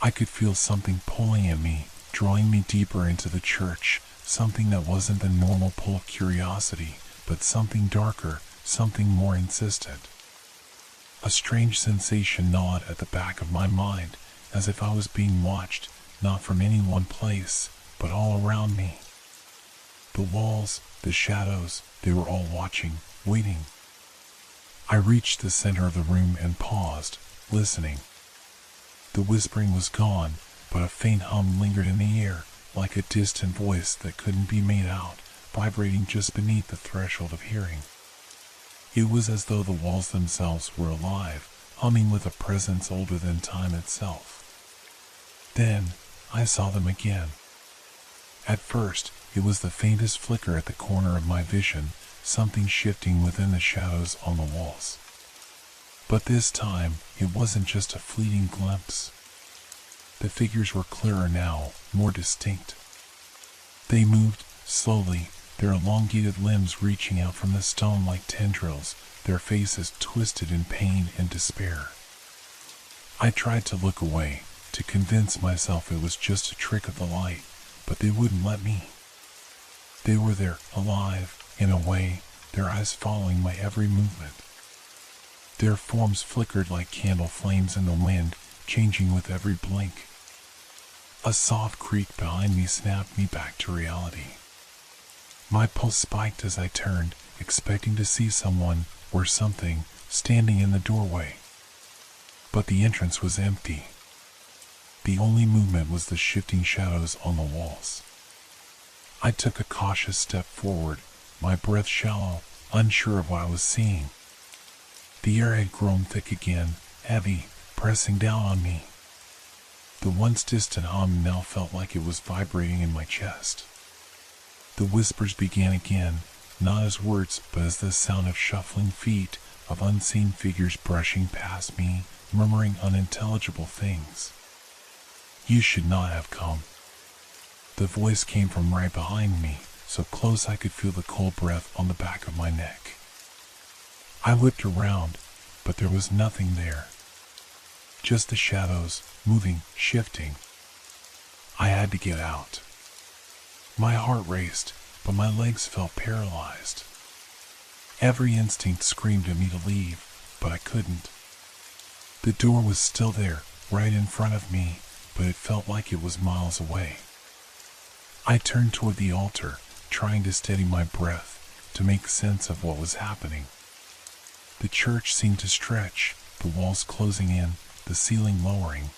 I could feel something pulling at me, drawing me deeper into the church, something that wasn't the normal pull of curiosity, but something darker, something more insistent. A strange sensation gnawed at the back of my mind, as if I was being watched, not from any one place, but all around me. The walls, the shadows, they were all watching, waiting. I reached the center of the room and paused, listening. The whispering was gone, but a faint hum lingered in the air, like a distant voice that couldn't be made out, vibrating just beneath the threshold of hearing. It was as though the walls themselves were alive, humming with a presence older than time itself. Then, I saw them again. At first, it was the faintest flicker at the corner of my vision, something shifting within the shadows on the walls. But this time, it wasn't just a fleeting glimpse. The figures were clearer now, more distinct. They moved, slowly, their elongated limbs reaching out from the stone like tendrils, their faces twisted in pain and despair. I tried to look away, to convince myself it was just a trick of the light, but they wouldn't let me. They were there, alive, in a way, their eyes following my every movement. Their forms flickered like candle flames in the wind, changing with every blink. A soft creak behind me snapped me back to reality. My pulse spiked as I turned, expecting to see someone, or something, standing in the doorway. But the entrance was empty. The only movement was the shifting shadows on the walls. I took a cautious step forward, my breath shallow, unsure of what I was seeing. The air had grown thick again, heavy, pressing down on me. The once distant hum now felt like it was vibrating in my chest. The whispers began again, not as words but as the sound of shuffling feet, of unseen figures brushing past me, murmuring unintelligible things. "You should not have come." The voice came from right behind me, so close I could feel the cold breath on the back of my neck. I looked around, but there was nothing there. Just the shadows, moving, shifting. I had to get out. My heart raced, but my legs felt paralyzed. Every instinct screamed at me to leave, but I couldn't. The door was still there, right in front of me, but it felt like it was miles away. I turned toward the altar, trying to steady my breath, to make sense of what was happening. The church seemed to stretch, the walls closing in, the ceiling lowering.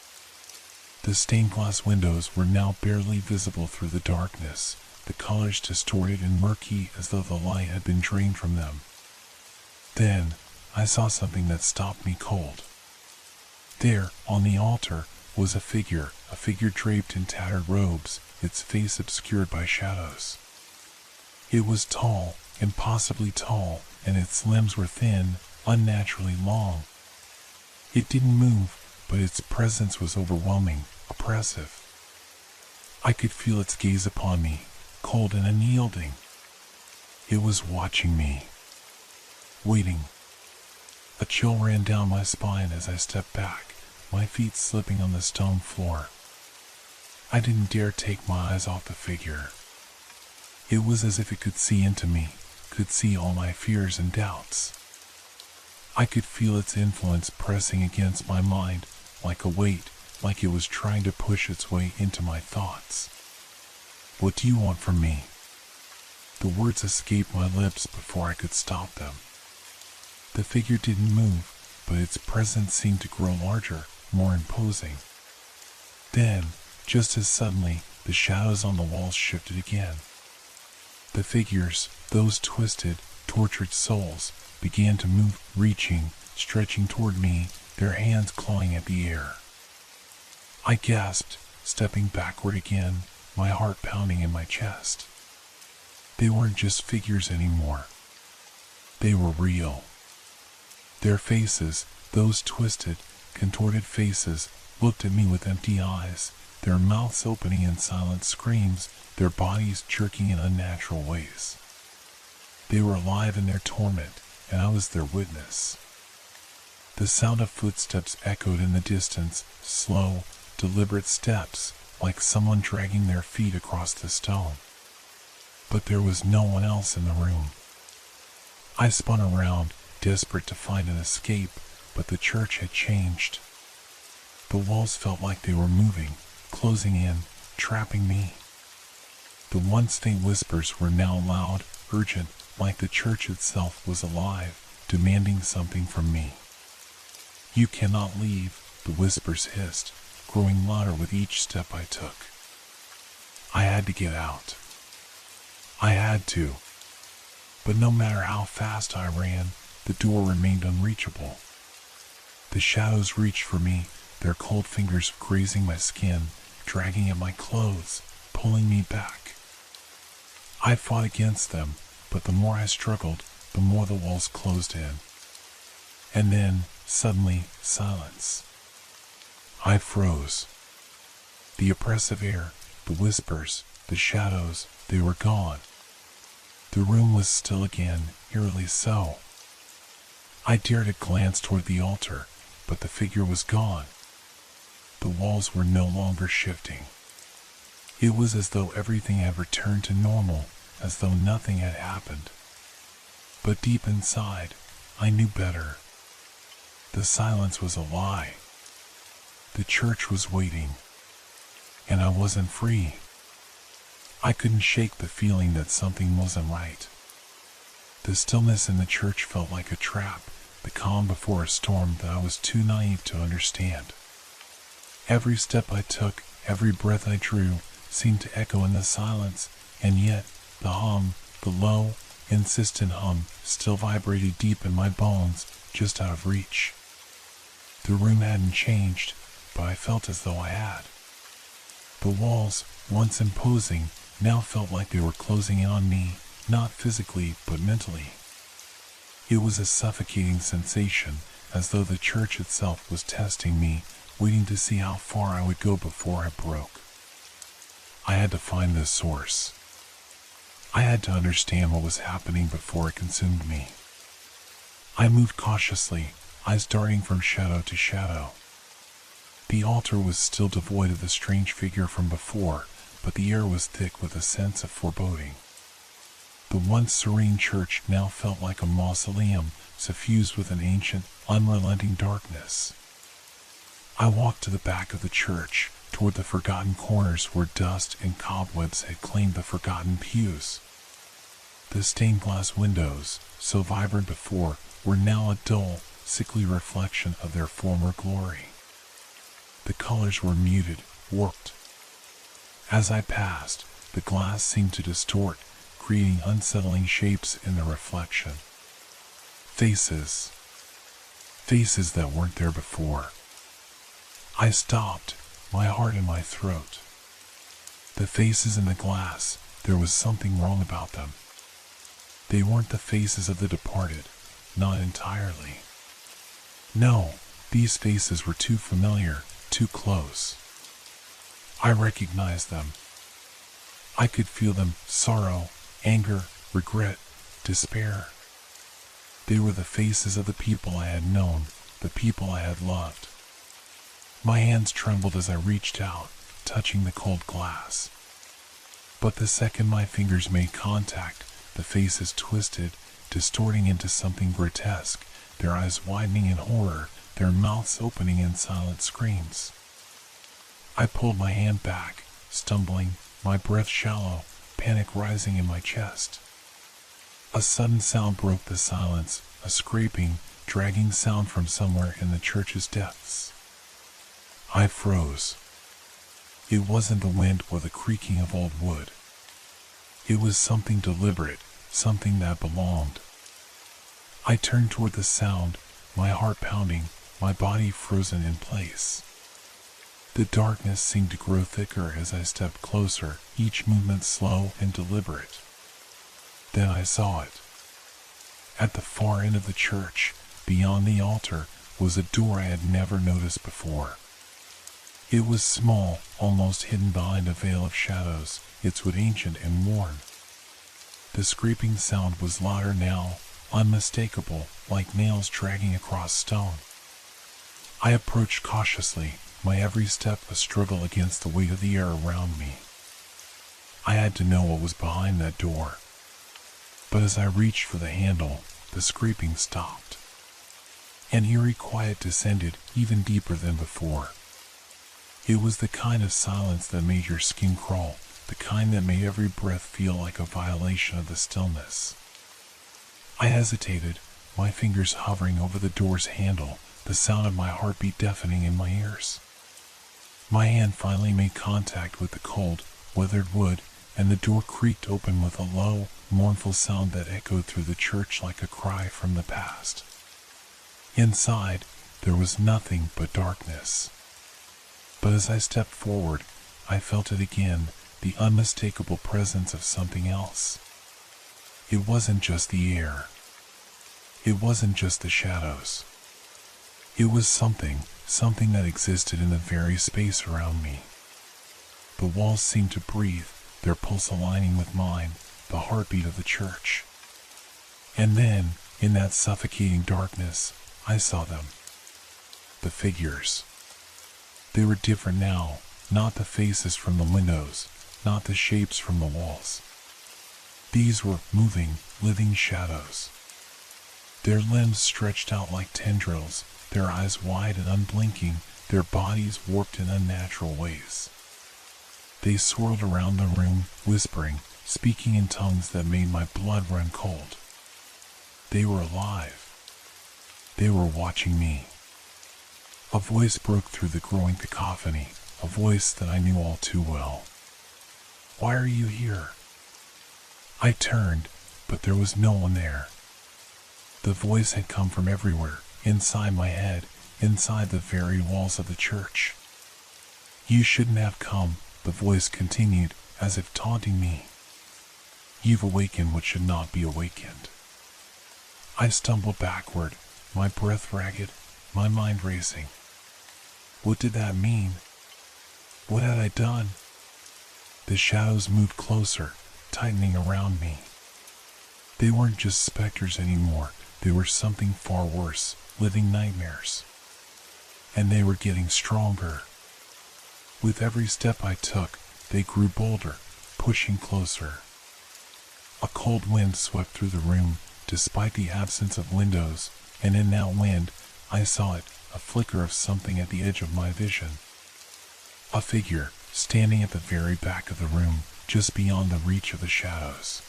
The stained glass windows were now barely visible through the darkness, the colors distorted and murky as though the light had been drained from them. Then, I saw something that stopped me cold. There, on the altar, was a figure draped in tattered robes, its face obscured by shadows. It was tall, impossibly tall, and its limbs were thin, unnaturally long. It didn't move, but its presence was overwhelming, oppressive. I could feel its gaze upon me, cold and unyielding. It was watching me. Waiting. A chill ran down my spine as I stepped back, my feet slipping on the stone floor. I didn't dare take my eyes off the figure. It was as if it could see into me, could see all my fears and doubts. I could feel its influence pressing against my mind, like a weight, like it was trying to push its way into my thoughts. "What do you want from me?" The words escaped my lips before I could stop them. The figure didn't move, but its presence seemed to grow larger, more imposing. Then, just as suddenly, the shadows on the walls shifted again. The figures, those twisted, tortured souls, began to move, reaching, stretching toward me, their hands clawing at the air. I gasped, stepping backward again, my heart pounding in my chest. They weren't just figures anymore. They were real. Their faces, those twisted, contorted faces, looked at me with empty eyes, their mouths opening in silent screams, their bodies jerking in unnatural ways. They were alive in their torment, and I was their witness. The sound of footsteps echoed in the distance, slow, deliberate steps, like someone dragging their feet across the stone. But there was no one else in the room. I spun around, desperate to find an escape, but the church had changed. The walls felt like they were moving, closing in, trapping me. The once faint whispers were now loud, urgent, like the church itself was alive, demanding something from me. "You cannot leave," the whispers hissed, growing louder with each step I took. I had to get out. I had to. But no matter how fast I ran, the door remained unreachable. The shadows reached for me, their cold fingers grazing my skin, dragging at my clothes, pulling me back. I fought against them, but the more I struggled, the more the walls closed in. And then, suddenly, silence. I froze. The oppressive air, the whispers, the shadows, they were gone. The room was still again, eerily so. I dared to glance toward the altar, but the figure was gone. The walls were no longer shifting. It was as though everything had returned to normal, as though nothing had happened. But deep inside, I knew better. The silence was a lie. The church was waiting, and I wasn't free. I couldn't shake the feeling that something wasn't right. The stillness in the church felt like a trap, the calm before a storm that I was too naive to understand. Every step I took, every breath I drew, seemed to echo in the silence, and yet the hum, the low, insistent hum, still vibrated deep in my bones, just out of reach. The room hadn't changed, but I felt as though I had. The walls, once imposing, now felt like they were closing in on me, not physically, but mentally. It was a suffocating sensation, as though the church itself was testing me, waiting to see how far I would go before I broke. I had to find the source. I had to understand what was happening before it consumed me. I moved cautiously, eyes darting from shadow to shadow. The altar was still devoid of the strange figure from before, but the air was thick with a sense of foreboding. The once serene church now felt like a mausoleum, suffused with an ancient, unrelenting darkness. I walked to the back of the church, toward the forgotten corners where dust and cobwebs had claimed the forgotten pews. The stained glass windows, so vibrant before, were now a dull, sickly reflection of their former glory. The colors were muted, warped. As I passed, the glass seemed to distort, creating unsettling shapes in the reflection. Faces. Faces that weren't there before. I stopped, my heart in my throat. The faces in the glass, there was something wrong about them. They weren't the faces of the departed, not entirely. No, these faces were too familiar, too close. I recognized them. I could feel them: sorrow, anger, regret, despair. They were the faces of the people I had known, the people I had loved. My hands trembled as I reached out, touching the cold glass. But the second my fingers made contact, the faces twisted, distorting into something grotesque, their eyes widening in horror, their mouths opening in silent screams. I pulled my hand back, stumbling, my breath shallow, panic rising in my chest. A sudden sound broke the silence, a scraping, dragging sound from somewhere in the church's depths. I froze. It wasn't the wind or the creaking of old wood. It was something deliberate, something that belonged. I turned toward the sound, my heart pounding, my body frozen in place. The darkness seemed to grow thicker as I stepped closer, each movement slow and deliberate. Then I saw it. At the far end of the church, beyond the altar, was a door I had never noticed before. It was small, almost hidden behind a veil of shadows, its wood ancient and worn. The scraping sound was louder now, unmistakable, like nails dragging across stone. I approached cautiously, my every step a struggle against the weight of the air around me. I had to know what was behind that door. But as I reached for the handle, the scraping stopped. An eerie quiet descended, even deeper than before. It was the kind of silence that made your skin crawl, the kind that made every breath feel like a violation of the stillness. I hesitated, my fingers hovering over the door's handle, the sound of my heartbeat deafening in my ears. My hand finally made contact with the cold, weathered wood, and the door creaked open with a low, mournful sound that echoed through the church like a cry from the past. Inside, there was nothing but darkness. But as I stepped forward, I felt it again, the unmistakable presence of something else. It wasn't just the air. It wasn't just the shadows. It was something that existed in the very space around me. The walls seemed to breathe, their pulse aligning with mine, the heartbeat of the church. And then, in that suffocating darkness, I saw them. The figures. They were different now, not the faces from the windows, not the shapes from the walls. These were moving, living shadows. Their limbs stretched out like tendrils, their eyes wide and unblinking, their bodies warped in unnatural ways. They swirled around the room, whispering, speaking in tongues that made my blood run cold. They were alive. They were watching me. A voice broke through the growing cacophony, a voice that I knew all too well. "Why are you here?" I turned, but there was no one there. The voice had come from everywhere, inside my head, inside the very walls of the church. "You shouldn't have come," the voice continued, as if taunting me. "You've awakened what should not be awakened." I stumbled backward, my breath ragged, my mind racing. What did that mean? What had I done? The shadows moved closer, tightening around me. They weren't just specters anymore, they were something far worse, living nightmares. And they were getting stronger. With every step I took, they grew bolder, pushing closer. A cold wind swept through the room, despite the absence of windows, and in that wind, I saw it, a flicker of something at the edge of my vision. A figure, standing at the very back of the room, just beyond the reach of the shadows.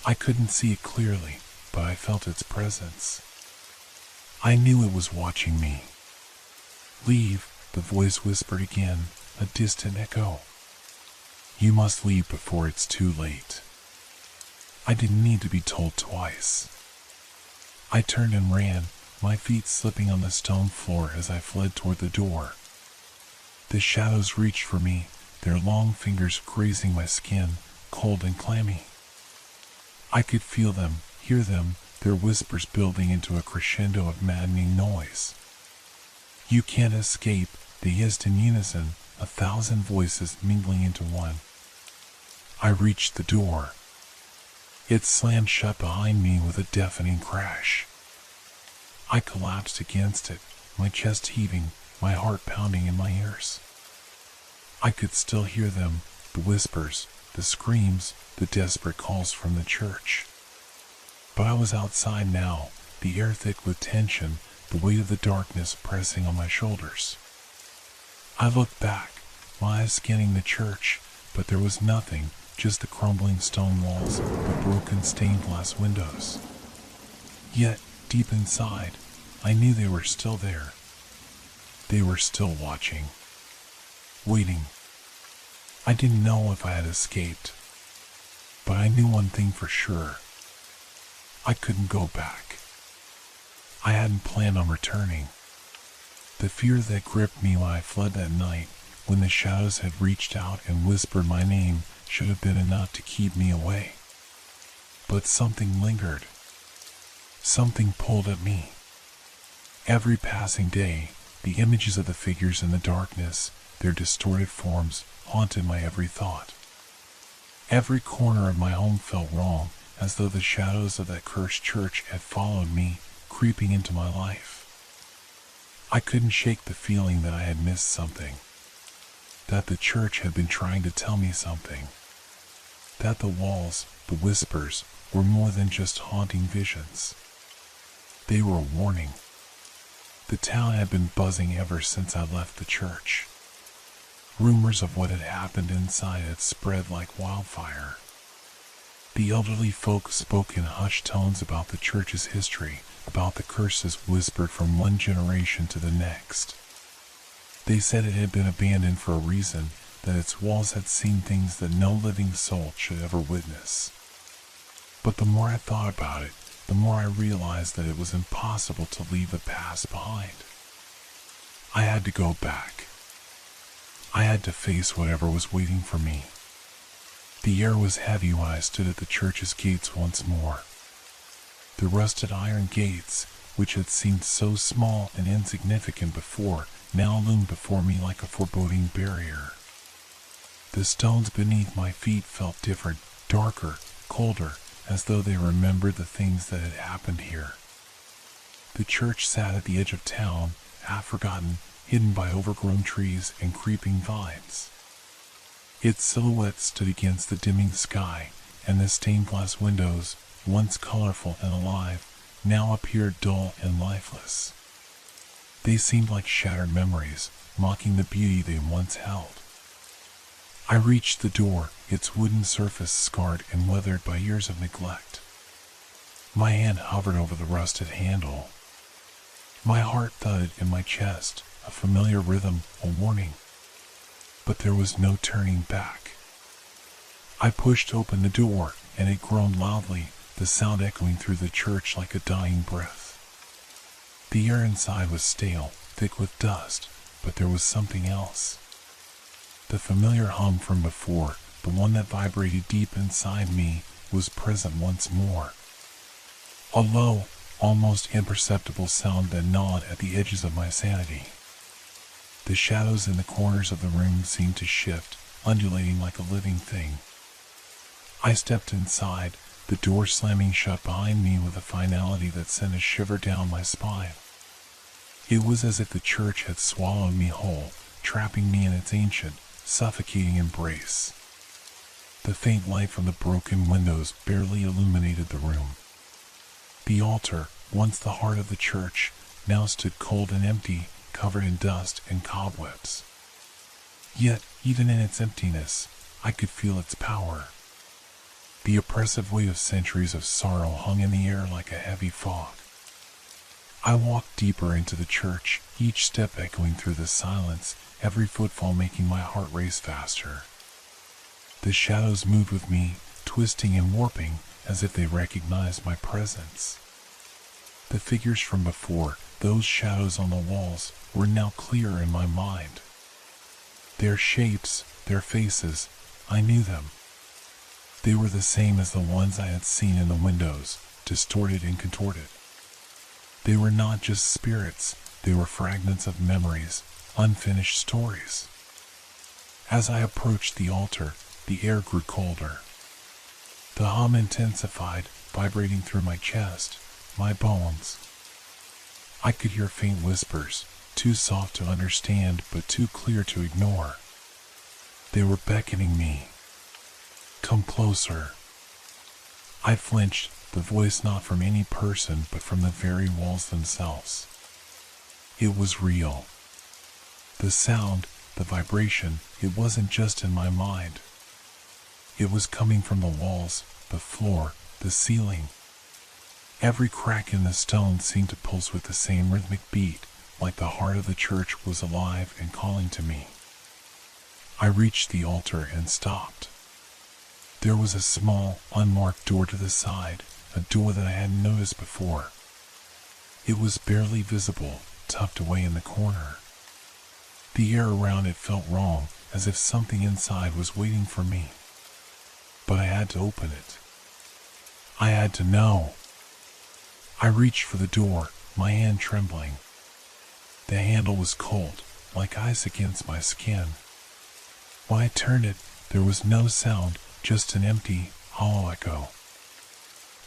I couldn't see it clearly, but I felt its presence. I knew it was watching me. "Leave," the voice whispered again, a distant echo. "You must leave before it's too late." I didn't need to be told twice. I turned and ran, my feet slipping on the stone floor as I fled toward the door. The shadows reached for me, their long fingers grazing my skin, cold and clammy. I could feel them, hear them, their whispers building into a crescendo of maddening noise. "You can't escape," they hissed in unison, 1,000 voices mingling into one. I reached the door. It slammed shut behind me with a deafening crash. I collapsed against it, my chest heaving, my heart pounding in my ears. I could still hear them, the whispers, the screams, the desperate calls from the church. But I was outside now, the air thick with tension, the weight of the darkness pressing on my shoulders. I looked back, my eyes scanning the church, but there was nothing, just the crumbling stone walls, the broken stained glass windows. Yet, deep inside, I knew they were still there. They were still watching. Waiting. I didn't know if I had escaped. But I knew one thing for sure. I couldn't go back. I hadn't planned on returning. The fear that gripped me when I fled that night, when the shadows had reached out and whispered my name, should have been enough to keep me away. But something lingered. Something pulled at me. Every passing day, the images of the figures in the darkness, their distorted forms, haunted my every thought. Every corner of my home felt wrong, as though the shadows of that cursed church had followed me, creeping into my life. I couldn't shake the feeling that I had missed something. That the church had been trying to tell me something. That the walls, the whispers, were more than just haunting visions. They were a warning. The town had been buzzing ever since I left the church. Rumors of what had happened inside had spread like wildfire. The elderly folk spoke in hushed tones about the church's history, about the curses whispered from one generation to the next. They said it had been abandoned for a reason, that its walls had seen things that no living soul should ever witness. But the more I thought about it, the more I realized that it was impossible to leave the past behind. I had to go back. I had to face whatever was waiting for me. The air was heavy when I stood at the church's gates once more. The rusted iron gates, which had seemed so small and insignificant before, now loomed before me like a foreboding barrier. The stones beneath my feet felt different, darker, colder, as though they remembered the things that had happened here. The church sat at the edge of town, half forgotten, hidden by overgrown trees and creeping vines. Its silhouette stood against the dimming sky, and the stained glass windows, once colorful and alive, now appeared dull and lifeless. They seemed like shattered memories, mocking the beauty they once held. I reached the door, its wooden surface scarred and weathered by years of neglect. My hand hovered over the rusted handle. My heart thudded in my chest, a familiar rhythm, a warning. But there was no turning back. I pushed open the door, and it groaned loudly, the sound echoing through the church like a dying breath. The air inside was stale, thick with dust, but there was something else. The familiar hum from before, the one that vibrated deep inside me, was present once more. A low, almost imperceptible sound that gnawed at the edges of my sanity. The shadows in the corners of the room seemed to shift, undulating like a living thing. I stepped inside, the door slamming shut behind me with a finality that sent a shiver down my spine. It was as if the church had swallowed me whole, trapping me in its ancient, suffocating embrace. The faint light from the broken windows barely illuminated the room. The altar, once the heart of the church, now stood cold and empty, covered in dust and cobwebs. Yet, even in its emptiness, I could feel its power. The oppressive weight of centuries of sorrow hung in the air like a heavy fog. I walked deeper into the church, each step echoing through the silence, every footfall making my heart race faster. The shadows moved with me, twisting and warping as if they recognized my presence. The figures from before, those shadows on the walls, were now clear in my mind. Their shapes, their faces, I knew them. They were the same as the ones I had seen in the windows, distorted and contorted. They were not just spirits, they were fragments of memories, unfinished stories. As I approached the altar, the air grew colder. The hum intensified, vibrating through my chest, my bones. I could hear faint whispers, too soft to understand but too clear to ignore. They were beckoning me. Come closer. I flinched, the voice not from any person but from the very walls themselves. It was real. The sound, the vibration, it wasn't just in my mind. It was coming from the walls, the floor, the ceiling. Every crack in the stone seemed to pulse with the same rhythmic beat, like the heart of the church was alive and calling to me. I reached the altar and stopped. There was a small, unmarked door to the side, a door that I hadn't noticed before. It was barely visible, tucked away in the corner. The air around it felt wrong, as if something inside was waiting for me. But I had to open it. I had to know. I reached for the door, my hand trembling. The handle was cold, like ice against my skin. When I turned it, there was no sound, just an empty, hollow echo.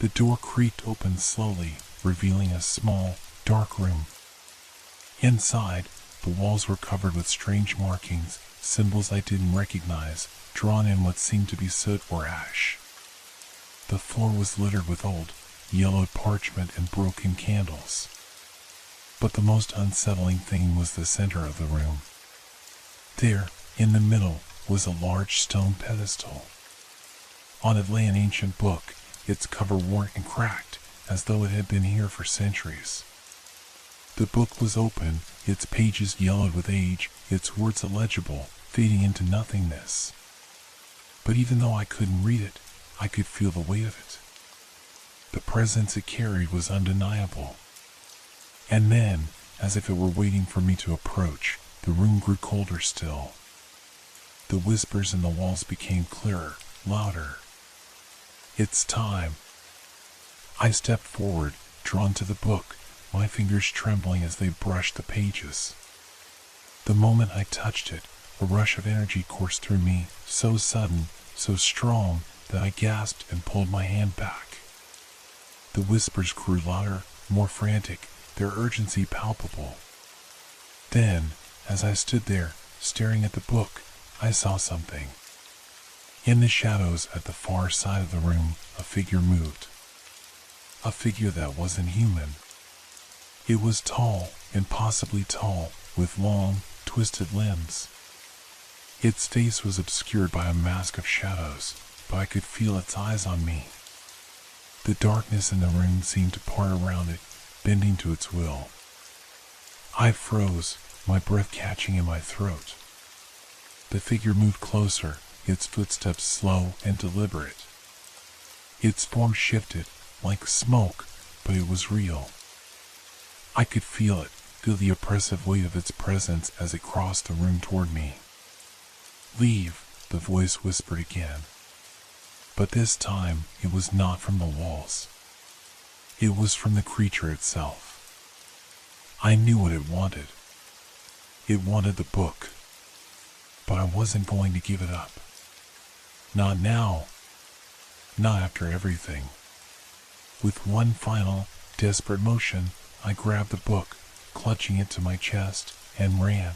The door creaked open slowly, revealing a small, dark room. Inside, the walls were covered with strange markings, symbols I didn't recognize, drawn in what seemed to be soot or ash. The floor was littered with old, yellowed parchment and broken candles. But the most unsettling thing was the center of the room. There, in the middle, was a large stone pedestal. On it lay an ancient book, its cover worn and cracked, as though it had been here for centuries. The book was open, its pages yellowed with age, its words illegible, fading into nothingness. But even though I couldn't read it, I could feel the weight of it. The presence it carried was undeniable. And then, as if it were waiting for me to approach, the room grew colder still. The whispers in the walls became clearer, louder. It's time. I stepped forward, drawn to the book, my fingers trembling as they brushed the pages. The moment I touched it, a rush of energy coursed through me, so sudden, so strong, that I gasped and pulled my hand back. The whispers grew louder, more frantic, their urgency palpable. Then, as I stood there, staring at the book, I saw something. In the shadows at the far side of the room, a figure moved. A figure that wasn't human. It was tall, impossibly tall, with long, twisted limbs. Its face was obscured by a mask of shadows, but I could feel its eyes on me. The darkness in the room seemed to part around it, bending to its will. I froze, my breath catching in my throat. The figure moved closer, its footsteps slow and deliberate. Its form shifted, like smoke, but it was real. I could feel it, feel the oppressive weight of its presence as it crossed the room toward me. Leave, the voice whispered again. But this time, it was not from the walls. It was from the creature itself. I knew what it wanted. It wanted the book. But I wasn't going to give it up. Not now. Not after everything. With one final, desperate motion, I grabbed the book, clutching it to my chest, and ran.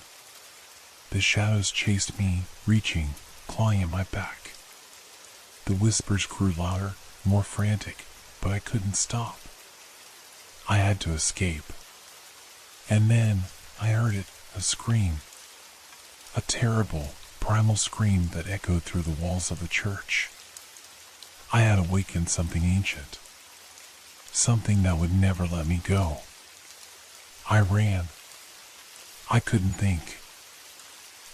The shadows chased me, reaching, clawing at my back. The whispers grew louder, more frantic, but I couldn't stop. I had to escape. And then, I heard it, a scream. A terrible, primal scream that echoed through the walls of the church. I had awakened something ancient. Something that would never let me go. I ran. I couldn't think.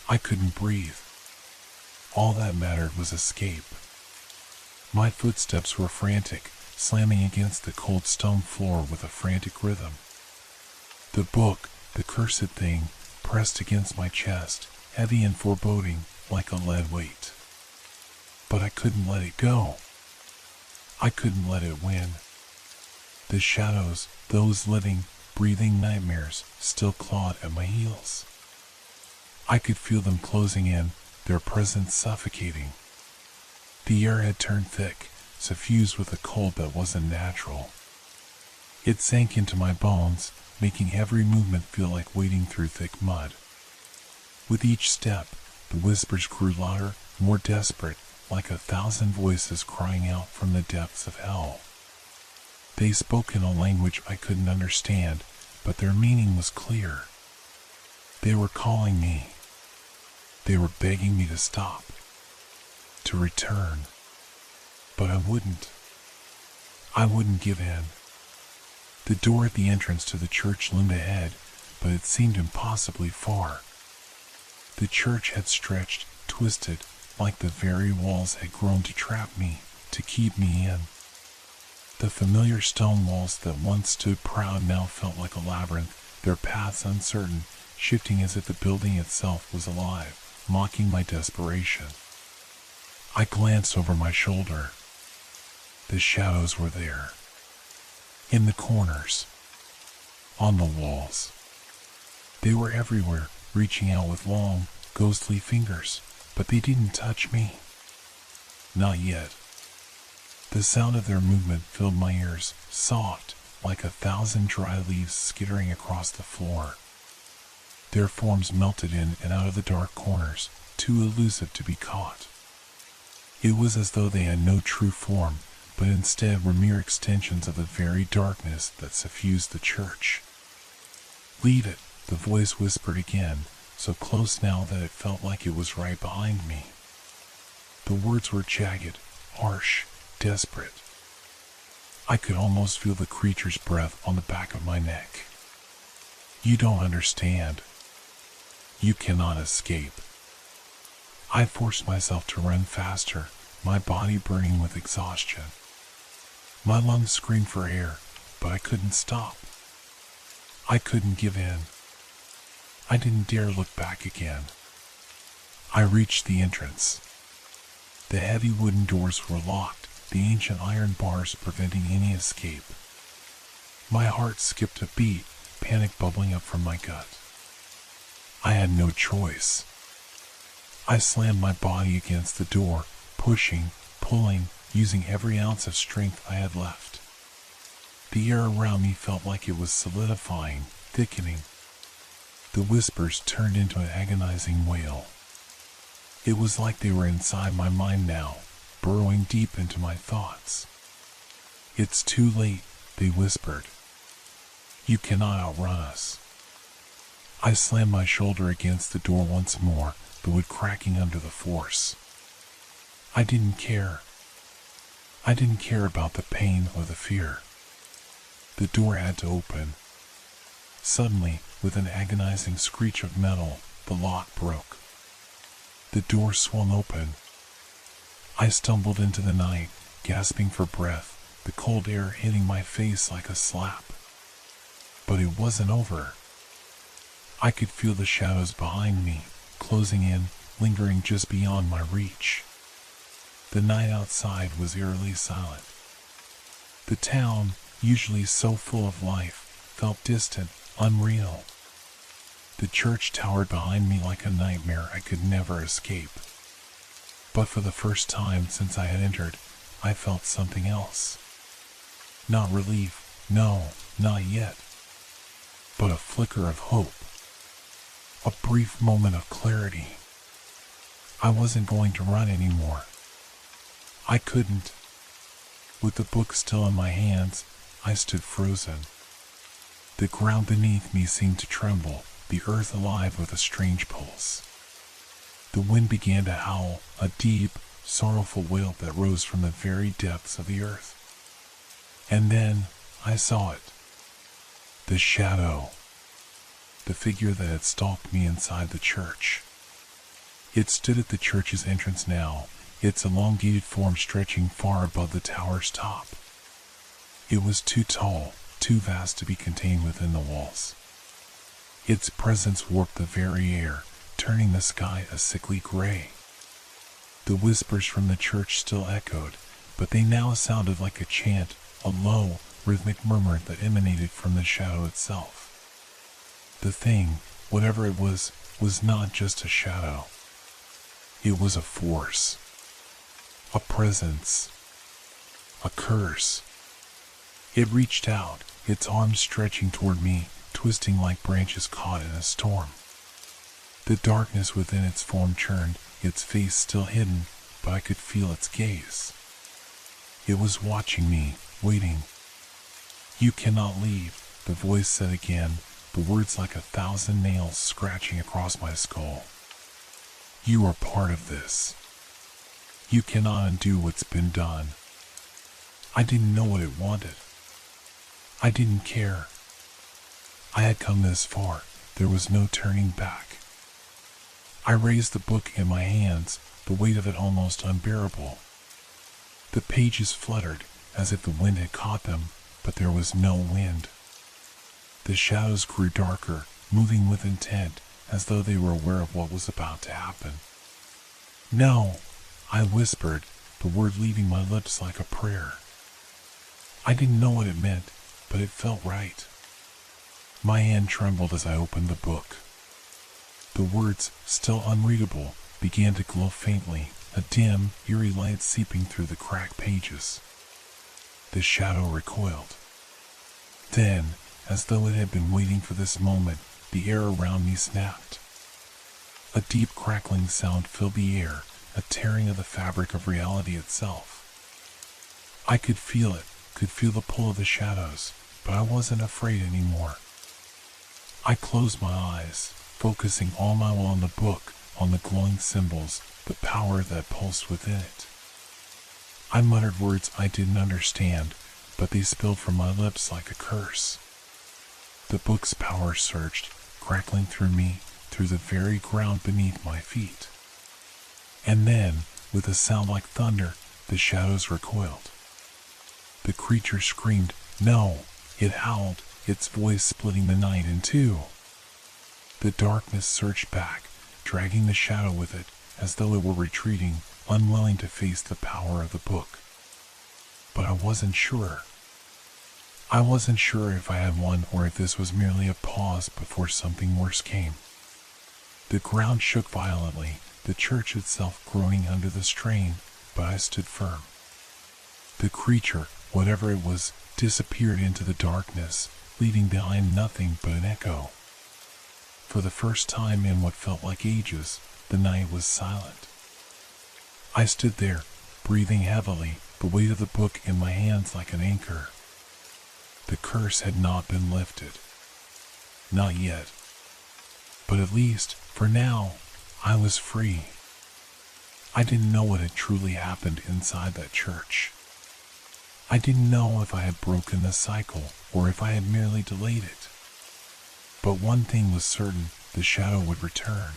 I couldn't breathe. All that mattered was escape. My footsteps were frantic, slamming against the cold stone floor with a frantic rhythm. The book, the cursed thing, pressed against my chest, heavy and foreboding, like a lead weight. But I couldn't let it go. I couldn't let it win. The shadows, those living, breathing nightmares, still clawed at my heels. I could feel them closing in, their presence suffocating. The air had turned thick, suffused with a cold that wasn't natural. It sank into my bones, making every movement feel like wading through thick mud. With each step, the whispers grew louder, more desperate, like 1,000 voices crying out from the depths of hell. They spoke in a language I couldn't understand, but their meaning was clear. They were calling me. They were begging me to stop, to return. But I wouldn't. I wouldn't give in. The door at the entrance to the church loomed ahead, but it seemed impossibly far. The church had stretched, twisted, like the very walls had grown to trap me, to keep me in. The familiar stone walls that once stood proud now felt like a labyrinth, their paths uncertain, shifting as if the building itself was alive, mocking my desperation. I glanced over my shoulder. The shadows were there. In the corners. On the walls. They were everywhere, reaching out with long, ghostly fingers, but they didn't touch me. Not yet. The sound of their movement filled my ears, soft, like 1,000 dry leaves skittering across the floor. Their forms melted in and out of the dark corners, too elusive to be caught. It was as though they had no true form, but instead were mere extensions of the very darkness that suffused the church. "Leave it," the voice whispered again, so close now that it felt like it was right behind me. The words were jagged, harsh, desperate. I could almost feel the creature's breath on the back of my neck. "You don't understand. You cannot escape." I forced myself to run faster, my body burning with exhaustion. My lungs screamed for air, but I couldn't stop. I couldn't give in. I didn't dare look back again. I reached the entrance. The heavy wooden doors were locked, the ancient iron bars preventing any escape. My heart skipped a beat, panic bubbling up from my gut. I had no choice. I slammed my body against the door, pushing, pulling, using every ounce of strength I had left. The air around me felt like it was solidifying, thickening. The whispers turned into an agonizing wail. It was like they were inside my mind now, burrowing deep into my thoughts. "It's too late," they whispered. "You cannot outrun us." I slammed my shoulder against the door once more, the wood cracking under the force. I didn't care. I didn't care about the pain or the fear. The door had to open. Suddenly, with an agonizing screech of metal, the lock broke. The door swung open. I stumbled into the night, gasping for breath, the cold air hitting my face like a slap. But it wasn't over. I could feel the shadows behind me, closing in, lingering just beyond my reach. The night outside was eerily silent. The town, usually so full of life, felt distant, unreal. The church towered behind me like a nightmare I could never escape. But for the first time since I had entered, I felt something else. Not relief, no, not yet, but a flicker of hope. A brief moment of clarity. I wasn't going to run anymore. I couldn't. With the book still in my hands, I stood frozen. The ground beneath me seemed to tremble, the earth alive with a strange pulse. The wind began to howl, a deep, sorrowful wail that rose from the very depths of the earth. And then I saw it. The shadow. The figure that had stalked me inside the church. It stood at the church's entrance now, its elongated form stretching far above the tower's top. It was too tall, too vast to be contained within the walls. Its presence warped the very air, turning the sky a sickly gray. The whispers from the church still echoed, but they now sounded like a chant, a low, rhythmic murmur that emanated from the shadow itself. The thing, whatever it was not just a shadow. It was a force. A presence. A curse. It reached out, its arms stretching toward me, twisting like branches caught in a storm. The darkness within its form churned, its face still hidden, but I could feel its gaze. It was watching me, waiting. "You cannot leave," the voice said again, the words like 1,000 nails scratching across my skull. "You are part of this. You cannot undo what's been done." I didn't know what it wanted. I didn't care. I had come this far, there was no turning back. I raised the book in my hands, the weight of it almost unbearable. The pages fluttered, as if the wind had caught them, but there was no wind. The shadows grew darker, moving with intent, as though they were aware of what was about to happen. "No," I whispered, the word leaving my lips like a prayer. I didn't know what it meant, but it felt right. My hand trembled as I opened the book. The words, still unreadable, began to glow faintly, a dim, eerie light seeping through the cracked pages. The shadow recoiled. Then, as though it had been waiting for this moment, the air around me snapped. A deep crackling sound filled the air, a tearing of the fabric of reality itself. I could feel it, could feel the pull of the shadows, but I wasn't afraid anymore. I closed my eyes, focusing all my will on the book, on the glowing symbols, the power that pulsed within it. I muttered words I didn't understand, but they spilled from my lips like a curse. The book's power surged, crackling through me, through the very ground beneath my feet. And then, with a sound like thunder, the shadows recoiled. The creature screamed, "No!" It howled, its voice splitting the night in two. The darkness surged back, dragging the shadow with it, as though it were retreating, unwilling to face the power of the book. But I wasn't sure. I wasn't sure if I had won or if this was merely a pause before something worse came. The ground shook violently, the church itself groaning under the strain, but I stood firm. The creature, whatever it was, disappeared into the darkness, leaving behind nothing but an echo. For the first time in what felt like ages, the night was silent. I stood there, breathing heavily, the weight of the book in my hands like an anchor. The curse had not been lifted. Not yet. But at least, for now, I was free. I didn't know what had truly happened inside that church. I didn't know if I had broken the cycle or if I had merely delayed it. But one thing was certain, the shadow would return.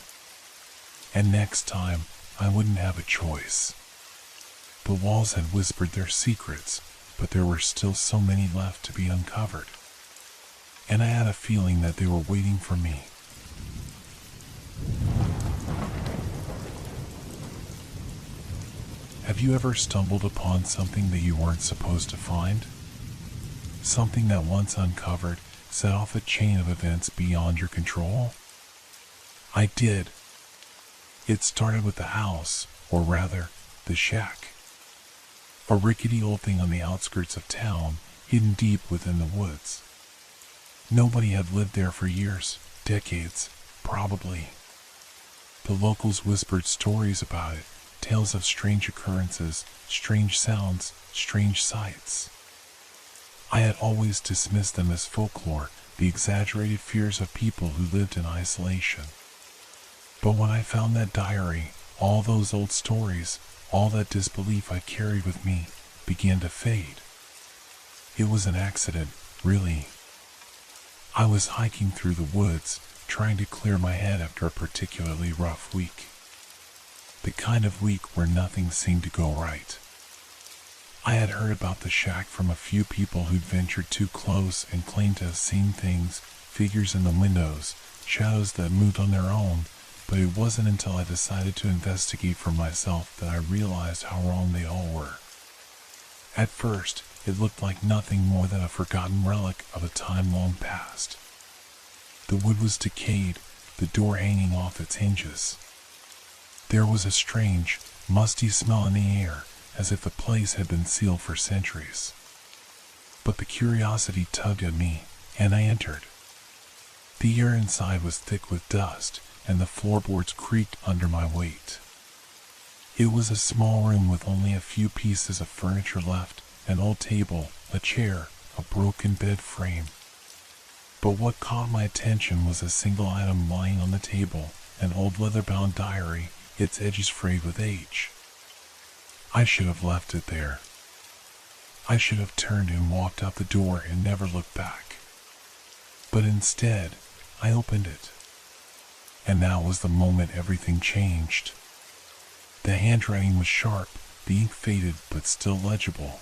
And next time, I wouldn't have a choice. The walls had whispered their secrets, but there were still so many left to be uncovered. And I had a feeling that they were waiting for me. Have you ever stumbled upon something that you weren't supposed to find? Something that once uncovered set off a chain of events beyond your control? I did. It started with the house, or rather, the shack. a rickety old thing on the outskirts of town, hidden deep within the woods. Nobody had lived there for years, decades, probably. The locals whispered stories about it, tales of strange occurrences, strange sounds, strange sights. I had always dismissed them as folklore, the exaggerated fears of people who lived in isolation. But when I found that diary, all those old stories, all that disbelief I carried with me, began to fade. It was an accident, really. I was hiking through the woods, trying to clear my head after a particularly rough week. The kind of week where nothing seemed to go right. I had heard about the shack from a few people who'd ventured too close and claimed to have seen things, figures in the windows, shadows that moved on their own, but it wasn't until I decided to investigate for myself that I realized how wrong they all were. At first, it looked like nothing more than a forgotten relic of a time long past. The wood was decayed, the door hanging off its hinges. There was a strange, musty smell in the air, as if the place had been sealed for centuries. But the curiosity tugged at me, and I entered. The air inside was thick with dust, and the floorboards creaked under my weight. It was a small room with only a few pieces of furniture left, an old table, a chair, a broken bed frame. But what caught my attention was a single item lying on the table, an old leather-bound diary, its edges frayed with age. I should have left it there. I should have turned and walked out the door and never looked back. But instead, I opened it. And now was the moment everything changed. The handwriting was sharp, the ink faded but still legible.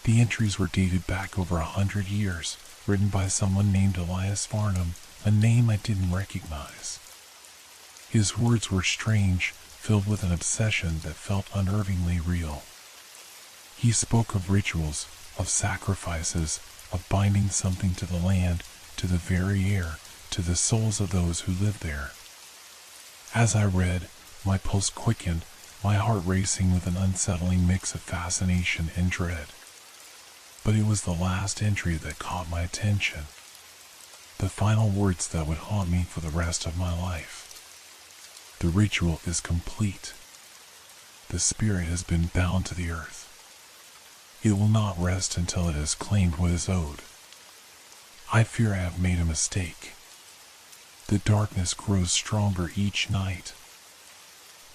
The entries were dated back over 100 years, written by someone named Elias Farnham, a name I didn't recognize. His words were strange, filled with an obsession that felt unnervingly real. He spoke of rituals, of sacrifices, of binding something to the land, to the very air, to the souls of those who lived there. As I read, my pulse quickened, my heart racing with an unsettling mix of fascination and dread. But it was the last entry that caught my attention. The final words that would haunt me for the rest of my life. The ritual is complete. The spirit has been bound to the earth. It will not rest until it has claimed what is owed. I fear I have made a mistake. The darkness grows stronger each night.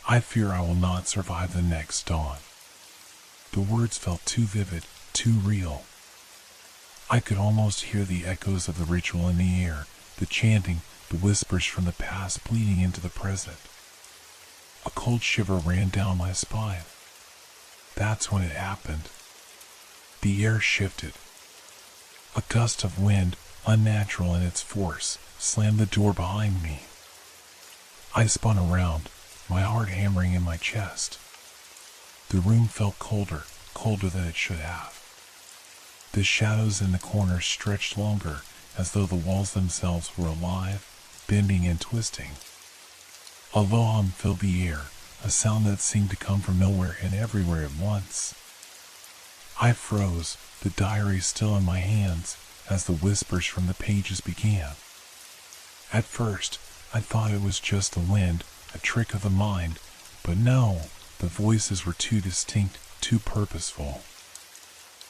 I fear I will not survive the next dawn. The words felt too vivid, too real. I could almost hear the echoes of the ritual in the air, the chanting, the whispers from the past bleeding into the present. A cold shiver ran down my spine. That's when it happened. The air shifted. A gust of wind, unnatural in its force, slammed the door behind me. I spun around, my heart hammering in my chest. The room felt colder, colder than it should have. The shadows in the corners stretched longer, as though the walls themselves were alive, bending and twisting. A low hum filled the air, a sound that seemed to come from nowhere and everywhere at once. I froze, the diary still in my hands, as the whispers from the pages began. At first, I thought it was just the wind, a trick of the mind, but no, the voices were too distinct, too purposeful.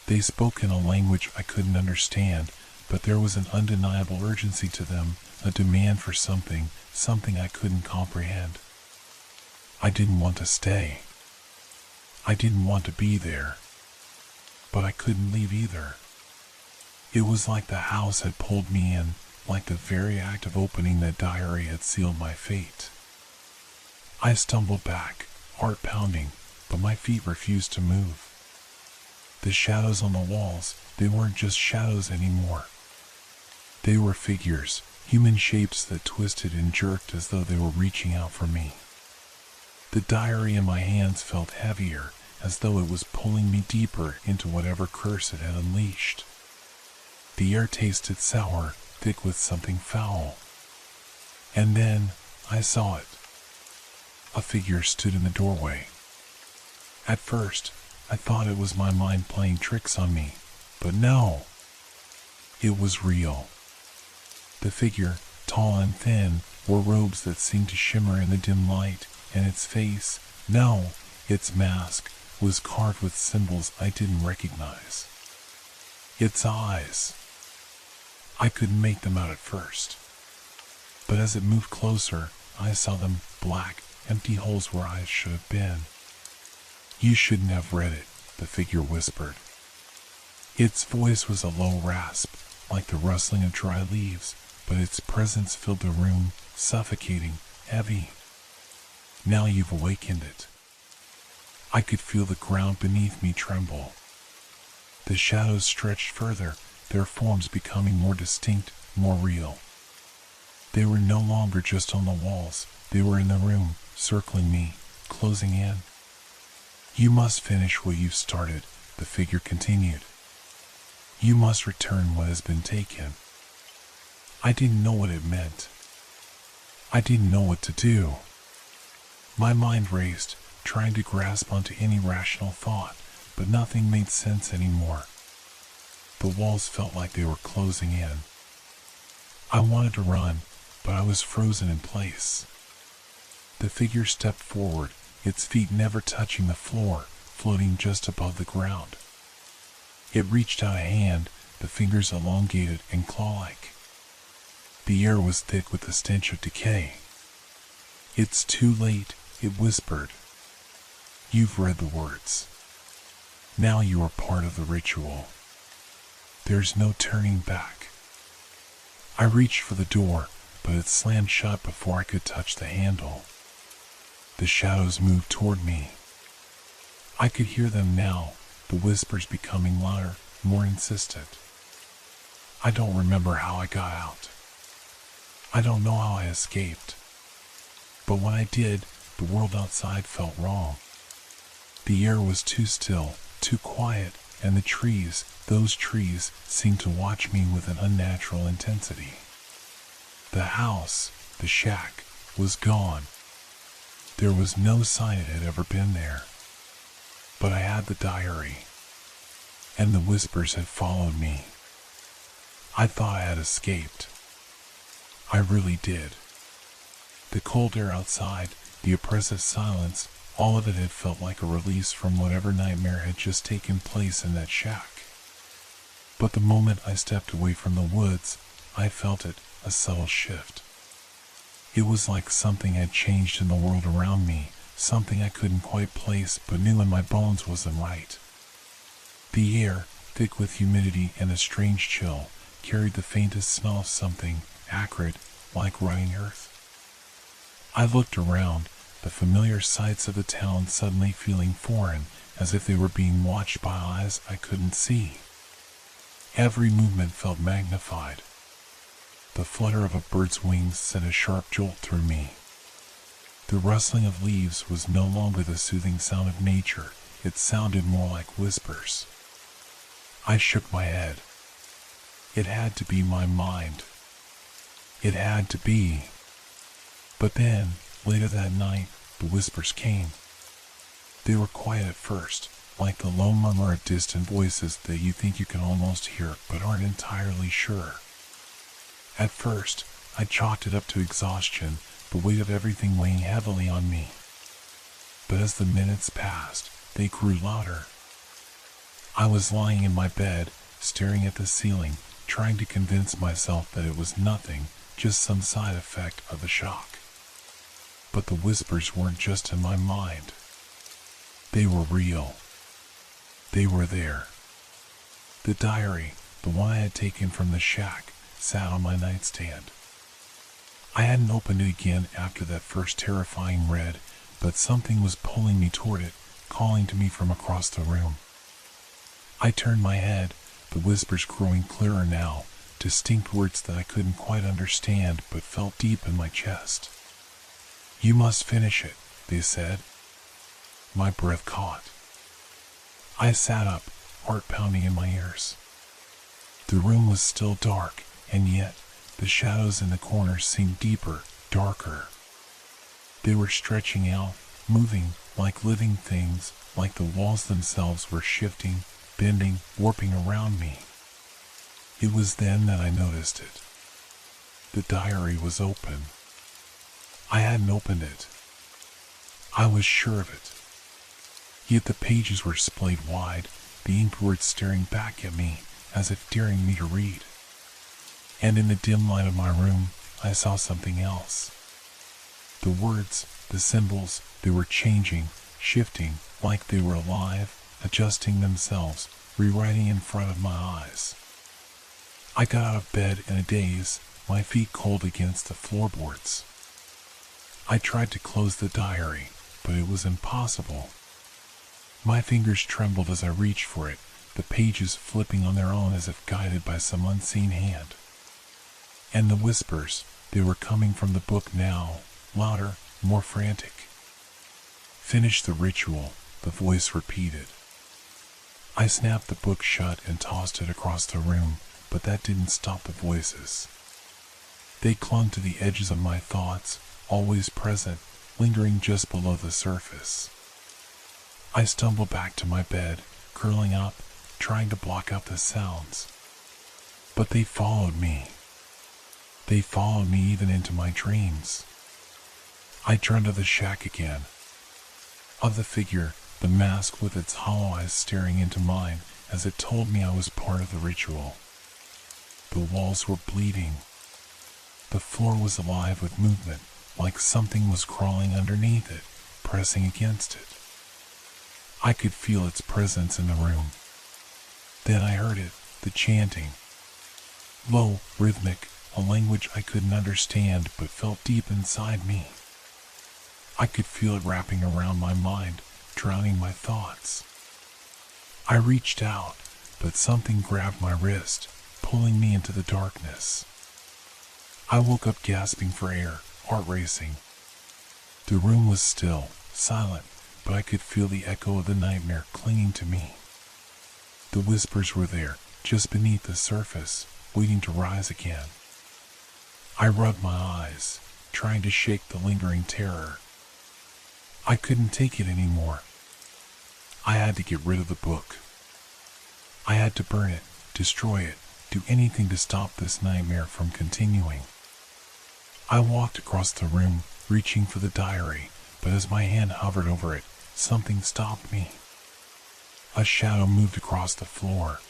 They spoke in a language I couldn't understand, but there was an undeniable urgency to them, a demand for something, something I couldn't comprehend. I didn't want to stay. I didn't want to be there. But I couldn't leave either. It was like the house had pulled me in, like the very act of opening that diary had sealed my fate. I stumbled back, heart pounding, but my feet refused to move. The shadows on the walls, they weren't just shadows anymore. They were figures, human shapes that twisted and jerked as though they were reaching out for me. The diary in my hands felt heavier, as though it was pulling me deeper into whatever curse it had unleashed. The air tasted sour, thick with something foul. And then, I saw it. A figure stood in the doorway. At first, I thought it was my mind playing tricks on me, but no, it was real. The figure, tall and thin, wore robes that seemed to shimmer in the dim light, and its face, no, its mask, was carved with symbols I didn't recognize. Its eyes, I couldn't make them out at first, but as it moved closer, I saw them, black, empty holes where eyes should have been. You shouldn't have read it, the figure whispered. Its voice was a low rasp, like the rustling of dry leaves, but its presence filled the room, suffocating, heavy. Now you've awakened it. I could feel the ground beneath me tremble. The shadows stretched further, their forms becoming more distinct, more real. They were no longer just on the walls, they were in the room, circling me, closing in. You must finish what you've started, the figure continued. You must return what has been taken. I didn't know what it meant. I didn't know what to do. My mind raced, trying to grasp onto any rational thought, but nothing made sense anymore. The walls felt like they were closing in. I wanted to run, but I was frozen in place. The figure stepped forward, its feet never touching the floor, floating just above the ground. It reached out a hand, the fingers elongated and claw-like. The air was thick with the stench of decay. It's too late, it whispered. You've read the words. Now you are part of the ritual. There's no turning back. I reached for the door, but it slammed shut before I could touch the handle. The shadows moved toward me. I could hear them now, the whispers becoming louder, more insistent. I don't remember how I got out. I don't know how I escaped. But when I did, the world outside felt wrong. The air was too still, too quiet, and the trees, those trees, seemed to watch me with an unnatural intensity. The house, the shack, was gone. There was no sign it had ever been there. But I had the diary, and the whispers had followed me. I thought I had escaped. I really did. The cold air outside, the oppressive silence, all of it had felt like a release from whatever nightmare had just taken place in that shack. But the moment I stepped away from the woods, I felt it, a subtle shift. It was like something had changed in the world around me, something I couldn't quite place but knew in my bones wasn't right. The air, thick with humidity and a strange chill, carried the faintest smell of something acrid, like rotting earth. I looked around, the familiar sights of the town suddenly feeling foreign, as if they were being watched by eyes I couldn't see. Every movement felt magnified. The flutter of a bird's wings sent a sharp jolt through me. The rustling of leaves was no longer the soothing sound of nature, it sounded more like whispers. I shook my head. It had to be my mind. It had to be. But then, later that night, the whispers came. They were quiet at first, like the low murmur of distant voices that you think you can almost hear but aren't entirely sure. At first, I chalked it up to exhaustion, the weight of everything weighing heavily on me. But as the minutes passed, they grew louder. I was lying in my bed, staring at the ceiling, trying to convince myself that it was nothing, just some side effect of the shock. But the whispers weren't just in my mind. They were real. They were there. The diary, the one I had taken from the shack, sat on my nightstand. I hadn't opened it again after that first terrifying read, but something was pulling me toward it, calling to me from across the room. I turned my head, the whispers growing clearer now, distinct words that I couldn't quite understand but felt deep in my chest. You must finish it, they said. My breath caught. I sat up, heart pounding in my ears. The room was still dark, and yet the shadows in the corners seemed deeper, darker. They were stretching out, moving, like living things, like the walls themselves were shifting, bending, warping around me. It was then that I noticed it. The diary was open. I hadn't opened it. I was sure of it. Yet the pages were splayed wide, the ink words staring back at me as if daring me to read. And in the dim light of my room, I saw something else. The words, the symbols, they were changing, shifting, like they were alive, adjusting themselves, rewriting in front of my eyes. I got out of bed in a daze, my feet cold against the floorboards. I tried to close the diary, but it was impossible. My fingers trembled as I reached for it, the pages flipping on their own as if guided by some unseen hand. And the whispers, they were coming from the book now, louder, more frantic. "Finish the ritual," the voice repeated. I snapped the book shut and tossed it across the room, but that didn't stop the voices. They clung to the edges of my thoughts, always present, lingering just below the surface. I stumbled back to my bed, curling up, trying to block out the sounds. But they followed me. They followed me even into my dreams. I turned to the shack again. Of the figure, the mask with its hollow eyes staring into mine as it told me I was part of the ritual. The walls were bleeding. The floor was alive with movement, like something was crawling underneath it, pressing against it. I could feel its presence in the room. Then I heard it, the chanting. Low, rhythmic, a language I couldn't understand but felt deep inside me. I could feel it wrapping around my mind, drowning my thoughts. I reached out, but something grabbed my wrist, pulling me into the darkness. I woke up gasping for air, heart racing. The room was still, silent, but I could feel the echo of the nightmare clinging to me. The whispers were there, just beneath the surface, waiting to rise again. I rubbed my eyes, trying to shake the lingering terror. I couldn't take it anymore. I had to get rid of the book. I had to burn it, destroy it, do anything to stop this nightmare from continuing. I walked across the room, reaching for the diary, but as my hand hovered over it, something stopped me. A shadow moved across the floor.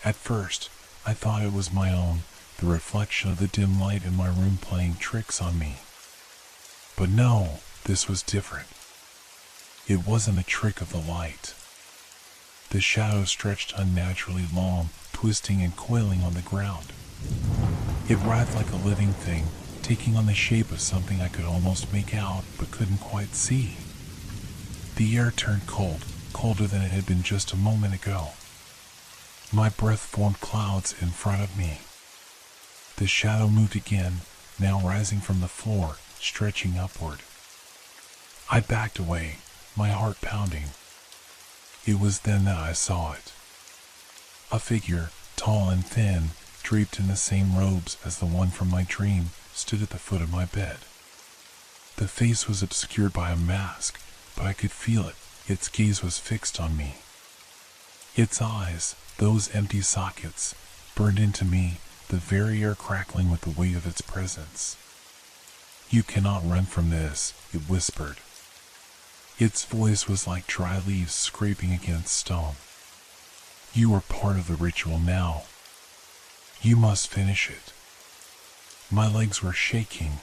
At first, I thought it was my own, the reflection of the dim light in my room playing tricks on me. But no, this was different. It wasn't a trick of the light. The shadow stretched unnaturally long, twisting and coiling on the ground. It writhed like a living thing, taking on the shape of something I could almost make out but couldn't quite see. The air turned cold, colder than it had been just a moment ago. My breath formed clouds in front of me. The shadow moved again, now rising from the floor, stretching upward. I backed away, my heart pounding. It was then that I saw it. A figure, tall and thin, draped in the same robes as the one from my dream, stood at the foot of my bed. The face was obscured by a mask, but I could feel it. Its gaze was fixed on me. Its eyes, those empty sockets, burned into me, the very air crackling with the weight of its presence. "You cannot run from this," it whispered. Its voice was like dry leaves scraping against stone. "You are part of the ritual now. You must finish it." My legs were shaking.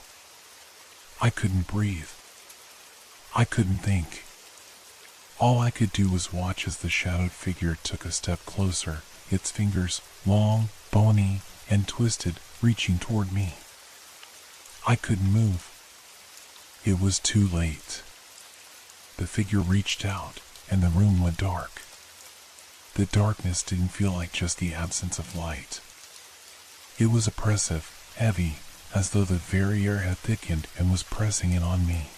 I couldn't breathe. I couldn't think. All I could do was watch as the shadowed figure took a step closer, its fingers, long, bony, and twisted, reaching toward me. I couldn't move. It was too late. The figure reached out, and the room went dark. The darkness didn't feel like just the absence of light. It was oppressive, heavy, as though the very air had thickened and was pressing in on me.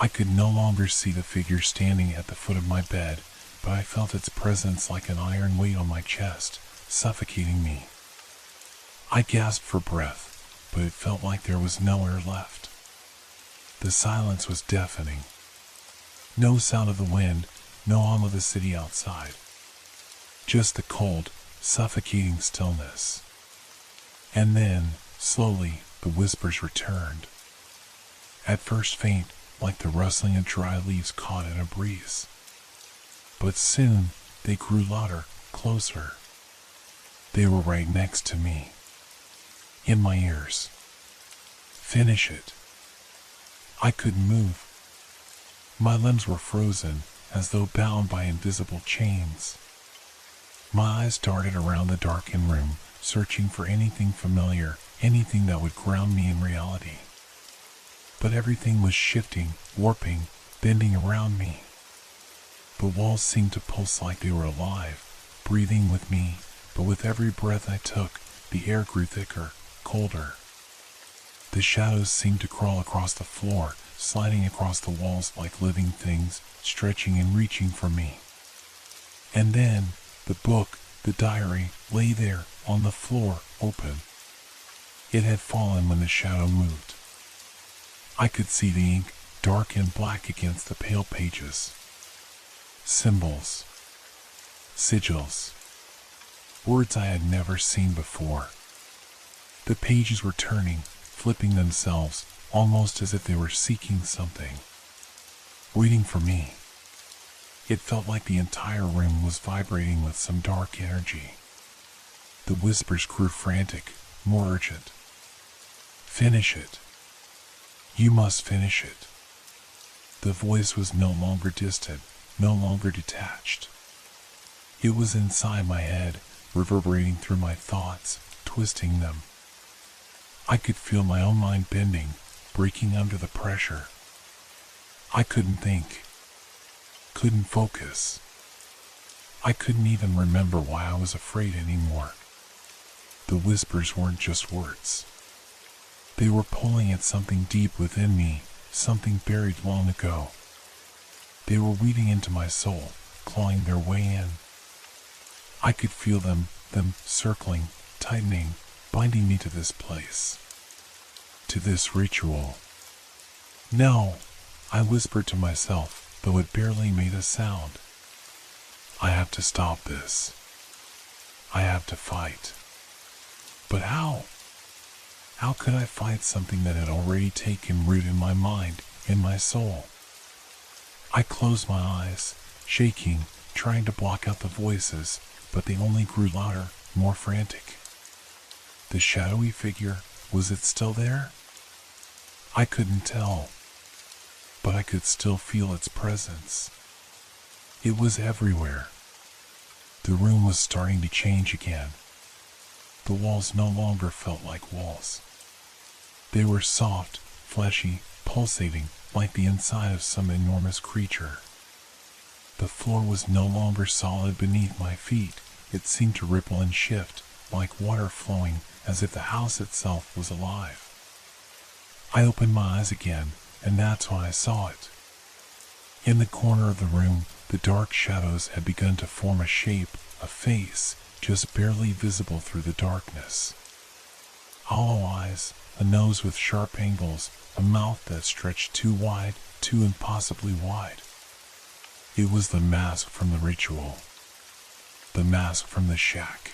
I could no longer see the figure standing at the foot of my bed, but I felt its presence like an iron weight on my chest, suffocating me. I gasped for breath, but it felt like there was no air left. The silence was deafening. No sound of the wind, no hum of the city outside. Just the cold, suffocating stillness. And then, slowly, the whispers returned. At first faint, like the rustling of dry leaves caught in a breeze. But soon, they grew louder, closer. They were right next to me. In my ears. Finish it. I couldn't move. My limbs were frozen, as though bound by invisible chains. My eyes darted around the darkened room, searching for anything familiar, anything that would ground me in reality. But everything was shifting, warping, bending around me. The walls seemed to pulse like they were alive, breathing with me, but with every breath I took, the air grew thicker, colder. The shadows seemed to crawl across the floor, sliding across the walls like living things, stretching and reaching for me. And then, the book, the diary, lay there, on the floor, open. It had fallen when the shadow moved. I could see the ink, dark and black against the pale pages. Symbols. Sigils. Words I had never seen before. The pages were turning, flipping themselves, almost as if they were seeking something. Waiting for me. It felt like the entire room was vibrating with some dark energy. The whispers grew frantic, more urgent. Finish it. You must finish it. The voice was no longer distant, no longer detached. It was inside my head, reverberating through my thoughts, twisting them. I could feel my own mind bending, breaking under the pressure. I couldn't think. Couldn't focus. I couldn't even remember why I was afraid anymore. The whispers weren't just words. They were pulling at something deep within me, something buried long ago. They were weaving into my soul, clawing their way in. I could feel them circling, tightening, binding me to this place. To this ritual. No, I whispered to myself, though it barely made a sound. I have to stop this. I have to fight. But how? How could I fight something that had already taken root in my mind, in my soul? I closed my eyes, shaking, trying to block out the voices, but they only grew louder, more frantic. The shadowy figure, was it still there? I couldn't tell, but I could still feel its presence. It was everywhere. The room was starting to change again. The walls no longer felt like walls. They were soft, fleshy, pulsating, like the inside of some enormous creature. The floor was no longer solid beneath my feet. It seemed to ripple and shift, like water flowing, as if the house itself was alive. I opened my eyes again, and that's when I saw it. In the corner of the room, the dark shadows had begun to form a shape, a face, just barely visible through the darkness. Hollow eyes, a nose with sharp angles, a mouth that stretched too wide, too impossibly wide. It was the mask from the ritual. The mask from the shack.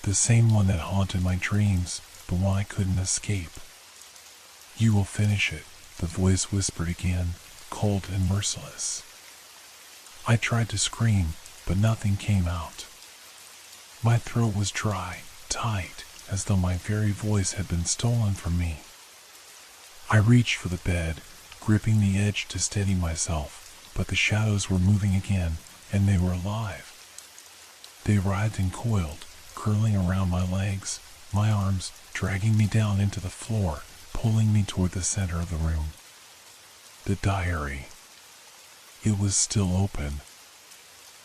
The same one that haunted my dreams, the one I couldn't escape. You will finish it, the voice whispered again, cold and merciless. I tried to scream, but nothing came out. My throat was dry, tight, as though my very voice had been stolen from me. I reached for the bed, gripping the edge to steady myself, but the shadows were moving again, and they were alive. They writhed and coiled, curling around my legs, my arms, dragging me down into the floor, pulling me toward the center of the room. The diary. It was still open.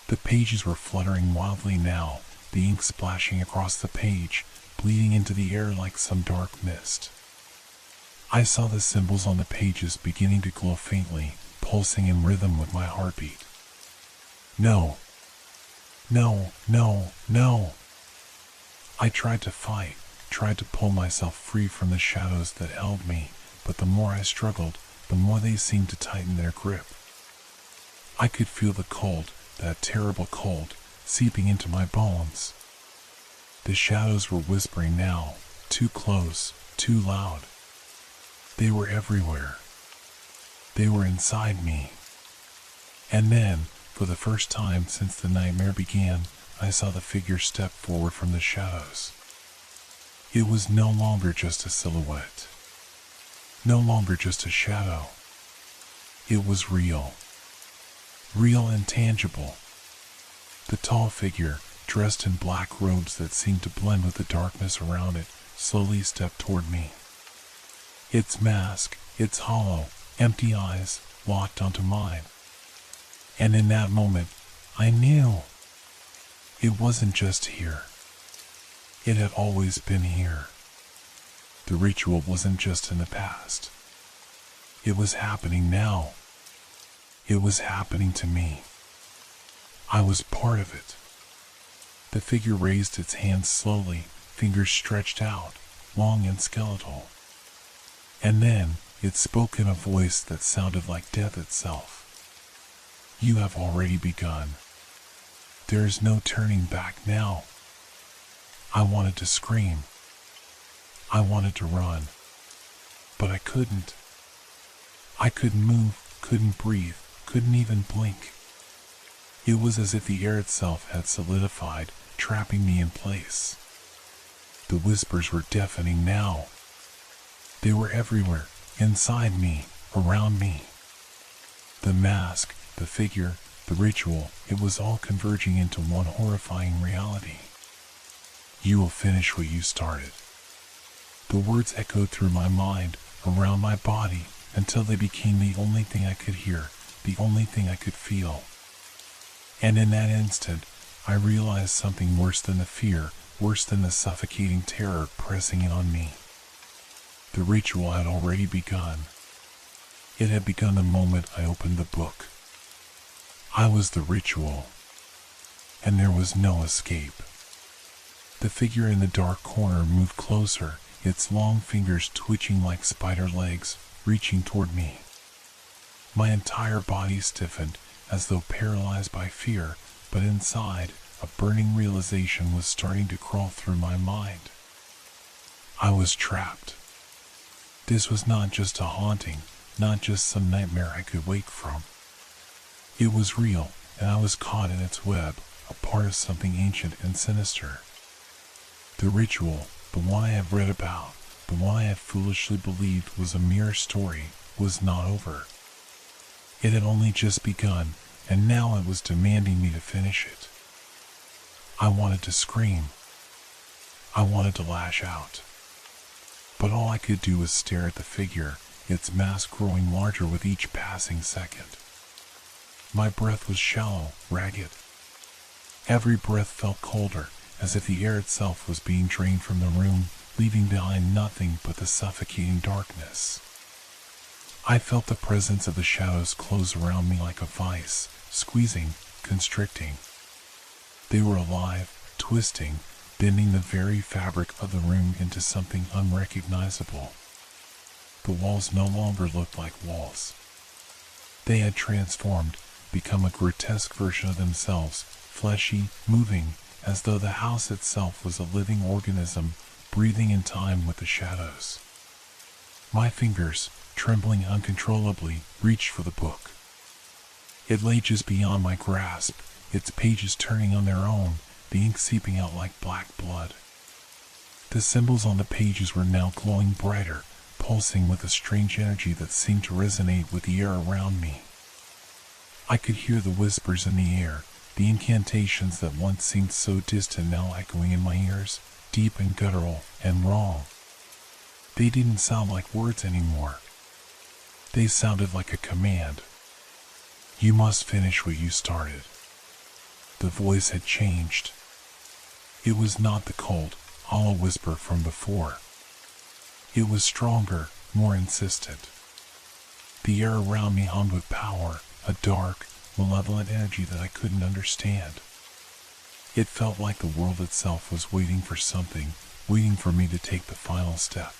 The pages were fluttering wildly now, the ink splashing across the page, bleeding into the air like some dark mist. I saw the symbols on the pages beginning to glow faintly, pulsing in rhythm with my heartbeat. No. No, no, no. I tried to fight, tried to pull myself free from the shadows that held me, but the more I struggled, the more they seemed to tighten their grip. I could feel the cold, that terrible cold, seeping into my bones. The shadows were whispering now, too close, too loud. They were everywhere. They were inside me. And then, for the first time since the nightmare began, I saw the figure step forward from the shadows. It was no longer just a silhouette. No longer just a shadow. It was real. Real and tangible. The tall figure, dressed in black robes that seemed to blend with the darkness around it, slowly stepped toward me. Its mask, its hollow, empty eyes, locked onto mine. And in that moment, I knew. It wasn't just here. It had always been here. The ritual wasn't just in the past. It was happening now. It was happening to me. I was part of it. The figure raised its hands slowly, fingers stretched out, long and skeletal. And then it spoke in a voice that sounded like death itself. You have already begun. There is no turning back now. I wanted to scream. I wanted to run. But I couldn't. I couldn't move, couldn't breathe, couldn't even blink. It was as if the air itself had solidified, trapping me in place. The whispers were deafening now. They were everywhere, inside me, around me. The mask, the figure, the ritual, it was all converging into one horrifying reality. You will finish what you started. The words echoed through my mind, around my body, until they became the only thing I could hear, the only thing I could feel. And in that instant, I realized something worse than the fear, worse than the suffocating terror pressing in on me. The ritual had already begun. It had begun the moment I opened the book. I was the ritual, and there was no escape. The figure in the dark corner moved closer, its long fingers twitching like spider legs, reaching toward me. My entire body stiffened, as though paralyzed by fear, but inside, a burning realization was starting to crawl through my mind. I was trapped. This was not just a haunting, not just some nightmare I could wake from. It was real, and I was caught in its web, a part of something ancient and sinister. The ritual, the one I have read about, the one I had foolishly believed was a mere story, was not over. It had only just begun, and now it was demanding me to finish it. I wanted to scream. I wanted to lash out. But all I could do was stare at the figure, its mask growing larger with each passing second. My breath was shallow, ragged. Every breath felt colder, as if the air itself was being drained from the room, leaving behind nothing but the suffocating darkness. I felt the presence of the shadows close around me like a vice, squeezing, constricting. They were alive, twisting, bending the very fabric of the room into something unrecognizable. The walls no longer looked like walls. They had transformed, become a grotesque version of themselves, fleshy, moving, as though the house itself was a living organism, breathing in time with the shadows. My fingers, trembling uncontrollably, reached for the book. It lay just beyond my grasp, its pages turning on their own, the ink seeping out like black blood. The symbols on the pages were now glowing brighter, pulsing with a strange energy that seemed to resonate with the air around me. I could hear the whispers in the air, the incantations that once seemed so distant now echoing in my ears, deep and guttural and wrong. They didn't sound like words anymore. They sounded like a command. You must finish what you started. The voice had changed. It was not the cold, hollow whisper from before. It was stronger, more insistent. The air around me hummed with power, a dark, malevolent energy that I couldn't understand. It felt like the world itself was waiting for something, waiting for me to take the final step.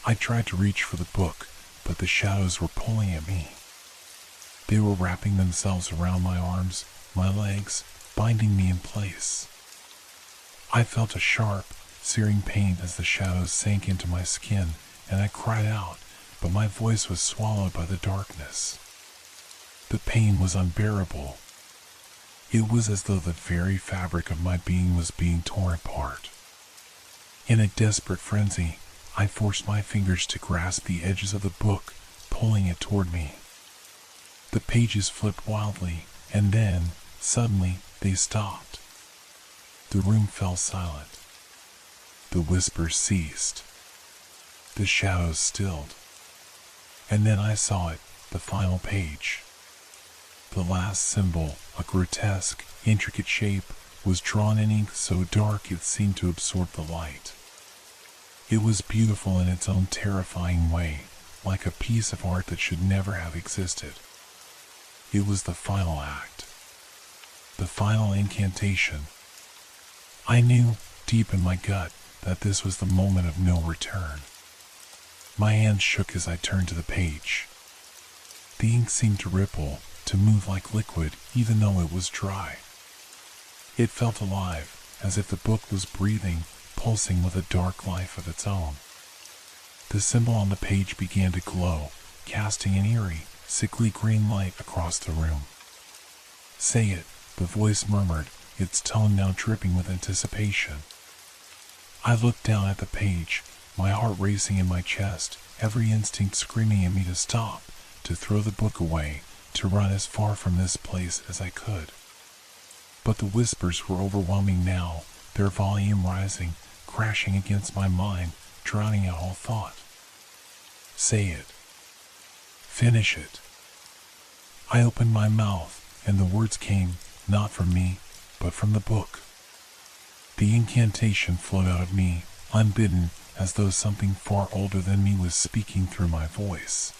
I tried to reach for the book, but the shadows were pulling at me. They were wrapping themselves around my arms, my legs, binding me in place. I felt a sharp, searing pain as the shadows sank into my skin, and I cried out, but my voice was swallowed by the darkness. The pain was unbearable. It was as though the very fabric of my being was being torn apart. In a desperate frenzy, I forced my fingers to grasp the edges of the book, pulling it toward me. The pages flipped wildly, and then, suddenly, they stopped. The room fell silent. The whispers ceased. The shadows stilled. And then I saw it, the final page. The last symbol, a grotesque, intricate shape, was drawn in ink so dark it seemed to absorb the light. It was beautiful in its own terrifying way, like a piece of art that should never have existed. It was the final act. The final incantation. I knew, deep in my gut, that this was the moment of no return. My hands shook as I turned to the page. The ink seemed to ripple, to move like liquid, even though it was dry. It felt alive, as if the book was breathing, pulsing with a dark life of its own. The symbol on the page began to glow, casting an eerie, sickly green light across the room. "Say it," the voice murmured, its tone now dripping with anticipation. I looked down at the page, my heart racing in my chest, every instinct screaming at me to stop, to throw the book away, to run as far from this place as I could. But the whispers were overwhelming now, their volume rising, crashing against my mind, drowning out all thought. "Say it. Finish it." I opened my mouth, and the words came, not from me, but from the book. The incantation flowed out of me, unbidden, as though something far older than me was speaking through my voice.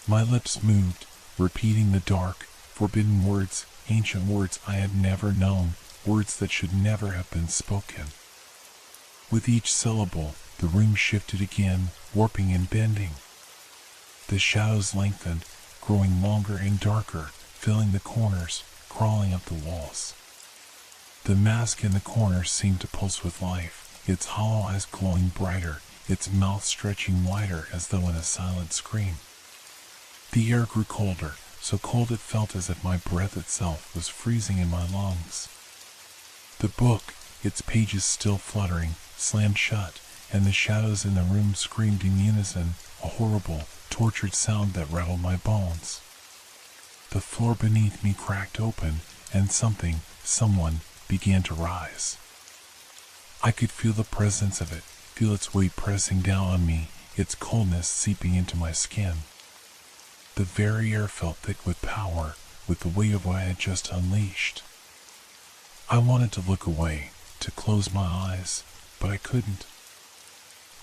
My lips moved, repeating the dark, forbidden words, ancient words I had never known, words that should never have been spoken. With each syllable, the room shifted again, warping and bending. The shadows lengthened, growing longer and darker, filling the corners, crawling up the walls. The mask in the corner seemed to pulse with life, its hollow eyes glowing brighter, its mouth stretching wider as though in a silent scream. The air grew colder, so cold it felt as if my breath itself was freezing in my lungs. The book, its pages still fluttering, slammed shut, and the shadows in the room screamed in unison, a horrible, tortured sound that rattled my bones. The floor beneath me cracked open, and someone, began to rise. I could feel the presence of it, feel its weight pressing down on me, its coldness seeping into my skin. The very air felt thick with power, with the weight of what I had just unleashed. I wanted to look away, to close my eyes, but I couldn't.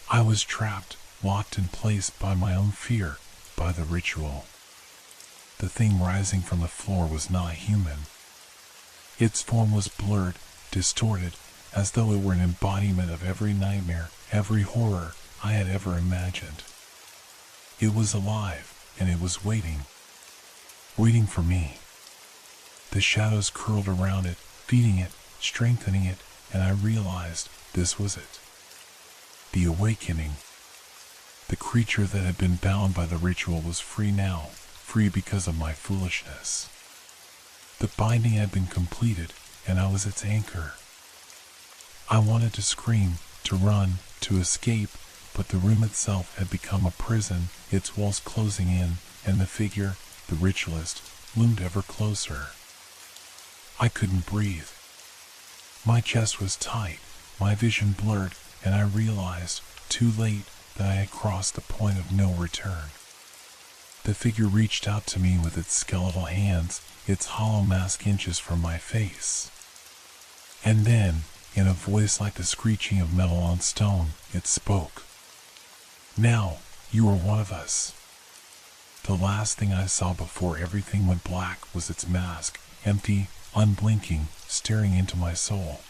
I was trapped, locked in place by my own fear, by the ritual. The thing rising from the floor was not human. Its form was blurred, distorted, as though it were an embodiment of every nightmare, every horror I had ever imagined. It was alive, and it was waiting for me. The shadows curled around it, feeding it, strengthening it, and I realized this was it. The awakening. The creature that had been bound by the ritual was free now, free because of my foolishness. The binding had been completed, and I was its anchor. I wanted to scream, to run, to escape, but the room itself had become a prison, its walls closing in, and the figure, the ritualist, loomed ever closer. I couldn't breathe. My chest was tight, my vision blurred, and I realized, too late, that I had crossed the point of no return. The figure reached out to me with its skeletal hands, its hollow mask inches from my face. And then, in a voice like the screeching of metal on stone, it spoke. "Now, you are one of us." The last thing I saw before everything went black was its mask, empty, unblinking, staring into my soul.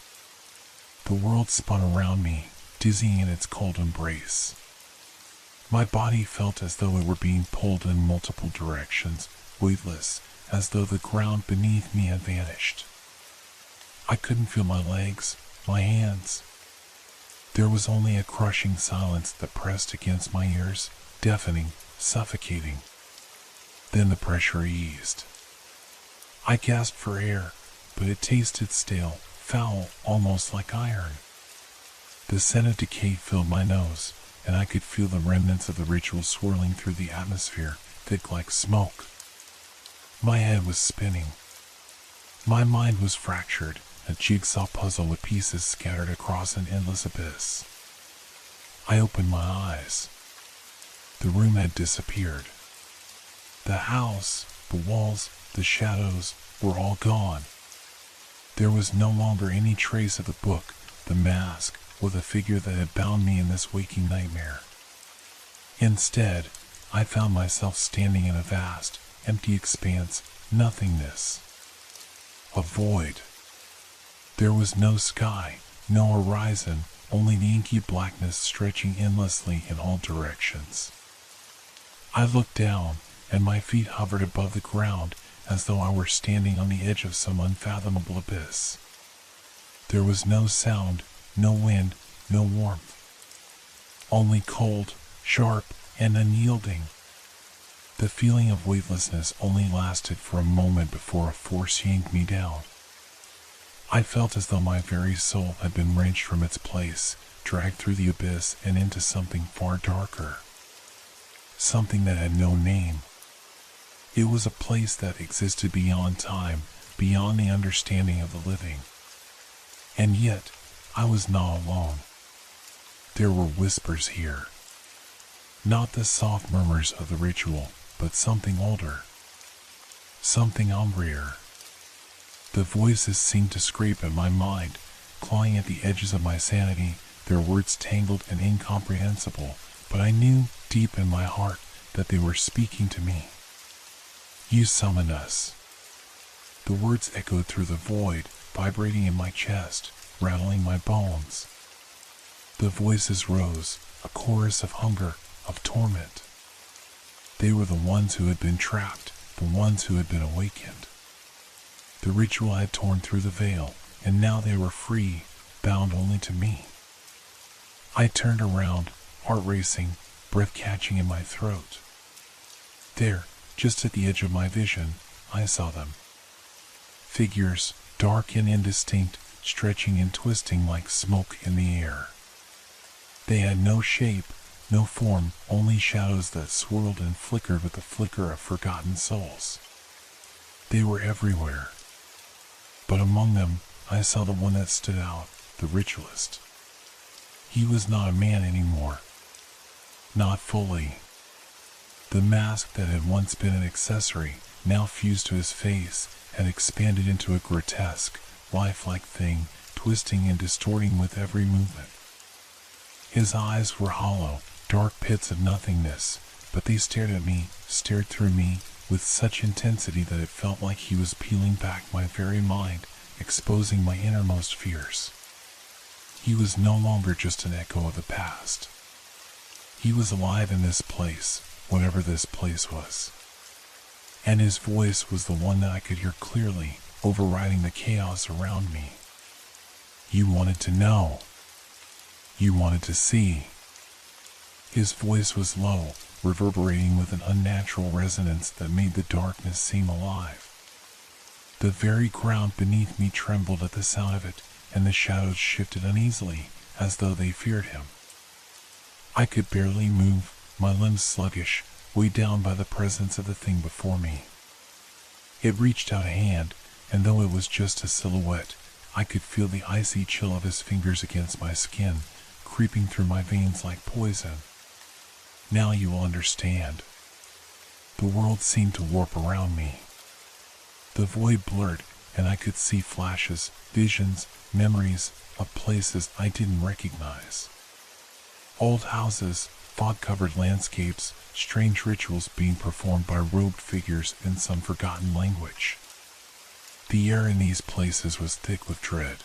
The world spun around me, dizzying in its cold embrace. My body felt as though it were being pulled in multiple directions, weightless, as though the ground beneath me had vanished. I couldn't feel my legs, my hands. There was only a crushing silence that pressed against my ears, deafening, suffocating. Then the pressure eased. I gasped for air, but it tasted stale, foul, almost like iron. The scent of decay filled my nose, and I could feel the remnants of the ritual swirling through the atmosphere, thick like smoke. My head was spinning. My mind was fractured, a jigsaw puzzle with pieces scattered across an endless abyss. I opened my eyes. The room had disappeared. The house, the walls, the shadows were all gone. There was no longer any trace of the book, the mask, or the figure that had bound me in this waking nightmare. Instead, I found myself standing in a vast, empty expanse, nothingness. A void. There was no sky, no horizon, only the inky blackness stretching endlessly in all directions. I looked down, and my feet hovered above the ground as though I were standing on the edge of some unfathomable abyss. There was no sound, no wind, no warmth. Only cold, sharp, and unyielding. The feeling of weightlessness only lasted for a moment before a force yanked me down. I felt as though my very soul had been wrenched from its place, dragged through the abyss and into something far darker. Something that had no name. It was a place that existed beyond time, beyond the understanding of the living. And yet, I was not alone. There were whispers here. Not the soft murmurs of the ritual, but something older. Something umbrier. The voices seemed to scrape at my mind, clawing at the edges of my sanity, their words tangled and incomprehensible, but I knew, deep in my heart, that they were speaking to me. You summoned us. The words echoed through the void, vibrating in my chest, rattling my bones. The voices rose, a chorus of hunger, of torment. They were the ones who had been trapped, the ones who had been awakened. The ritual had torn through the veil, and now they were free, bound only to me. I turned around, heart racing, breath catching in my throat. There, just at the edge of my vision, I saw them. Figures, dark and indistinct, stretching and twisting like smoke in the air. They had no shape, no form, only shadows that swirled and flickered with the flicker of forgotten souls. They were everywhere. But among them, I saw the one that stood out, the ritualist. He was not a man anymore. Not fully. The mask that had once been an accessory, now fused to his face, had expanded into a grotesque, lifelike thing, twisting and distorting with every movement. His eyes were hollow, dark pits of nothingness, but they stared at me, stared through me, with such intensity that it felt like he was peeling back my very mind, exposing my innermost fears. He was no longer just an echo of the past. He was alive in this place, whatever this place was. And his voice was the one that I could hear clearly, overriding the chaos around me. You wanted to know. You wanted to see. His voice was low, reverberating with an unnatural resonance that made the darkness seem alive. The very ground beneath me trembled at the sound of it, and the shadows shifted uneasily, as though they feared him. I could barely move, my limbs sluggish, weighed down by the presence of the thing before me. It reached out a hand, and though it was just a silhouette, I could feel the icy chill of his fingers against my skin, creeping through my veins like poison. Now you will understand. The world seemed to warp around me. The void blurred, and I could see flashes, visions, memories of places I didn't recognize. Old houses, fog-covered landscapes, strange rituals being performed by robed figures in some forgotten language. The air in these places was thick with dread.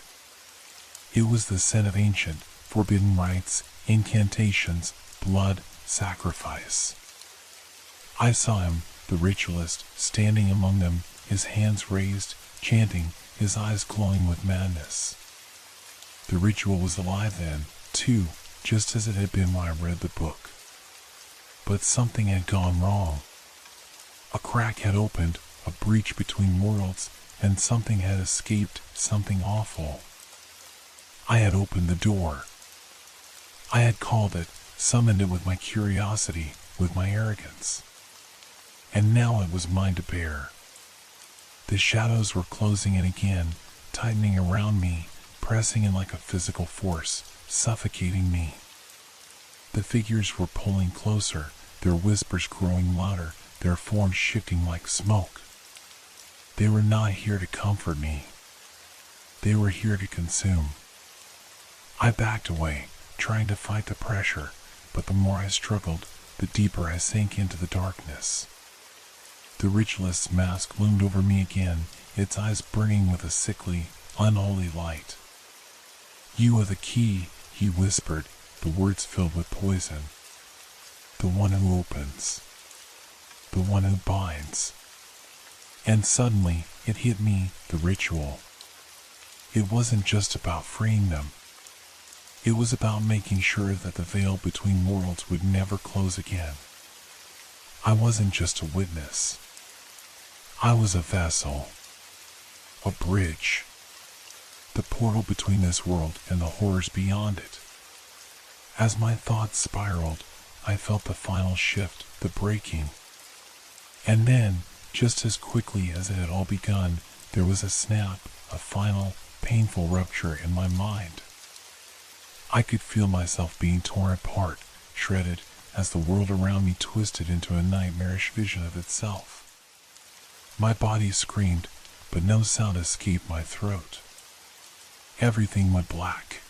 It was the scent of ancient, forbidden rites, incantations, blood, sacrifice. I saw him, the ritualist standing among them, his hands raised, chanting, his eyes glowing with madness. The ritual was alive then, too, just as it had been when I read the book. But something had gone wrong. A crack had opened, a breach between worlds, and something had escaped, something awful. I had opened the door. I had called it, summoned it with my curiosity, with my arrogance. And now it was mine to bear. The shadows were closing in again, tightening around me, pressing in like a physical force, suffocating me. The figures were pulling closer, their whispers growing louder, their forms shifting like smoke. They were not here to comfort me. They were here to consume. I backed away, trying to fight the pressure, but the more I struggled, the deeper I sank into the darkness. The ritualist's mask loomed over me again, its eyes burning with a sickly, unholy light. "You are the key," he whispered, the words filled with poison. "The one who opens. The one who binds." And suddenly, it hit me, the ritual. It wasn't just about freeing them. It was about making sure that the veil between worlds would never close again. I wasn't just a witness. I was a vessel. A bridge. The portal between this world and the horrors beyond it. As my thoughts spiraled, I felt the final shift, the breaking. And then, just as quickly as it had all begun, there was a snap, a final, painful rupture in my mind. I could feel myself being torn apart, shredded, as the world around me twisted into a nightmarish vision of itself. My body screamed, but no sound escaped my throat. Everything went black.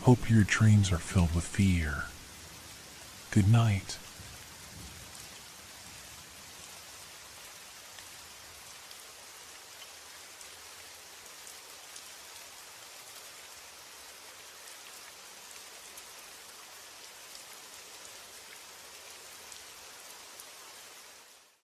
Hope your dreams are filled with fear. Good night.